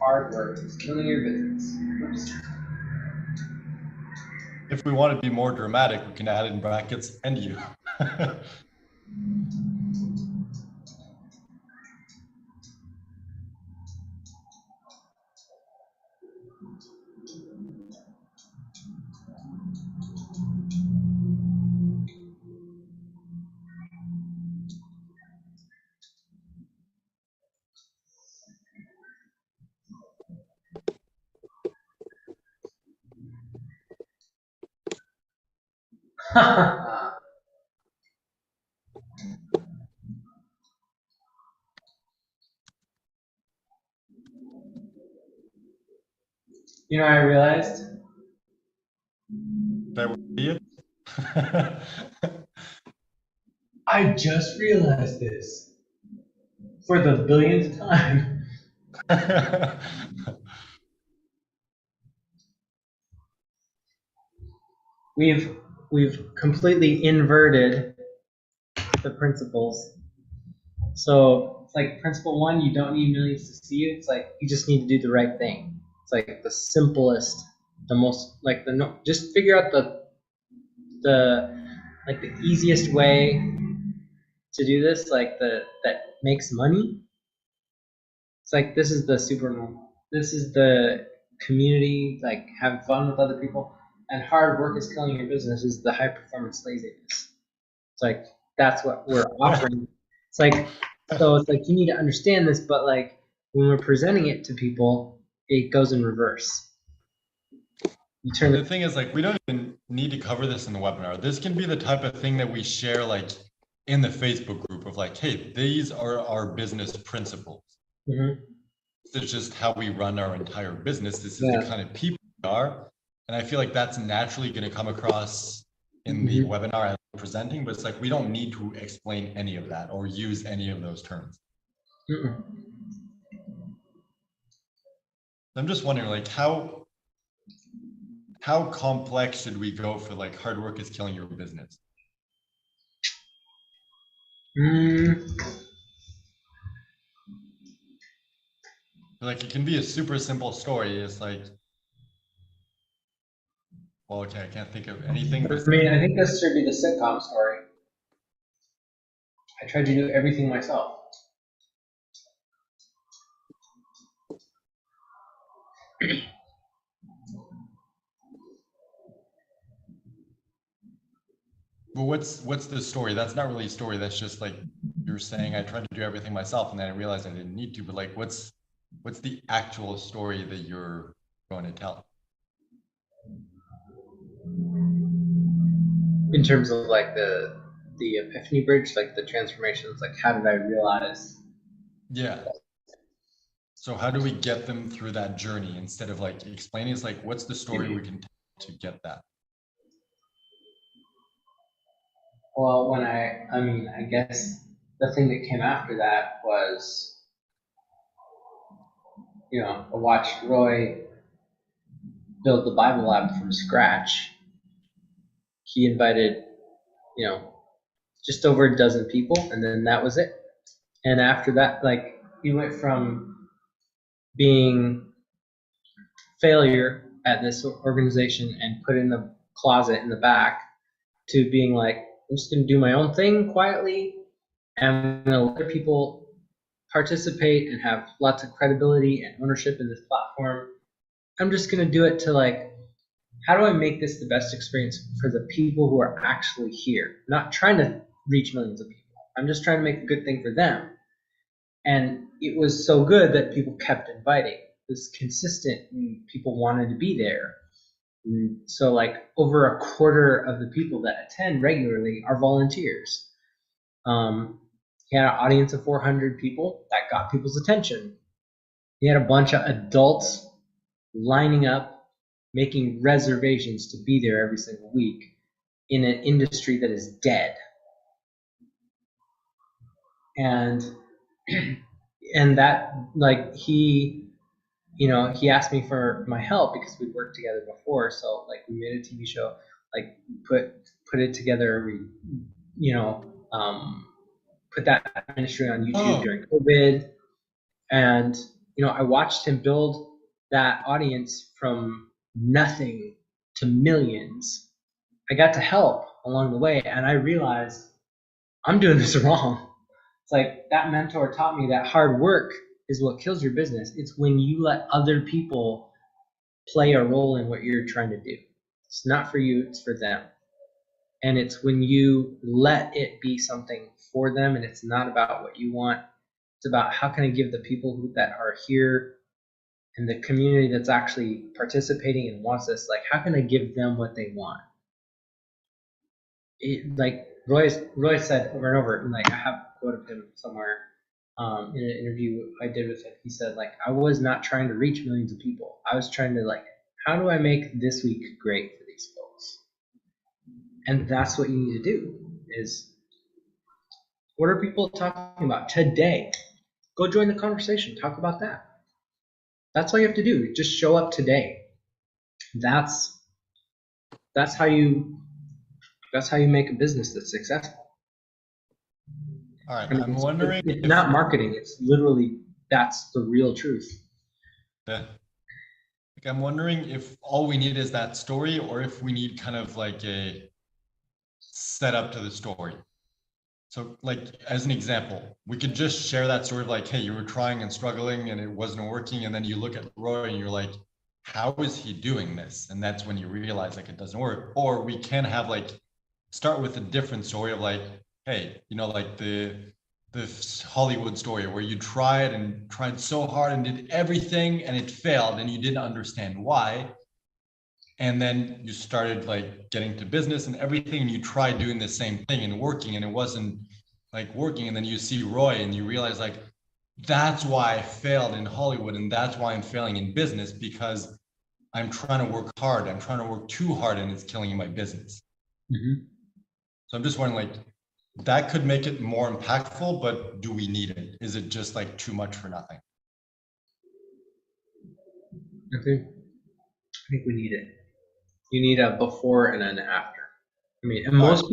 hard work is killing your business. Oops. If we want to be more dramatic, we can add in brackets and you. You know, I realized That would be it. I just realized this for the billionth time. We've we've completely inverted the principles. So it's like principle one, you don't need millions to see you. It's like you just need to do the right thing. It's like the simplest, the most like the no, just figure out the like the easiest way to do this, like the that makes money. It's like this is the super normal. This is the community, like having fun with other people. And hard work is killing your business is the high performance laziness. It's like that's what we're offering. It's like so it's like you need to understand this, but like when we're presenting it to people, it goes in reverse. You turn And the the thing is, like, we don't even need to cover this in the webinar. This can be the type of thing that we share, like, in the Facebook group of like, hey, these are our business principles. Mhm. This is just how we run our entire business. This is the Yeah. kind of people we are. And I feel like that's naturally going to come across in the Mhm. webinar as we're presenting, but it's like we don't need to explain any of that or use any of those terms. Mm-mm. I'm just wondering, like, how complex should we go for like hard work is killing your business? Mm. Like, it can be a super simple story. It's like, well, okay, I can't think of anything, but I mean, I think this should be the sitcom story. I tried to do everything myself. what's the story? That's not really a story. That's just like you're saying I tried to do everything myself and then I realized I didn't need to. But like, what's the actual story that you're going to tell? In terms of like the epiphany bridge, like the transformations, like how did I realize? Yeah. So how do we get them through that journey instead of like explaining? It's like, what's the story we can tell to get that? Well, when I mean, I guess the thing that came after that was, you know, I watched Roy build the Bible lab from scratch. He invited, you know, just over a dozen people, and then that was it. And after that, like, he went from being failure at this organization and put in the closet in the back to being like, I'm just going to do my own thing quietly, and I'm going to let other people participate and have lots of credibility and ownership in this platform. I'm just going to do it to like, how do I make this the best experience for the people who are actually here? I'm not trying to reach millions of people. I'm just trying to make a good thing for them. And it was so good that people kept inviting. It was consistent and people wanted to be there. So like over a quarter of the people that attend regularly are volunteers. He had an audience of 400 people that got people's attention. He had a bunch of adults lining up, making reservations to be there every single week in an industry that is dead. And and that like he asked me for my help because we'd worked together before. So like we made a TV show, like put it together. We you know put that ministry on YouTube Oh, during COVID, and I watched him build that audience from nothing to millions. I got to help along the way, and I realized I'm doing this wrong. It's like that mentor taught me that hard work is what kills your business. It's when you let other people play a role in what you're trying to do. It's not for you, it's for them. And it's when you let it be something for them and it's not about what you want. It's about how can I give the people that are here and the community that's actually participating and wants this, like how can I give them what they want? Like Roy said over and over, and like I have a quote of him somewhere. in an interview I did with him, he said like I was not trying to reach millions of people. I was trying to like, how do I make this week great for these folks? And that's what you need to do is, what are people talking about today? Go join the conversation. Talk about that. That's all you have to do. Just show up today. That's how you make a business that's successful. All right, I mean, I'm wondering it's if not marketing. It's literally, that's the real truth. yeah. Like, I'm wondering if all we need is that story, or if we need kind of like a setup to the story. So, like as an example, we could just share that story of like, hey, you were trying and struggling and it wasn't working, and then you look at Roy and you're like, how is he doing this? And that's when you realize like it doesn't work. Or we can have like start with a different story of like, hey, like the Hollywood story where you tried so hard and did everything and it failed and you didn't understand why. And then you started like getting to business and everything, and you tried doing the same thing and working, and it wasn't like working. And then you see Roy and you realize like, that's why I failed in Hollywood, and that's why I'm failing in business, because I'm trying to work hard. I'm trying to work too hard, and it's killing my business. Mm-hmm. So I'm just wondering, like, that could make it more impactful, but do we need it? Is it just like too much for nothing? I think we need it. You need a before and an after. I mean, and All right.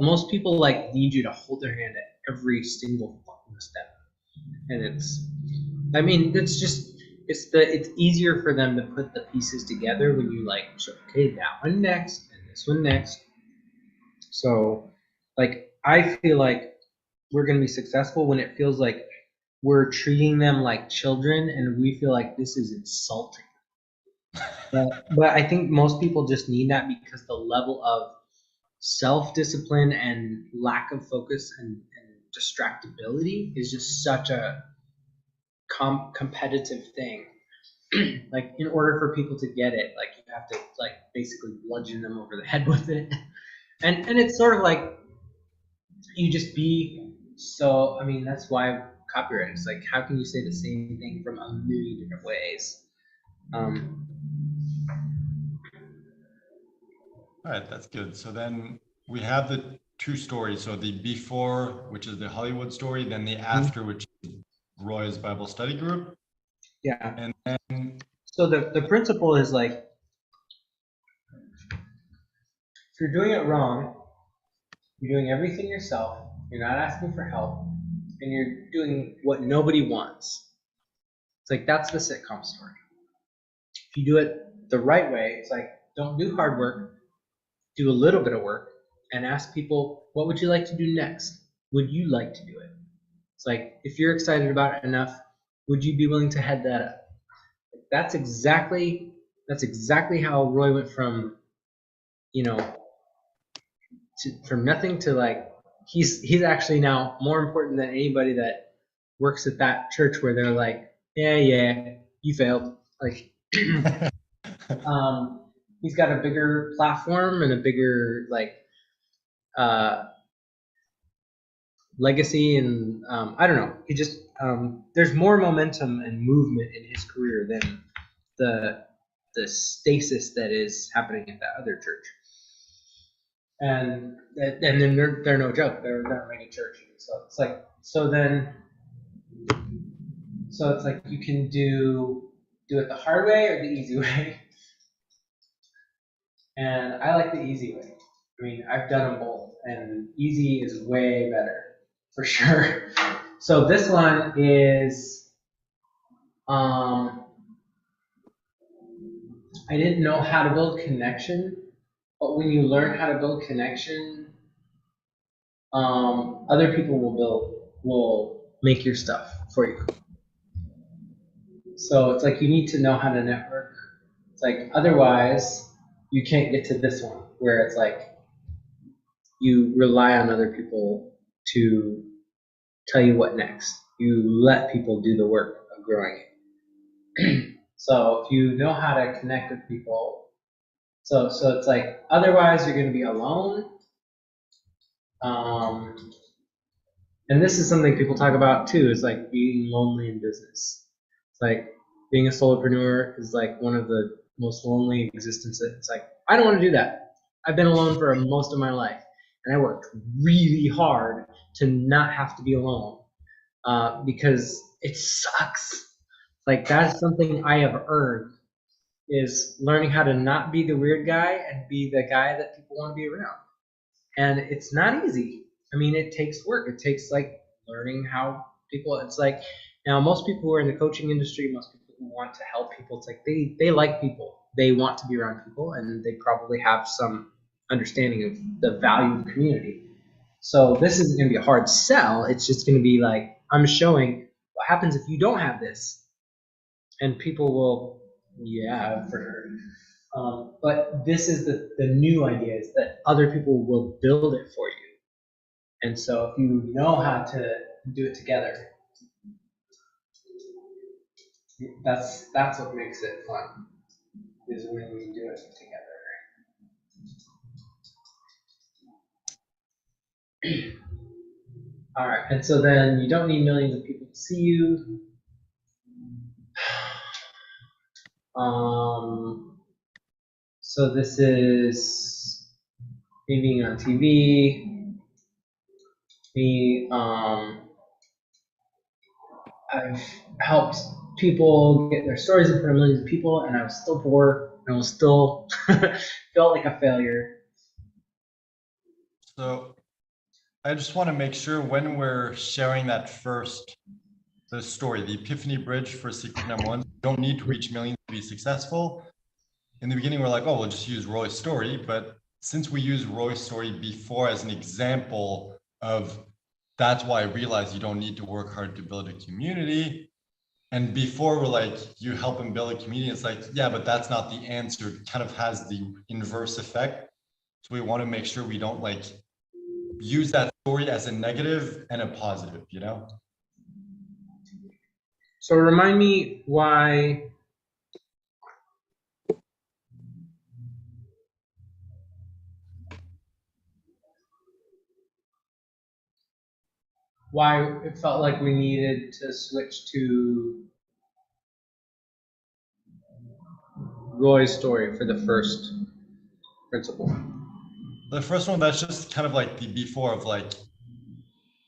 most people like need you to hold their hand at every single fucking step. And I mean, it's easier for them to put the pieces together when you like, so, okay, that one next and this one next. So, like, I feel like we're going to be successful when it feels like we're treating them like children and we feel like this is insulting. But I think most people just need that because the level of self-discipline and lack of focus and distractibility is just such a competitive thing. Like, in order for people to get it, like, you have to like basically bludgeon them over the head with it. And it's sort of like you just be so, I mean, that's why copyright is like, how can you say the same thing from a million different ways? All right, that's good. So then we have the two stories. So the before, which is the Hollywood story, then the after, which is Roy's Bible study group. Yeah. And then So the principle is like, if you're doing it wrong, you're doing everything yourself, you're not asking for help, and you're doing what nobody wants. It's like, that's the sitcom story. If you do it the right way, it's like, don't do hard work, do a little bit of work, and ask people, what would you like to do next? Would you like to do it? It's like, if you're excited about it enough, would you be willing to head that up? That's exactly how Roy went from, from nothing to like, he's actually now more important than anybody that works at that church where they're like, yeah, you failed. Like, he's got a bigger platform and a bigger like legacy, and I don't know. He just there's more momentum and movement in his career than the stasis that is happening at that other church. And then they're no joke. They're a mega church. So it's like, it's like, you can do it the hard way or the easy way. And I like the easy way. I mean, I've done them both, and easy is way better for sure. So this one is, I didn't know how to build connection, but when you learn how to build connection, other people will make your stuff for you. So it's like, you need to know how to network. It's like, otherwise you can't get to this one where it's like you rely on other people to tell you what next. You let people do the work of growing it. So if you know how to connect with people, so it's like, otherwise you're going to be alone, and And this is something people talk about too, is like being lonely in business. It's like being a solopreneur is like one of the most lonely existences. It's like, I don't want to do that. I've been alone for most of my life, and I worked really hard to not have to be alone because it sucks. Like that's something I have earned is learning how to not be the weird guy and be the guy that people want to be around. And it's not easy. I mean, it takes work. It takes like learning how people. It's like now most people who are in the coaching industry, most people who want to help people, it's like they like people. They want to be around people, and they probably have some understanding of the value of community. So this isn't going to be a hard sell. It's just going to be like I'm showing what happens if you don't have this, and people will, yeah, for sure. But this is the new idea is that other people will build it for you. And so if you know how to do it together, that's what makes it fun, is when you do it together. All right, and so then you don't need millions of people to see you. So this is me being on TV, me I've helped people get their stories in front of millions of people, and I was still poor, and I was still felt like a failure. So I just want to make sure when we're sharing that first, the story, the epiphany bridge for secret number one, you don't need to reach millions to be successful. In the beginning, we're like, oh, we'll just use Roy's story. But since we use Roy's story before as an example of that's why I realized you don't need to work hard to build a community. And before we're like, you help him build a community, it's like, yeah, but that's not the answer. It kind of has the inverse effect. So we want to make sure we don't like use that story as a negative and a positive, you know? So remind me why it felt like we needed to switch to Roy's story for the first principle. The first one, that's just kind of like the before of like,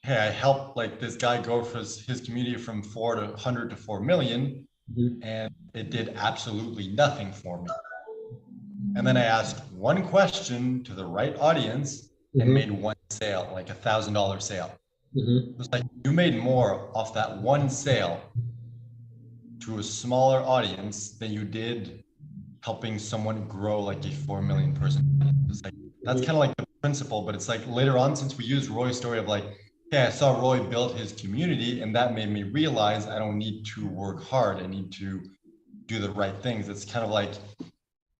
hey, I helped like this guy go for his community from 4 to 100 to 4 million, and it did absolutely nothing for me. And then I asked one question to the right audience and made one sale, like $1,000 sale. It's like you made more off that one sale to a smaller audience than you did helping someone grow like a 4 million person. It's like that's kind of like the principle, but it's like later on, since we use Roy's story of like, okay, I saw Roy build his community, and that made me realize I don't need to work hard. I need to do the right things. It's kind of like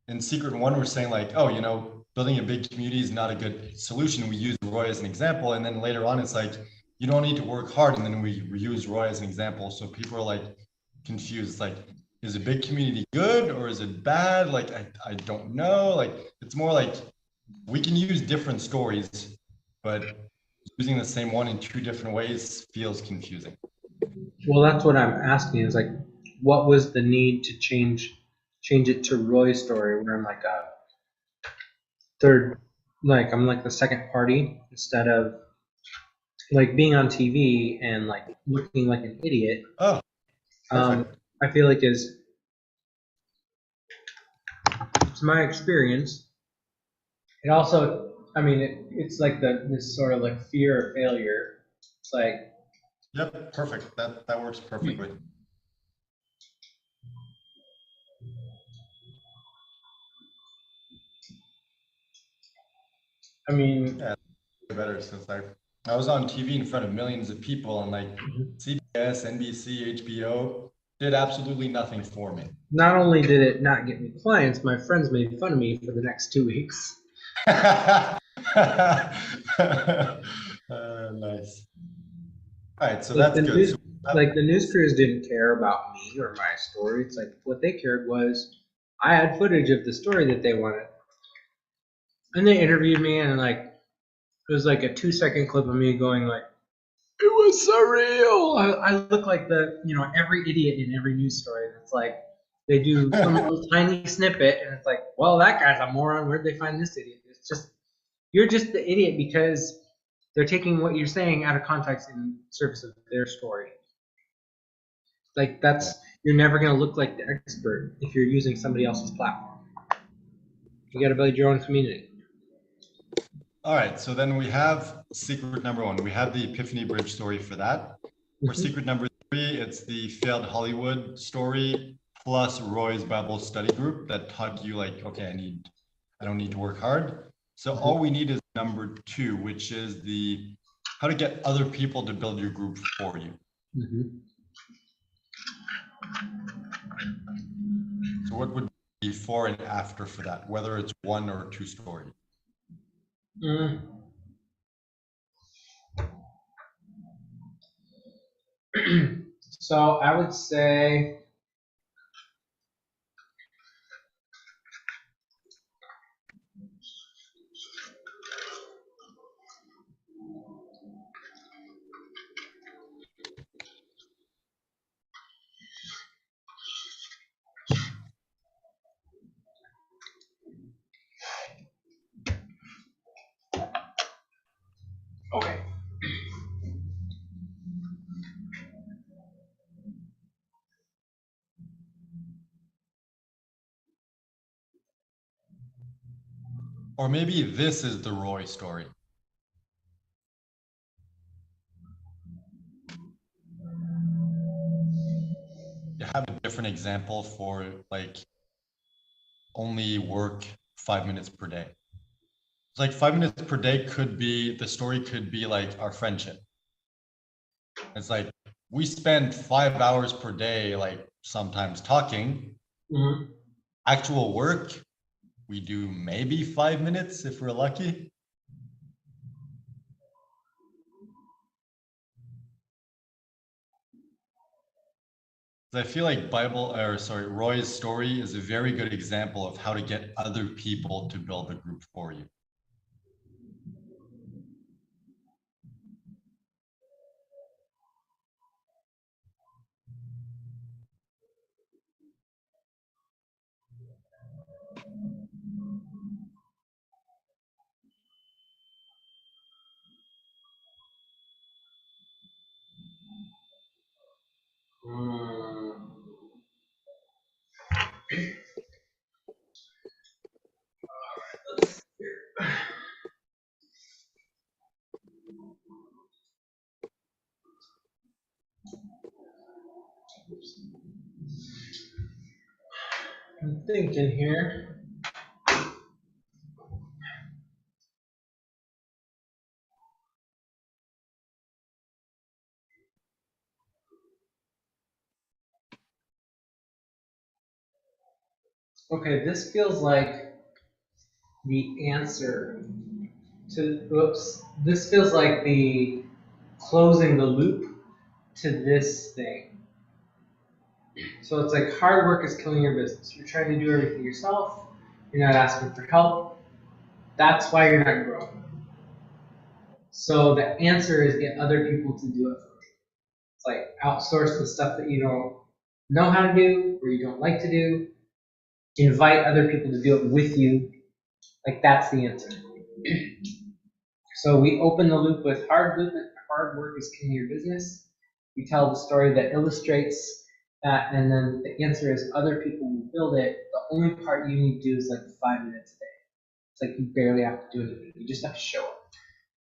in Secret One, we're saying like, oh, you know, building a big community is not a good solution. We use Roy as an example, and then later on, it's like you don't need to work hard, and then we use Roy as an example. So people are like confused. It's like, is a big community good or is it bad? Like I don't know. Like it's more like we can use different stories, but using the same one in two different ways feels confusing. Well, that's what I'm asking is like, what was the need to change it to Roy's story where I'm like a third, like I'm like the second party instead of like being on TV and like looking like an idiot. Oh, perfect. I feel like is it's my experience. It also, I mean, it's like this sort of like fear of failure. It's like, Yep, perfect. That works perfectly. I mean, Yeah, better since I was on TV in front of millions of people and like CBS, NBC, HBO did absolutely nothing for me. not only did it not get me clients, my friends made fun of me for the next 2 weeks. Nice. All right, so Like that's the good. news, So like the news crews didn't care about me or my story. It's like what they cared was I had footage of the story that they wanted, and they interviewed me, and like it was like a 2-second clip of me going like, It was surreal. I look like every idiot in every news story. It's like they do some little tiny snippet, and it's like, well, that guy's a moron. Where'd they find this idiot? It's just you're just the idiot because they're taking what you're saying out of context in service of their story. Like you're never gonna look like the expert if you're using somebody else's platform. You got to build your own community. All right, so then we have secret number one. We have the Epiphany Bridge story for that. For secret number three, it's the failed Hollywood story plus Roy's Bible study group that taught you like, okay, I don't need to work hard. So all we need is number two, which is the how to get other people to build your group for you. So what would be before and after for that, whether it's one or two story? So I would say okay. Or maybe this is the Roy story. You have a different example for like only work 5 minutes per day. It's like 5 minutes per day could be, the story could be like our friendship. It's like we spend 5 hours per day, like sometimes talking. Actual work, we do maybe 5 minutes if we're lucky. I feel like Roy's story is a very good example of how to get other people to build a group for you. I'm thinking here. Okay, this feels like the answer to, this feels like the closing the loop to this thing. So it's like hard work is killing your business. You're trying to do everything yourself. You're not asking for help. That's why you're not growing. So the answer is get other people to do it for you. It's like outsource the stuff that you don't know how to do or you don't like to do. Invite other people to do it with you. Like that's the answer. So we open the loop with hard work is king of your business. We tell the story that illustrates that, and then the answer is other people will build it. The only part you need to do is like 5 minutes a day. It's like you barely have to do anything. You just have to show up.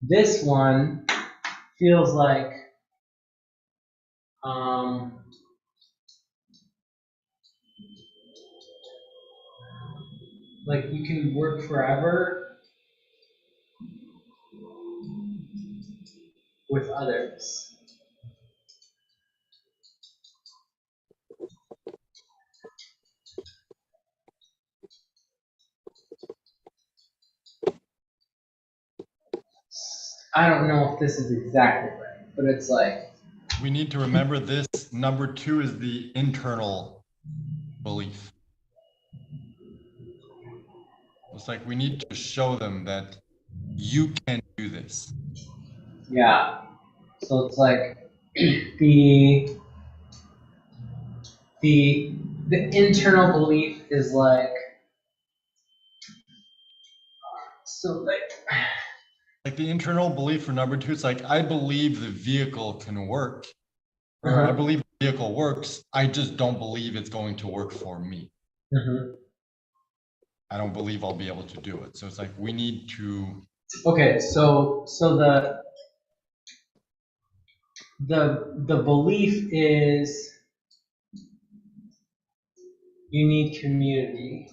This one feels like you can work forever with others. I don't know if this is exactly right, but it's like We need to remember this. Number two is the internal belief. It's like we need to show them that you can do this. Yeah. So it's like the the internal belief is like, so Like the internal belief for number two, it's like, I believe the vehicle can work, or I believe the vehicle works. I just don't believe it's going to work for me. I don't believe I'll be able to do it. So it's like, we need to. Okay, so the belief is you need community.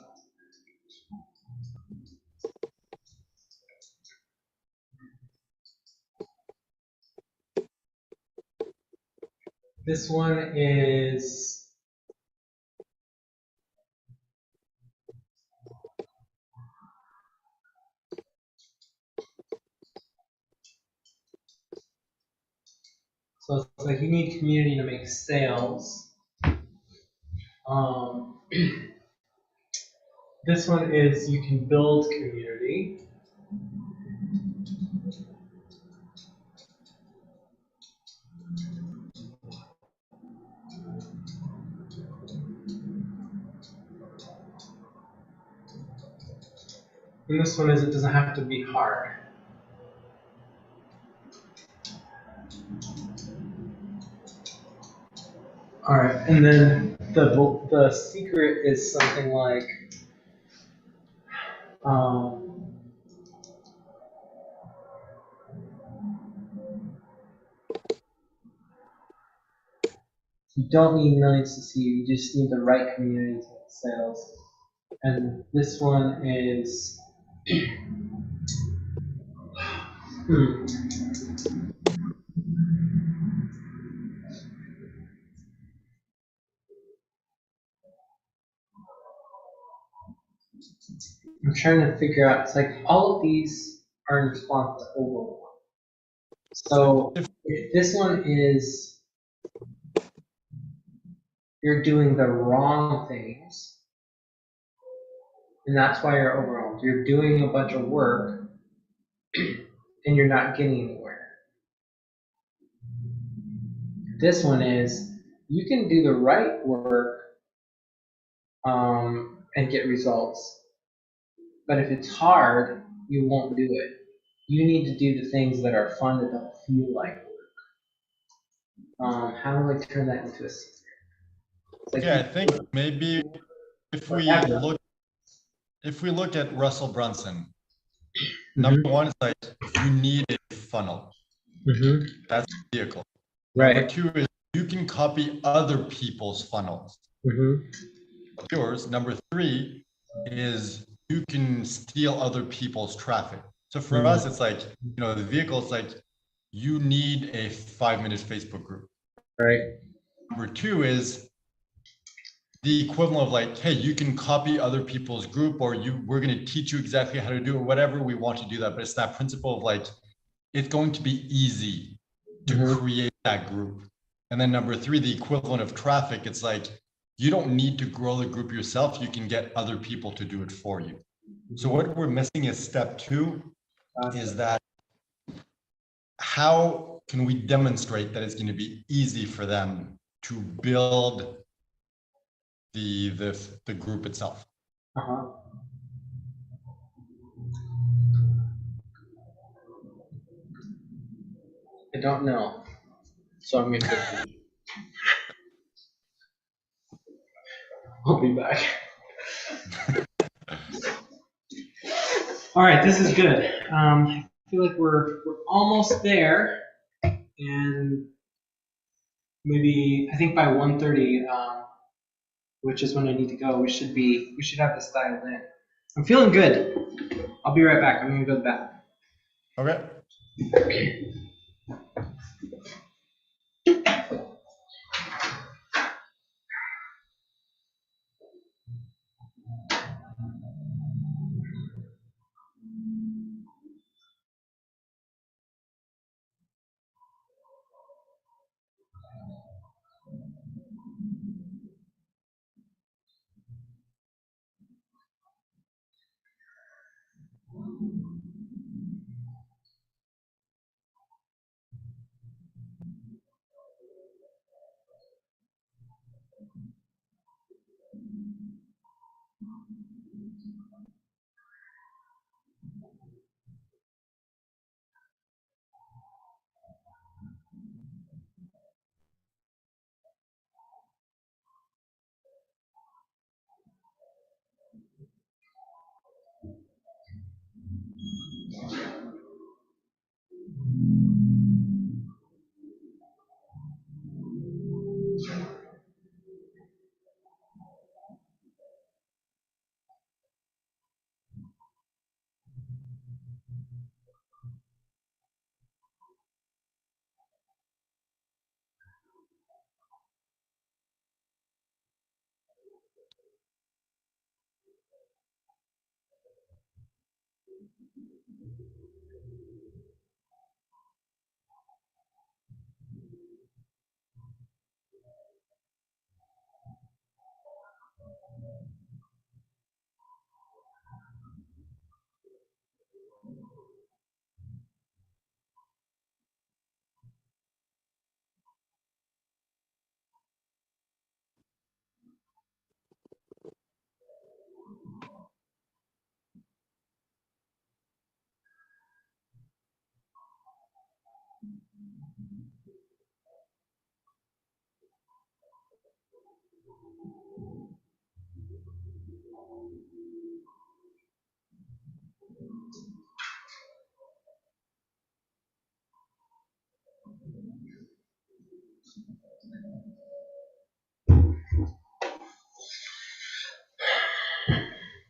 This one is so it's like you need community to make sales. This one is you can build community. And this one is it doesn't have to be hard. All right, and then the secret is something like you don't need millions to see you. You just need the right community to make sales. And this one is I'm trying to figure out. It's like all of these are in response to overwhelm. So if this one is you're doing the wrong things, and that's why you're overwhelmed. You're doing a bunch of work, and you're not getting anywhere. This one is you can do the right work and get results, but if it's hard, you won't do it. You need to do the things that are fun that don't feel like work. How do I turn that into a secret? Like Okay, I think maybe if we look at Russell Brunson, number one is like, you need a funnel. That's the vehicle. Right. Number two is you can copy other people's funnels. Yours. Number three is you can steal other people's traffic. So for us, it's like, the vehicle is like, you need a 5-minute Facebook group. Right. Number two is the equivalent of like, hey, you can copy other people's group, or we're going to teach you exactly how to do it, whatever we want to do that. But it's that principle of like, it's going to be easy to create that group. And then number three, the equivalent of traffic, it's like, you don't need to grow the group yourself. You can get other people to do it for you. So what we're missing is step two, is that how can we demonstrate that it's going to be easy for them to build the group itself? I don't know. So I'm gonna I'll be back. All right, this is good. I feel like we're almost there, and maybe I think by 1:30, which is when I need to go, we should have this dialed in. I'm feeling good. I'll be right back. I'm gonna go to the bathroom. Okay.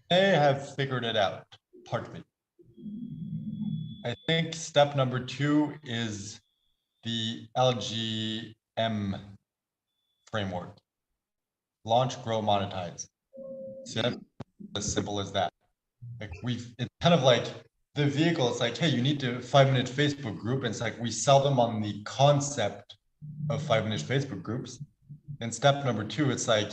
I have figured it out, part of it. I think step number 2 is the LGM framework. Launch, grow, monetize. So that's as simple as that. Like it's kind of like the vehicle. It's like, hey, you need to 5-minute Facebook group. And it's like, we sell them on the concept of 5-minute Facebook groups. And step number 2, it's like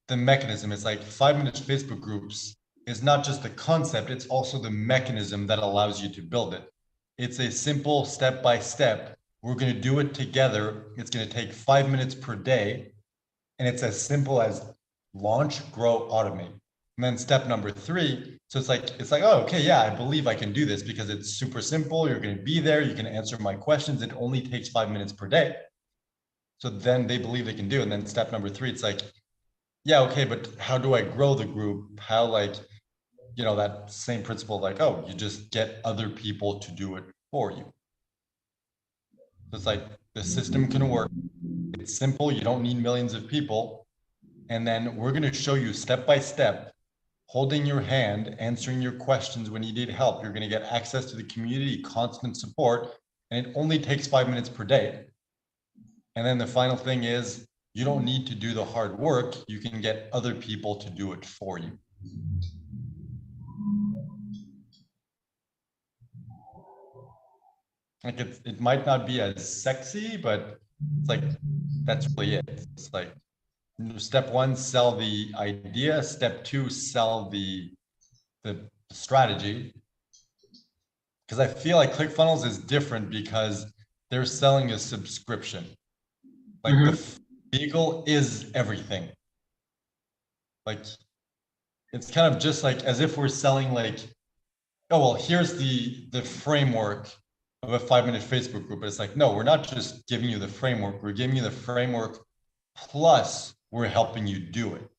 the mechanism. It's like 5-minute Facebook groups is not just the concept, it's also the mechanism that allows you to build it. It's a simple step by step. We're going to do it together. It's going to take 5 minutes per day. And it's as simple as launch, grow, automate. And then step number 3. So it's like, oh, okay, yeah, I believe I can do this because it's super simple. You're going to be there. You can answer my questions. It only takes 5 minutes per day. So then they believe they can do it. And then step number 3, it's like, yeah, okay, but how do I grow the group? How, like, that same principle, like, oh, you just get other people to do it for you. It's like the system can work. It's simple. You don't need millions of people. And then we're going to show you step by step, holding your hand, answering your questions when you need help. You're going to get access to the community, constant support, and it only takes 5 minutes per day. And then the final thing is, you don't need to do the hard work. You can get other people to do it for you. Like it might not be as sexy, but it's like, that's really it. It's like step 1, sell the idea. Step 2, sell the strategy. Because I feel like ClickFunnels is different because they're selling a subscription. Like the vehicle is everything. Like it's kind of just like as if we're selling like, oh, well, here's the framework of a 5-minute Facebook group. But it's like, no, we're not just giving you the framework. We're giving you the framework plus we're helping you do it.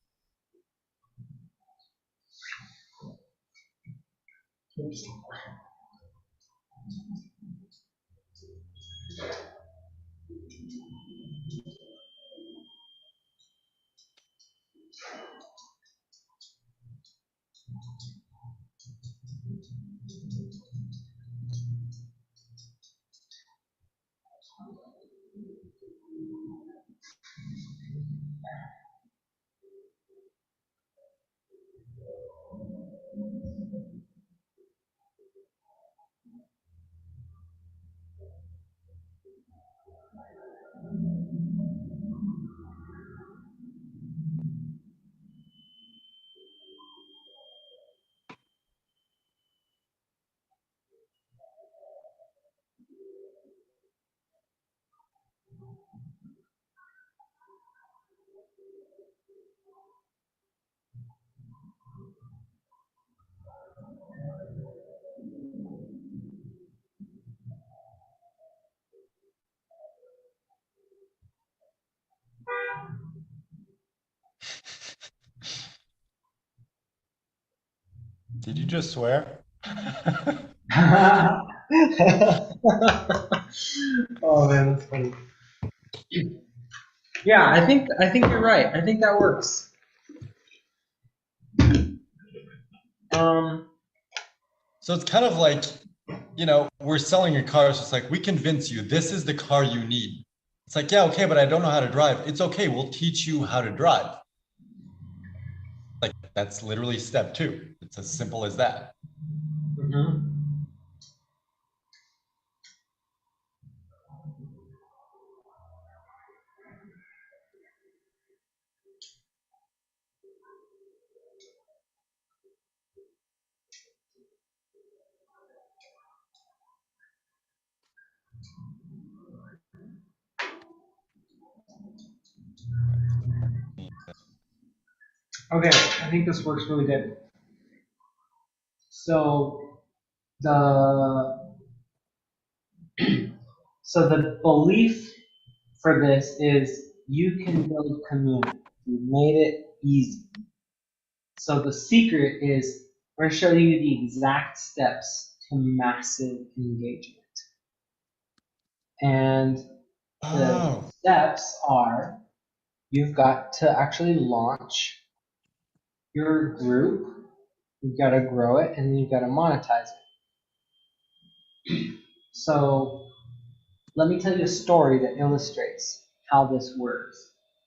Did you just swear? Oh man, that's funny. Yeah, I think you're right. I think that works. Um, So it's kind of like, we're selling a car. So it's like, we convince you this is the car you need. It's like, yeah, okay, but I don't know how to drive. It's okay. We'll teach you how to drive. Like, that's literally step two. It's as simple as that. mhm. Okay, I think this works really good. So the the belief for this is you can build community. You made it easy. So the secret is we're going to show you the exact steps to massive engagement. And the Oh, steps are you've got to actually launch your group, you've got to grow it, and then you've got to monetize it. So let me tell you a story that illustrates how this works.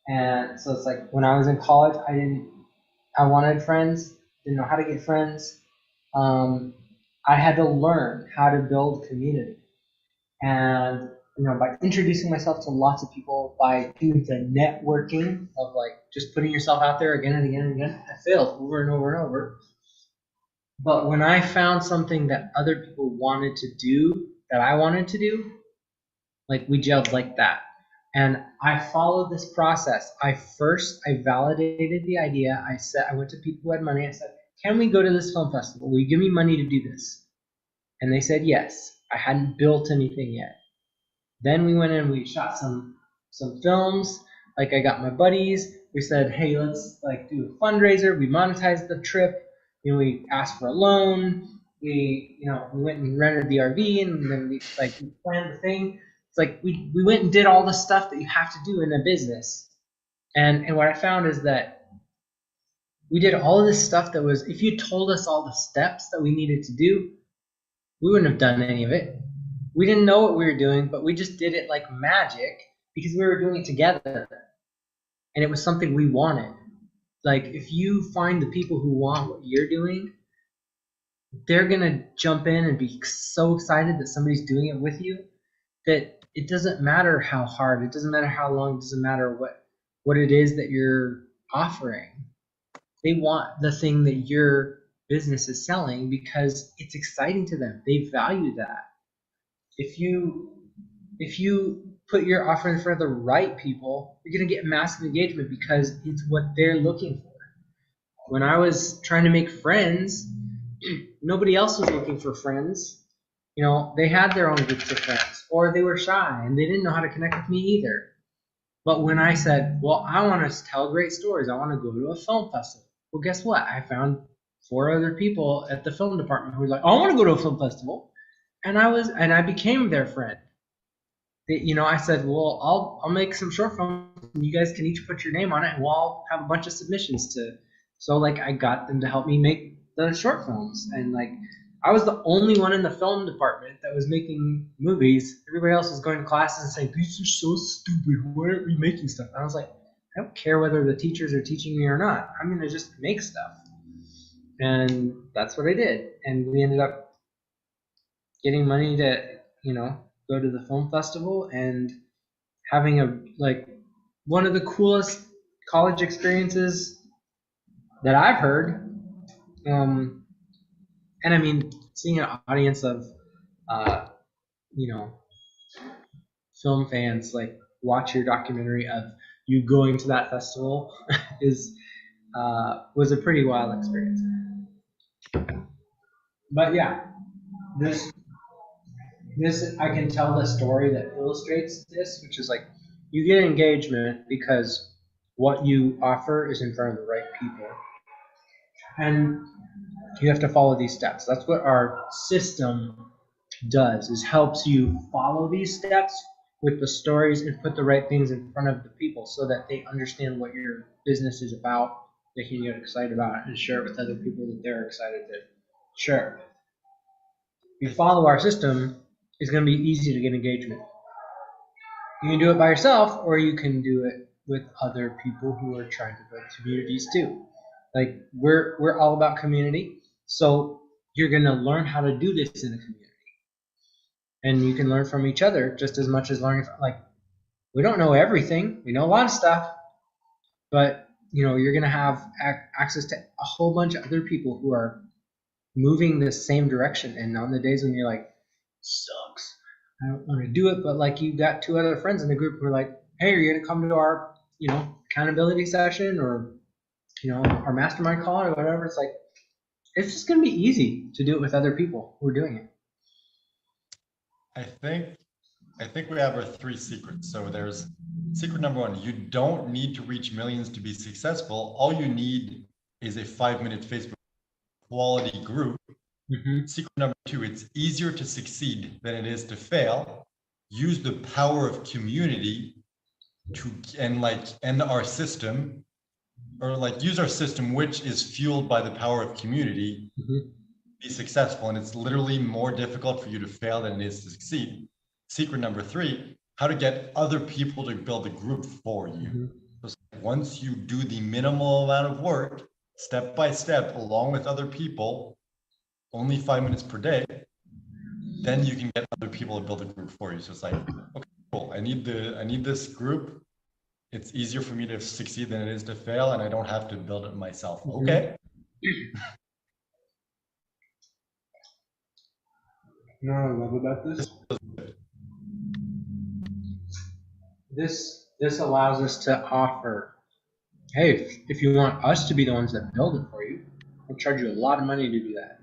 And so it's like when I was in college, I wanted friends, didn't know how to get friends. Um, I had to learn how to build community. And by introducing myself to lots of people, by doing the networking of like just putting yourself out there again and again and again, I failed over and over and over. But when I found something that other people wanted to do that I wanted to do, like we gelled like that. And I followed this process. I validated the idea. I went to people who had money. I said, "Can we go to this film festival? Will you give me money to do this?" And they said yes. I hadn't built anything yet. Then we went in, we shot some films. Like I got my buddies. We said, hey, let's like do a fundraiser. We monetized the trip. We asked for a loan. We went and rented the RV, and then we planned the thing. It's like we went and did all the stuff that you have to do in a business. And what I found is that we did all of this stuff that was, if you told us all the steps that we needed to do, we wouldn't have done any of it. We didn't know what we were doing, but we just did it like magic because we were doing it together. And it was something we wanted. Like, if you find the people who want what you're doing, they're going to jump in and be so excited that somebody's doing it with you that it doesn't matter how hard, it doesn't matter how long, it doesn't matter what it is that you're offering. They want the thing that your business is selling because it's exciting to them. They value that. If you put your offer in front of the right people, you're going to get massive engagement because it's what they're looking for. When I was trying to make friends, nobody else was looking for friends. They had their own groups of friends, or they were shy and they didn't know how to connect with me either. But when I said, well, I want to tell great stories, I want to go to a film festival. Well, guess what? I found 4 other people at the film department who were like, I want to go to a film festival. And I became their friend. I said, well, I'll make some short films, and you guys can each put your name on it, and we'll all have a bunch of submissions to. So like I got them to help me make the short films, and like I was the only one in the film department that was making movies. Everybody else was going to classes and saying, these are so stupid. Why aren't we making stuff? And I was like, I don't care whether the teachers are teaching me or not. I'm gonna just make stuff, and that's what I did. And we ended up getting money to go to the film festival and having one of the coolest college experiences that I've heard. And I mean, seeing an audience of uh, you know film fans like watch your documentary of you going to that festival is was a pretty wild experience. But yeah, this this I can tell the story that illustrates this, which is like you get engagement because what you offer is in front of the right people. And you have to follow these steps. That's what our system does, is helps you follow these steps with the stories and put the right things in front of the people so that they understand what your business is about. They can get excited about it and share it with other people that they're excited to share. If you follow our system, it's going to be easy to get engagement. You can do it by yourself, or you can do it with other people who are trying to build communities too. Like we're all about community, so you're going to learn how to do this in a community, and you can learn from each other just as much as learning from, like, we don't know everything. We know a lot of stuff, but you're going to have access to a whole bunch of other people who are moving the same direction. And on the days when you're like, sucks, I don't want to do it, but like you got two other friends in the group who are like, hey, are you going to come to our accountability session, or our mastermind call, or whatever? It's like, it's just going to be easy to do it with other people who are doing it. I think we have our 3 secrets. So there's secret number 1. You don't need to reach millions to be successful. All you need is a 5-minute Facebook quality group. Secret number 2, it's easier to succeed than it is to fail. Use the power of community and our system, or like use our system, which is fueled by the power of community, be successful. And it's literally more difficult for you to fail than it is to succeed. Secret number 3, how to get other people to build a group for you. So once you do the minimal amount of work, step by step, along with other people, only 5 minutes per day, then you can get other people to build a group for you. So it's like, okay, cool. I need this group. It's easier for me to succeed than it is to fail, and I don't have to build it myself. Okay. You know what I love about this? This allows us to offer, hey, if you want us to be the ones that build it for you, we'll charge you a lot of money to do that.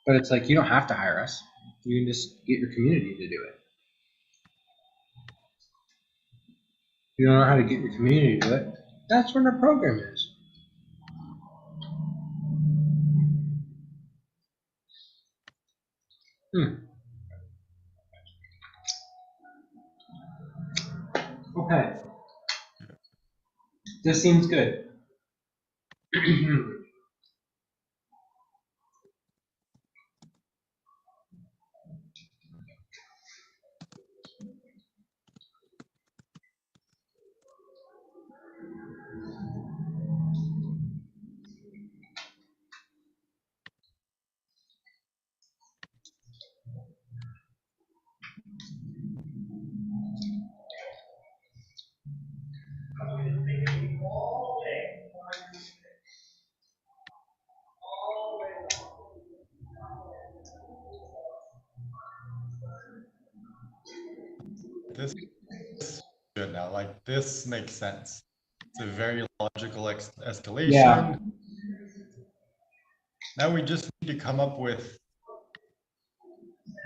But it's like, you don't have to hire us. You can just get your community to do it. If you don't know how to get your community to do it, that's what our program is. Okay. This seems good. This is good now. Like, this makes sense. It's a very logical escalation. Yeah. Now we just need to come up with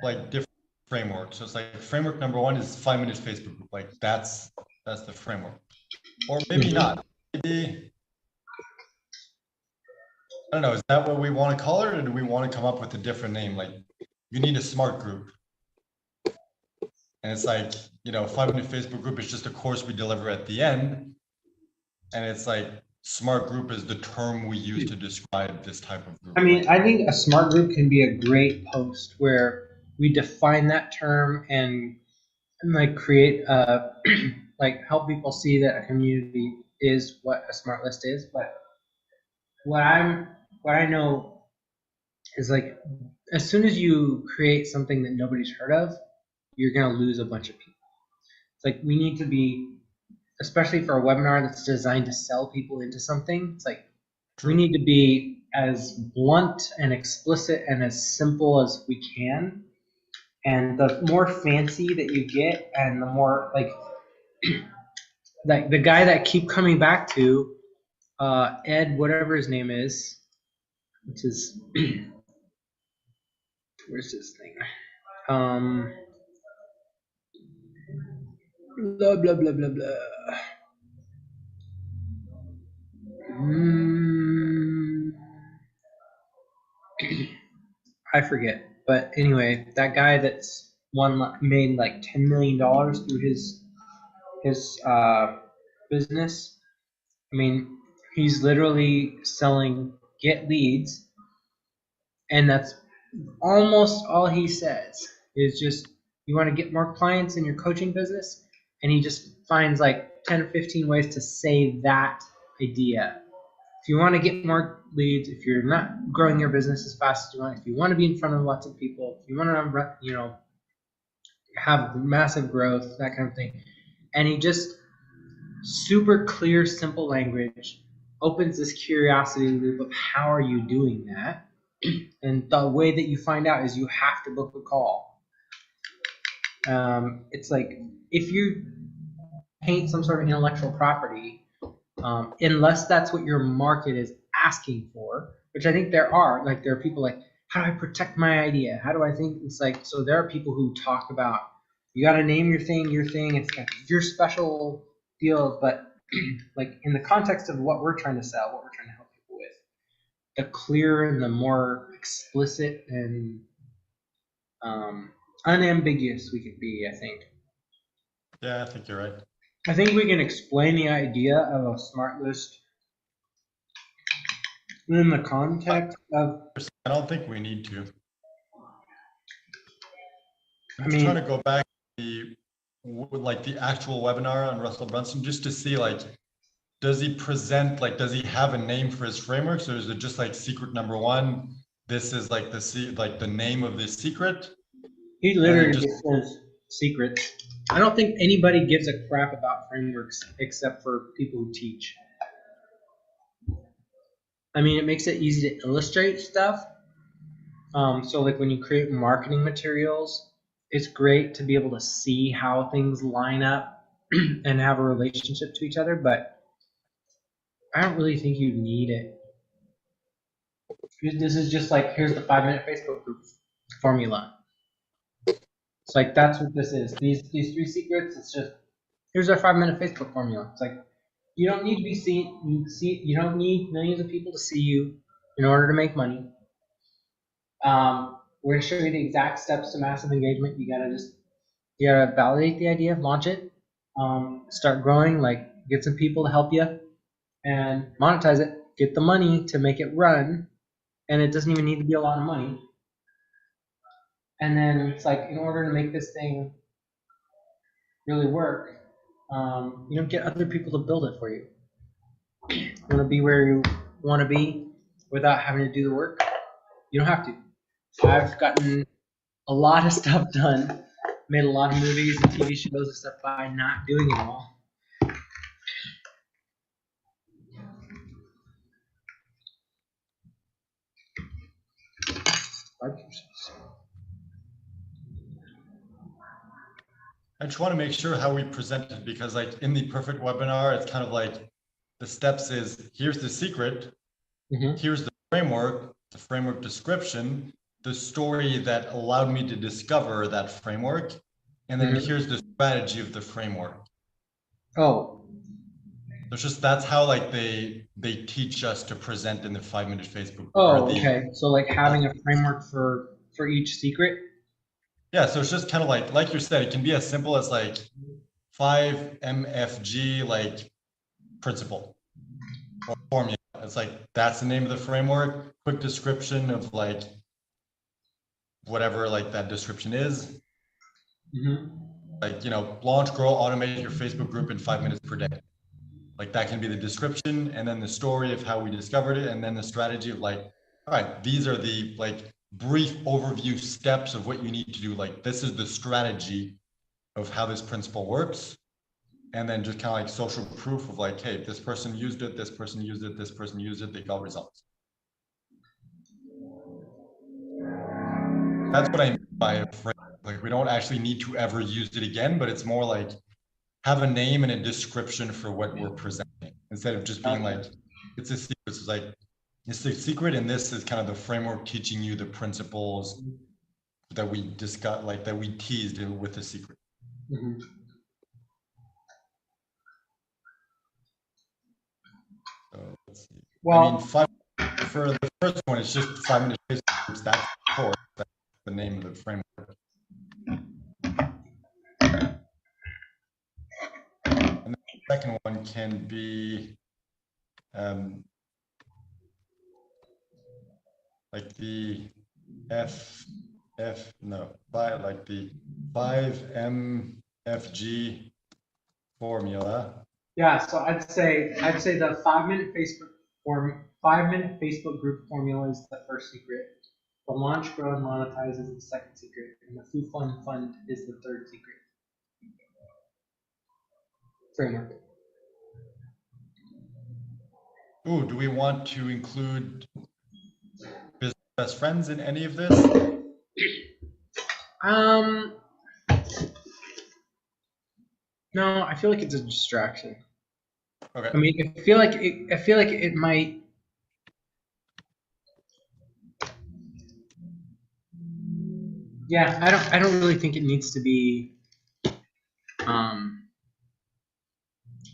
like different frameworks. So it's like framework number 1 is 5 minutes Facebook group. Like that's the framework. Or maybe not. Maybe, I don't know, is that what we want to call it, or do we want to come up with a different name? Like, you need a smart group. And it's like, 5-minute Facebook group is just a course we deliver at the end. And it's like, smart group is the term we use to describe this type of group. I mean, I think a smart group can be a great post where we define that term and like create like help people see that a community is what a smart list is. But what I know is, like, as soon as you create something that nobody's heard of, you're gonna lose a bunch of people. It's like, we need to be, especially for a webinar that's designed to sell people into something, it's like, we need to be as blunt and explicit and as simple as we can. And the more fancy that you get, and the more like the guy that keep coming back to Ed, whatever his name is, which is where's this thing? Blah blah blah blah blah. I forget. But anyway, that guy that's made like $10 million through his business. I mean, he's literally selling get leads, and that's almost all he says is just you want to get more clients in your coaching business, and he just finds like 10 or 15 ways to say that idea. If you want to get more leads, if you're not growing your business as fast as you want, if you want to be in front of lots of people, if you want to, have massive growth, that kind of thing. And he just super clear, simple language opens this curiosity loop of how are you doing that? And the way that you find out is you have to book a call. It's like if you paint some sort of intellectual property, unless that's what your market is asking for, which I think there are people like, how do I protect my idea? How do I think? It's like, so there are people who talk about, you got to name your thing, it's got your special deal, but like in the context of what we're trying to sell, what we're trying to help people with, the clearer and the more explicit and unambiguous we can be, I think. Yeah, I think you're right. I think we can explain the idea of a smart list in the context of. I don't think we need to. I'm I just trying to mean, go back to the actual webinar on Russell Brunson just to see does he present, does he have a name for his frameworks, or is it just like secret number one? This is the name of this secret. he literally just says secrets. I don't think anybody gives a crap about frameworks except for people who teach. I mean, it makes it easy to illustrate stuff. So like when you create marketing materials, it's great to be able to see how things line up and have a relationship to each other, but I don't really think you need it. This is just like, here's the 5-minute Facebook group formula. It's like, that's what this is. These 3 secrets, it's just, here's our 5-minute Facebook formula. It's like, you don't need to be seen. You don't need millions of people to see you in order to make money. We're gonna show you the exact steps to massive engagement. You gotta validate the idea, launch it, start growing, get some people to help you, and monetize it. Get the money to make it run, and it doesn't even need to be a lot of money. And then it's like, in order to make this thing really work, get other people to build it for you. You want to be where you want to be without having to do the work? You don't have to. I've gotten a lot of stuff done, made a lot of movies and TV shows and stuff by not doing it all. I just want to make sure how we present it, because in the perfect webinar, it's kind of like the steps is, here's the secret, here's the framework description, the story that allowed me to discover that framework, and then here's the strategy of the framework. Oh. It's just, that's how they teach us to present in the 5-minute Facebook. Oh, okay. So having a framework for each secret? Yeah, so it's just kind of like you said, it can be as simple as 5 MFG principle or formula. It's that's the name of the framework, quick description of whatever that description is. Launch, grow, automate your Facebook group in 5 minutes per day. That can be the description, and then the story of how we discovered it, and then the strategy of all right, these are the brief overview steps of what you need to do. This is the strategy of how this principle works. And then just kind of social proof of hey, this person used it, this person used it, this person used it, they got results. That's what I mean by a framework. We don't actually need to ever use it again, but it's more have a name and a description for what we're presenting, instead of just being it's a secret. It's it's the secret, and this is kind of the framework teaching you the principles that we discussed, that we teased with the secret. So let's see. Well, I mean, for the first one, it's just 5-minute Facebook groups. That's course, that's the name of the framework. And the second one can be like the like the 5MFG formula. Yeah, so I'd say the 5-minute Facebook group formula is the first secret. The launch, grow, and monetize is the second secret, and the Foo Fun Fund is the third secret. Framework. Ooh, do we want to include business best friends in any of this? No, I feel like it's a distraction. Okay. I mean, I feel like it might. Yeah, I don't really think it needs to be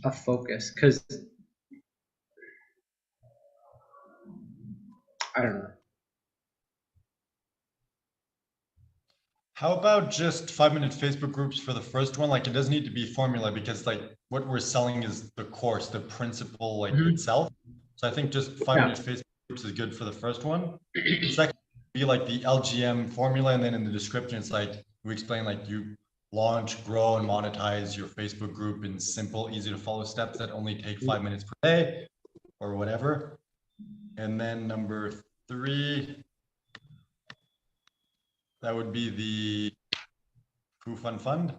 a focus, because I don't know. How about just 5-minute Facebook groups for the first one? Like, it doesn't need to be formula, because like what we're selling is the course, the principle like itself. So I think just 5-minute Facebook groups is good for the first one. Second, be like the LGM formula, and then in the description it's like we explain like you launch, grow, and monetize your Facebook group in simple, easy to follow steps that only take 5 minutes per day or whatever. And then number 3, that would be the Foo Fun Fund.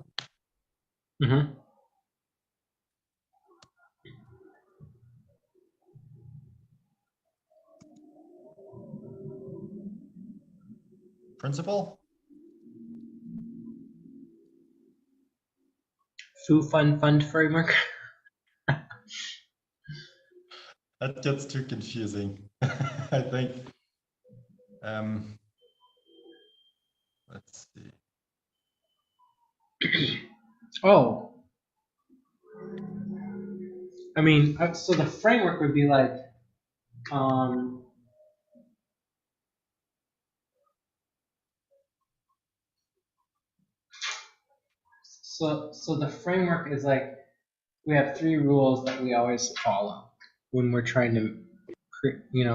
Principle? Foo Fun Fund framework. That gets too confusing. I think. Let's see. Oh, I mean, so the framework would be like, so the framework is like, we have 3 rules that we always follow when we're trying to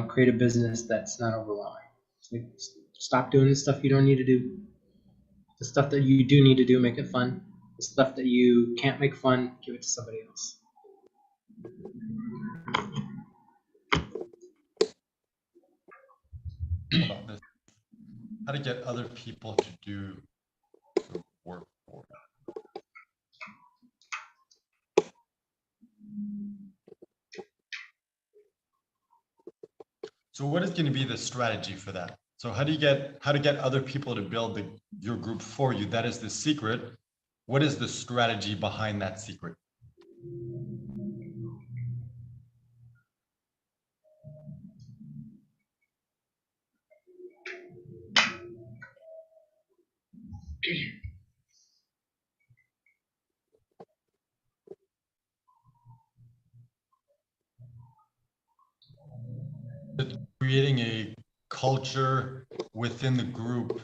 create a business that's not overwhelming. So stop doing the stuff you don't need to do. The stuff that you do need to do, make it fun. The stuff that you can't make fun, give it to somebody else. Hold on, this. How to get other people to do the work for you. So what is going to be the strategy for that? So how to get other people to build your group for you? That is the secret. What is the strategy behind that secret? Creating a culture within the group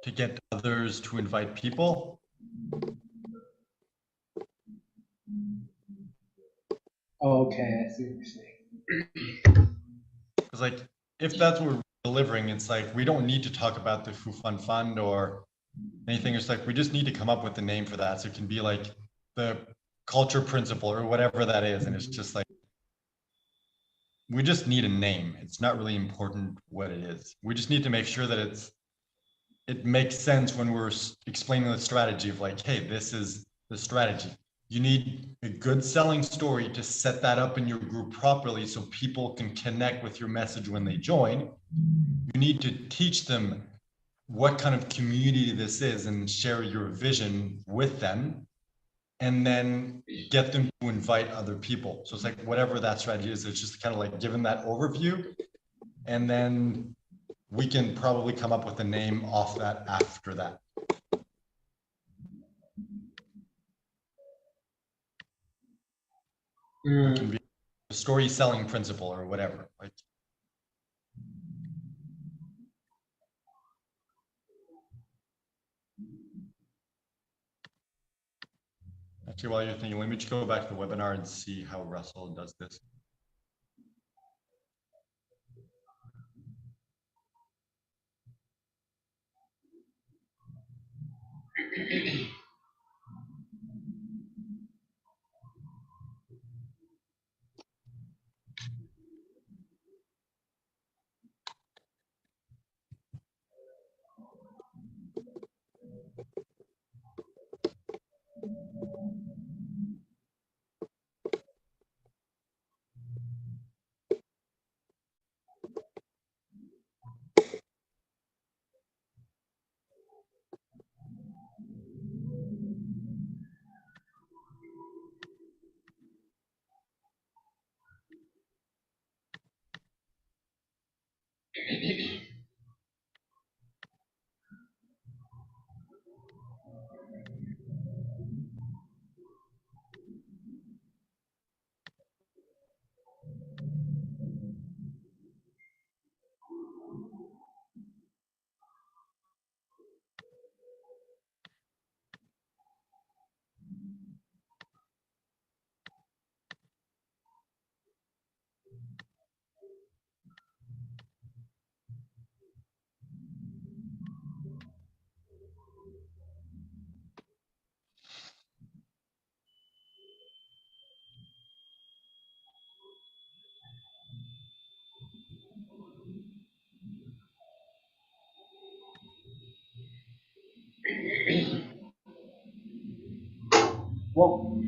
to get others to invite people. Okay, I see what you're saying. Because like, if that's what we're delivering, it's like we don't need to talk about the Foo Fun Fund or anything. It's like we just need to come up with a name for that. So it can be like the culture principle or whatever that is. And it's just like, we just need a name. It's not really important what it is. We just need to make sure that it makes sense when we're explaining the strategy of like, hey, this is the strategy. You need a good selling story to set that up in your group properly so people can connect with your message when they join. You need to teach them what kind of community this is and share your vision with them, and then get them to invite other people. So it's like whatever that strategy is, it's just kind of like giving that overview, and then we can probably come up with a name off that after that. It can be a story selling principle or whatever. Like, Actually, while you're thinking, let me just go back to the webinar and see how Russell does this. Whoa.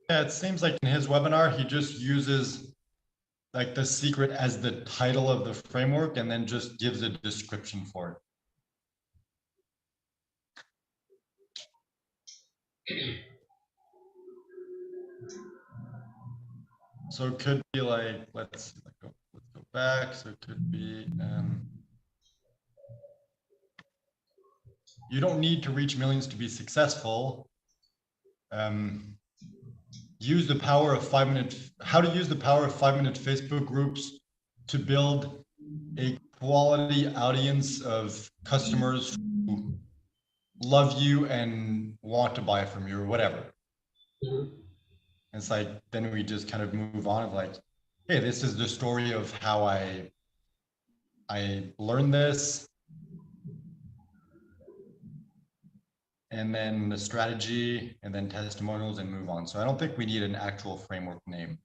Yeah, it seems like in his webinar, he just uses like the secret as the title of the framework and then just gives a description for it. So it could be like, let's go back. So it could be, you don't need to reach millions to be successful. Use the power of 5-minute, how to use the power of 5-minute Facebook groups to build a quality audience of customers who love you and want to buy from you or whatever. Mhm. It's like, then we just kind of move on of like, hey, this is the story of how I learned this. And then the strategy and then testimonials and move on. So I don't think we need an actual framework name.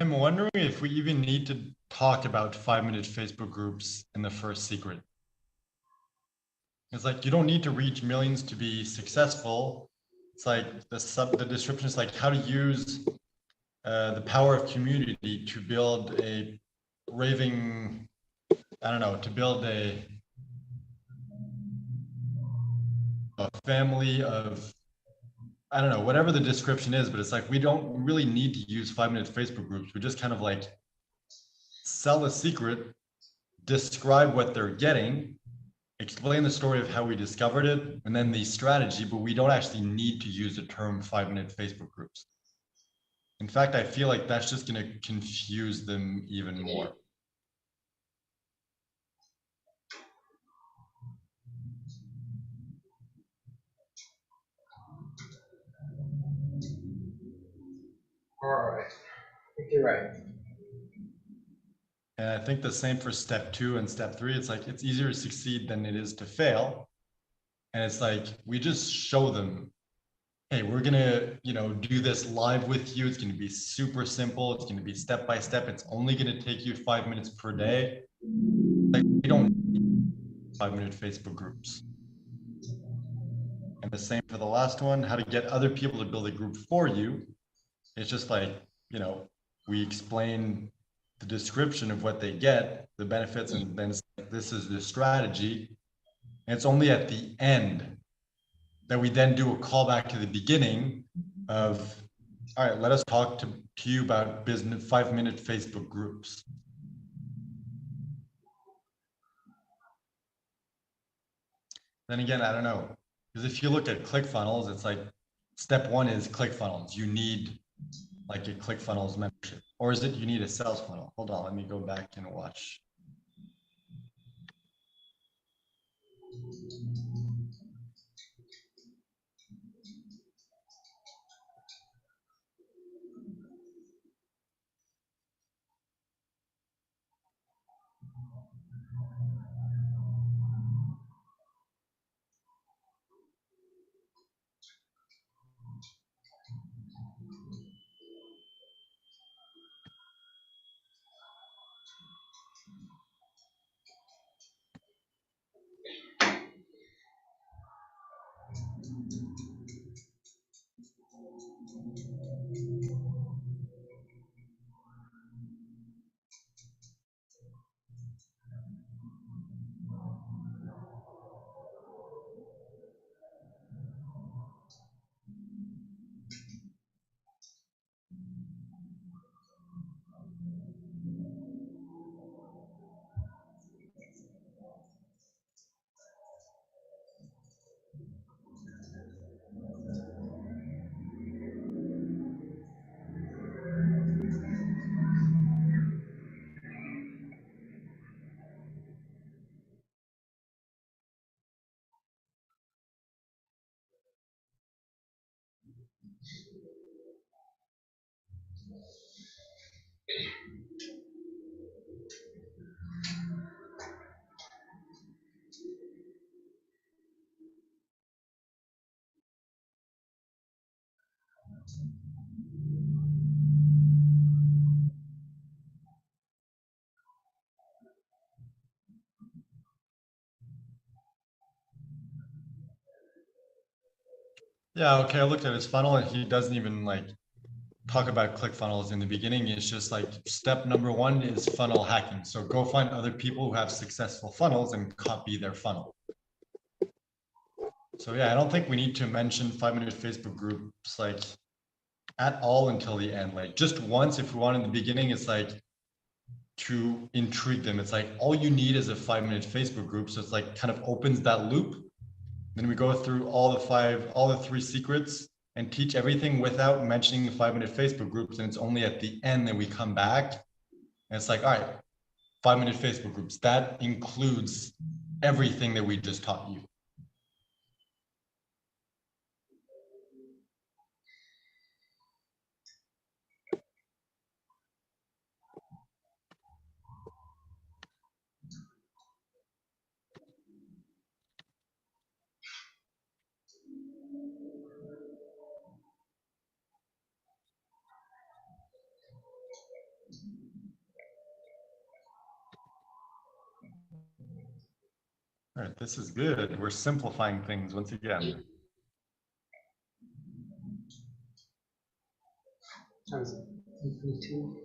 I'm wondering if we even need to talk about 5-minute Facebook groups in the first secret. It's like you don't need to reach millions to be successful. It's like the description is like how to use the power of community to build a raving, I don't know, to build a family of, I don't know, whatever the description is, but it's like we don't really need to use 5-minute Facebook groups. We just kind of like sell a secret, describe what they're getting, explain the story of how we discovered it, and then the strategy, but we don't actually need to use the term 5-minute Facebook groups. In fact, I feel like that's just going to confuse them even more. All right. I think you're right. And I think the same for step 2 and step 3. It's like it's easier to succeed than it is to fail. And it's like we just show them hey, we're gonna, do this live with you. It's gonna be super simple. It's gonna be step by step. It's only gonna take you 5 minutes per day. Like, we don't need 5-minute Facebook groups. And the same for the last one, how to get other people to build a group for you. It's just like, we explain the description of what they get, the benefits, and then this is the strategy. And it's only at the end that we then do a callback to the beginning of, all right, let us talk to you about 5-minute Facebook groups. Then again, I don't know, because if you look at ClickFunnels, it's like step one is ClickFunnels. You need like a ClickFunnels membership, or is it you need a sales funnel? Hold on, let me go back and watch. Yeah, okay, I looked at his funnel and he doesn't even like talk about ClickFunnels in the beginning. It's just like step number one is funnel hacking. So go find other people who have successful funnels and copy their funnel. So yeah, I don't think we need to mention 5-minute Facebook groups like at all until the end. Like just once, if we want in the beginning, it's like to intrigue them. It's like all you need is a 5-minute Facebook group. So it's like kind of opens that loop. Then we go through all the 3 secrets and teach everything without mentioning the 5-minute Facebook groups. And it's only at the end that we come back. And it's like, all right, 5-minute Facebook groups. That includes everything that we just taught you. All right, this is good. We're simplifying things once again. Me too.